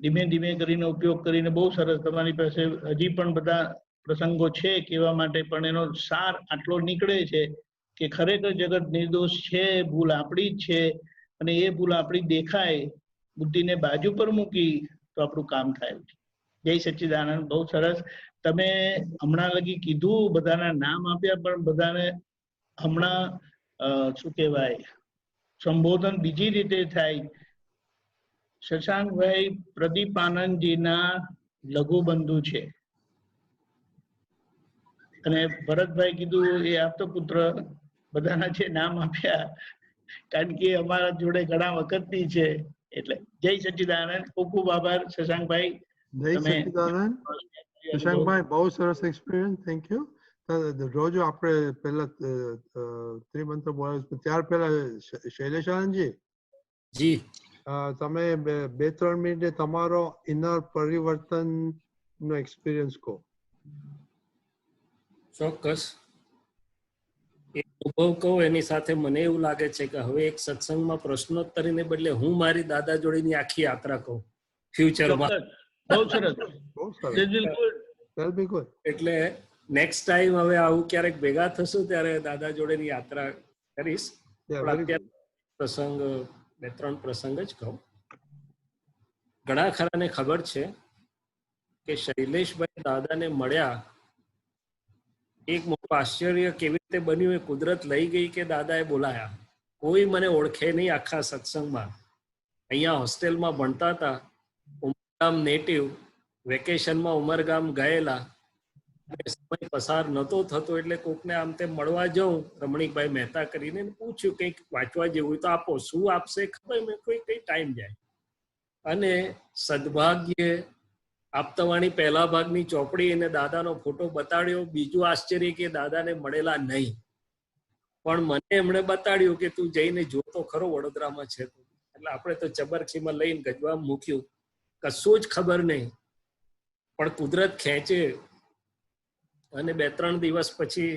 ધીમે ધીમે કરીને ઉપયોગ કરીને બહુ સરસ, તમારી પાસે હજી પણ બધા પ્રસંગો છે કહેવા માટે, પણ એનો સાર આટલો નીકળે છે કે ખરેખર જગત નિર્દોષ છે, ભૂલ આપણી જ છે, અને એ ભૂલ આપણી દેખાય, બુદ્ધિને બાજુ પર મૂકી તો આપણું કામ થાય. જય સચ્ચિદાનંદ. બહુ સરસ. તમે હમણાં લગી કીધું, બધાના નામ આપ્યા, પણ બધાને હમણાં શું કહેવાય સંબોધન બીજી રીતે થાય. શશાંકભાઈ પ્રદીપ આનંદજીના લઘુબંધુ છે, અને ભરતભાઈ કીધું એ આપતો પુત્ર, બધાના જે નામ આપ્યા કારણ કે અમારા જોડે ઘણા વખતની છે. એટલે જય સચ્ચિદાનંદ. ખૂબ ખૂબ આભાર શશાંકભાઈ. જય સચ્ચિદાનંદ. શશાંકભાઈ બહુ સરસ એક્સપિરિયન્સ. Thank you. રોજ આપણે પહેલા ત્રિમંત્ર બોલાવીશું, ત્યાર પહેલા શૈલેષાનંદજી જી તમે 2-3 મિનિટે તમારો ઇનર પરિવર્તન નો એક્સપિરિયન્સ કહો. ચોક્કસ. એ અનુભવ કહું એની સાથે મને એવું લાગે છે કે હવે એક સત્સંગમાં પ્રશ્નોત્તરીને બદલે હું મારી દાદા જોડેની આખી યાત્રા કહું ફ્યુચરમાં. બહુ સરસ. એટલે નેક્સ્ટ ટાઈમ હવે આવું ક્યારેક ભેગા થશું ત્યારે દાદા જોડેની યાત્રા કરીશ. પ્રસંગ 2-3 પ્રસંગ જ કહું. ઘણા ખરાને ખબર છે કે શૈલેષભાઈ દાદાને મળ્યા, એક મોટું આશ્ચર્ય કેવી રીતે બન્યું એ કુદરત લઈ ગઈ કે દાદાએ બોલાયા. કોઈ મને ઓળખે નહીં આખા સત્સંગમાં. અહીંયા હોસ્ટેલમાં ભણતા હતા, ઉમરગામ નેટિવ, વેકેશનમાં ઉમરગામ ગયેલા, સમય પસાર નહોતો થતો એટલે કોકને આમ તેમ મળવા જાઉં, રમણીકભાઈ મહેતા કરીને પૂછ્યું કંઈક વાંચવા જેવું તો આપો. શું આપશે ખબર, મેં કઈ ટાઈમ જાય. અને સદભાગ્યે આપતાવાણી પહેલા ભાગની ચોપડી અને દાદાનો ફોટો બતાડ્યો. બીજું આશ્ચર્ય કે દાદાને મળેલા નહીં, પણ મને એમણે બતાડ્યું કે તું જઈને જોતો ખરો વડોદરામાં છે. એટલે આપણે તો ચબરખીમાં લઈને ગજવા મૂક્યું, કશું જ ખબર નહીં, પણ કુદરત ખેંચે. અને 2-3 દિવસ પછી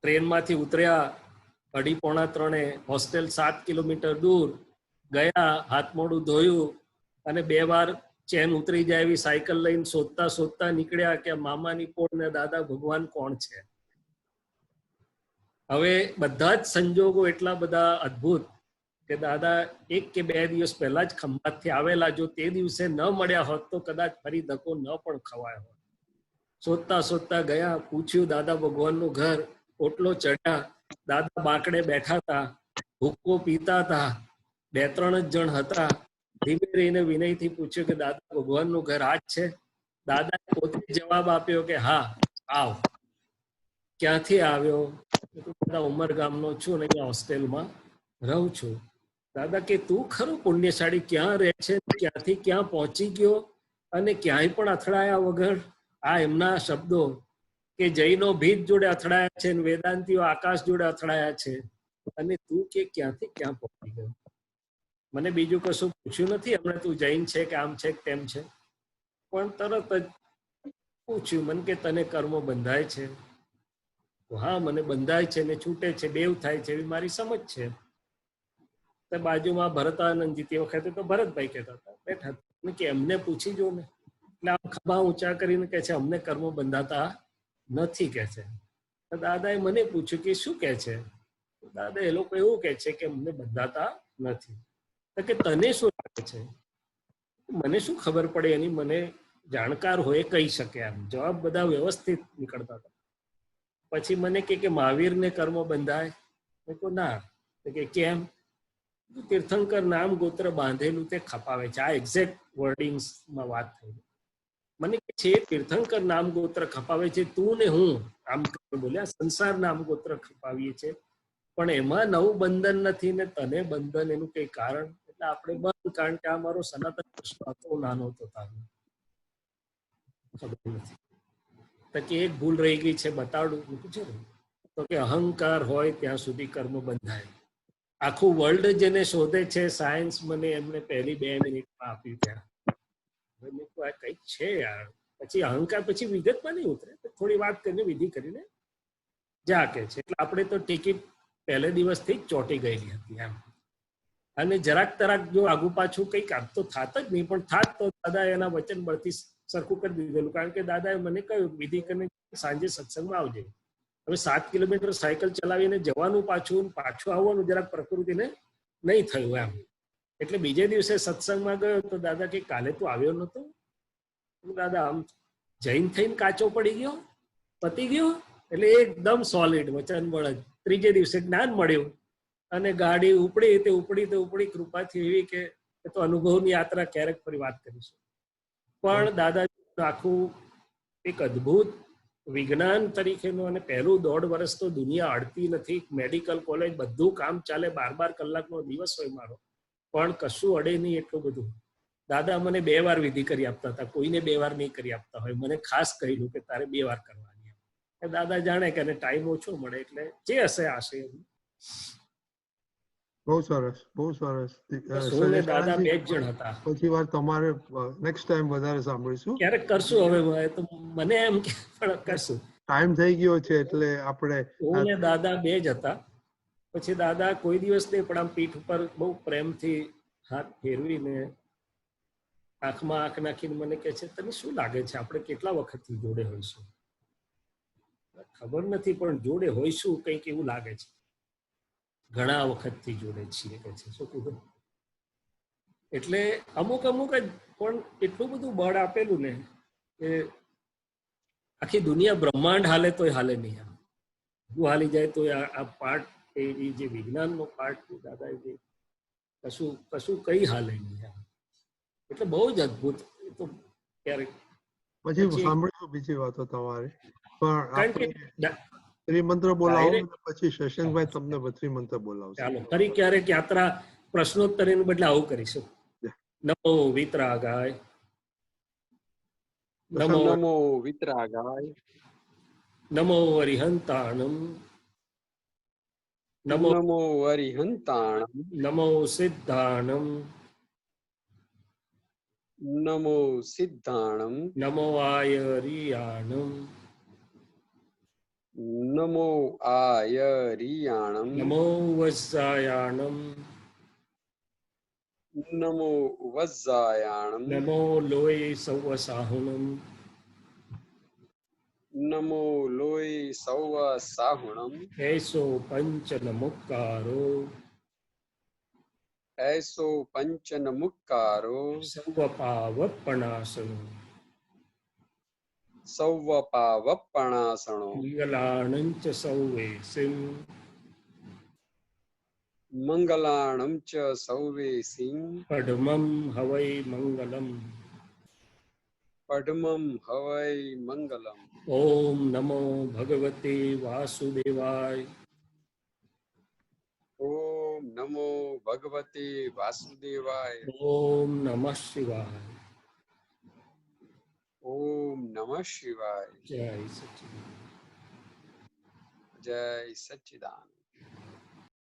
ટ્રેનમાંથી ઉતર્યા, 2:30-3 હોસ્ટેલ 7 કિલોમીટર દૂર ગયા, હાથ મોઢું ધોયું અને 2 વાર ચેન ઉતરી જાય એવી સાયકલ લઈને શોધતા શોધતા નીકળ્યા કે મામાની પોળ ને દાદા ભગવાન કોણ છે. હવે બધા જ સંજોગો એટલા બધા અદ્ભુત કે દાદા 1 કે 2 દિવસ પહેલા જ ખંભાતથી આવેલા. જો તે દિવસે ન મળ્યા હોત તો કદાચ ફરી ધક્કો ન પણ ખવાયો હોત. શોધતા શોધતા ગયા, પૂછ્યું દાદા ભગવાનનું ઘર, ઓટલો ચડ્યા, દાદા બાંકડે બેઠા હતા, હુક્કો પીતા હતા, 2-3 જ જણ હતા. ધીમે રહીને વિનયથી પૂછ્યું કે દાદા ભગવાનનું ઘર આ જ છે? દાદાએ પોતે જવાબ આપ્યો કે હા, આવ. ક્યાંથી આવ્યો? દાદા ઉમરગામનો છું ને અહીંયા હોસ્ટેલમાં રહું છું. દાદા કે તું ખરો પુણ્યશાળી, ક્યાં રહે છે, ક્યાંથી ક્યાં પહોંચી ગયો અને ક્યાંય પણ અથડાયા વગર. આ એમના શબ્દો કે જૈનો ભીત જોડે અથડાયા છે, વેદાંતિઓ આકાશ જોડે અથડાયા છે, અને તું કે ક્યાંથી ક્યાં પહોંચી ગયો. મને બીજું કશું પૂછ્યું નથી હમણાં તું જૈન છે કે આમ છે કે તેમ છે, પણ તરત જ પૂછ્યું મને કે તને કર્મો બંધાય છે? હા, મને બંધાય છે ને છૂટે છે, બેવ થાય છે એવી મારી સમજ છે. તો બાજુમાં ભરતાનંદજી તે વખતે તો ભરતભાઈ કહેતા હતા, બેઠા હતા કે એમને પૂછી જો ને. એટલે આમ ખભા ઊંચા કરીને કે છે અમને કર્મો બંધાતા નથી કે છે. તો દાદાએ મને પૂછ્યું કે શું કે છે? દાદા એ લોકો એવું કે છે કે અમને બંધાતા નથી. તો કે તને શું લાગે છે? મને શું ખબર પડે એની, મને જાણકાર હોય કહી શકે. એમ જવાબ બધા વ્યવસ્થિત નીકળતા હતા. પછી મને કે મહાવીરને કર્મ બંધાય? મેં કહ્યું ના. તો કે કેમ? તીર્થંકર નામ ગોત્ર બાંધેલું તે ખપાવે છે. આ એક્ઝેક્ટ વર્ડિંગ્સમાં વાત થઈ. મને કે છે તીર્થંકર નામ ગોત્ર ખપાવે છે, તું ને હું આમ બોલ્યા સંસાર નામ ગોત્ર ખપાવીએ છે, પણ એમાં નવું બંધન નથી ને તને બંધન, એનું કઈ કારણ? એટલે આપણે બંધ, કારણ કે આ મારો સનાતન પ્રશ્ન હતો, નાનો હતો તારો. ખબર નથી. તો કે એક ભૂલ રહી ગઈ છે, બતાડું? પૂછ્યું તો કે અહંકાર હોય ત્યાં સુધી કર્મ બંધાય. આખું વર્લ્ડ જેને શોધે છે સાયન્સ, મને એમને પહેલી 2 મિનિટમાં આપ્યું ત્યાં. કઈક છે યાર. પછી અહંકાર પછી વિગતમાં નહીં ઉતરે, થોડી વાત કરીને વિધિ કરીને જા કે છે. એટલે આપણે તો ટિકિટ પહેલે દિવસથી જ ચોંટી ગયેલી હતી એમ. અને જરાક તરાક જો આગુ પાછું કંઈક આપ તો થાત જ નહીં, પણ થાત તો દાદા એના વચન બળથી સરખું કરી દીધેલું. કારણ કે દાદાએ મને કહ્યું વિધિ કરીને સાંજે સત્સંગમાં આવજે. હવે 7 કિલોમીટર સાયકલ ચલાવીને જવાનું, પાછું આવવાનું જરાક પ્રકૃતિને નહીં થયું એમ. એટલે બીજે દિવસે સત્સંગમાં ગયો તો દાદા કે કાલે તું આવ્યો નતો? દાદા આમ જૈન થઈને કાચો પડી ગયો, પતી ગયો. એટલે એકદમ સોલિડ વચન બળ. ત્રીજે દિવસે જ્ઞાન મળ્યું અને ગાડી ઉપડી તે ઉપડી કૃપાથી એવી કે એ તો અનુભવની યાત્રા ક્યારેક ફરી વાત કરીશું. પણ દાદાજી આખું એક અદ્ભુત વિજ્ઞાન તરીકેનું, અને પહેલું 1.5 વર્ષ તો દુનિયા અડતી નથી, મેડિકલ કોલેજ બધું કામ ચાલે, 12 કલાકનો દિવસ હોય મારો, પણ કશું અડે નહીં એટલું બધું. દાદા મને 2 વાર વિધિ કરી આપતા હતા, કોઈને 2 વાર નહીં કરી આપતા હોય. મને ખાસ કહ્યું કે તારે 2 વાર કરવાની. દાદા જાણે કે ટાઈમ ઓછો મળે, એટલે જે હશે આશે. બહુ સરસ, બહુ સરસ. દાદા 2 જ જણ હતા. પછી વાર તમારે નેક્સ્ટ ટાઈમ વધારે સાંભળીશું, ક્યારેક કરશું. હવે તો મને એમ કે કરશું, ટાઈમ થઈ ગયો છે એટલે આપણે. હું ને દાદા 2 જ હતા. પછી દાદા કોઈ દિવસ નહીં, પણ આમ પીઠ ઉપર બહુ પ્રેમથી હાથ ફેરવીને આંખમાં આંખ નાખીને મને કહે છે તને શું લાગે છે આપણે કેટલા વખતથી જોડે હોઈશું? ખબર નથી, પણ જોડે હોઈશું કંઈક એવું લાગે છે. ઘણા વખતથી જોડે છીએ કે છે. શું કીધું? એટલે અમુક જ, પણ એટલું બધું બળ આપેલું ને કે આખી દુનિયા બ્રહ્માંડ હાલે તોય હાલે નહીં. હું હાલી જાય તો આ પાર્ટ, એ જે વિજ્ઞાનનો પાર્ટ દાદાએ જે કશું કઈ હાલે નહીં. એટલે બહુ જ અદભુત. તો ક્યારેક પછી સાંભળ્યું બીજી વાતો તમારી, પણ ત્રિમંત્ર બોલાવો પછી શશાંકભાઈ તમને ત્રિમંત્ર બોલાવશે. ચાલો ફરી ક્યારેક યાત્રા પ્રશ્નોત્તરીને બદલે આવું કરીશું. નમો વિતરાગાય, નમો વિતરાગાય, નમો અરિહંતાણમ, નમો અરિહંતાણમ, નમો સિદ્ધાણમ, નમો સિદ્ધાણમ, નમો આયરિયાણમ, નમો આયરિયાણમ, નમો વજ્જાયાણમ, નમો વજ્જાયાણમ, નમો લોય સૌવસાહુણમ, નમો લોય સૌવસાહુણમ, એસો પંચ નમુક્કારો, એસો પંચ નમુક્કારો, સૌવપાવપણાસનો, સૌવપાવપણાસણો, મંગલાણં ચ સૌવેસિમ, મંગલાણં ચ સૌવેસિમ, પડમં હવૈ મંગલમ, પડમં હવૈ મંગલમ. ઓમ નમો ભગવતે વાસુદેવાય, નમો ભગવતે વાસુદેવાય. ઓમ નમઃ શિવાય. ઓમ નમઃ શિવાય. જય સચિદાનંદ. જય સચ્ચિદાનંદ.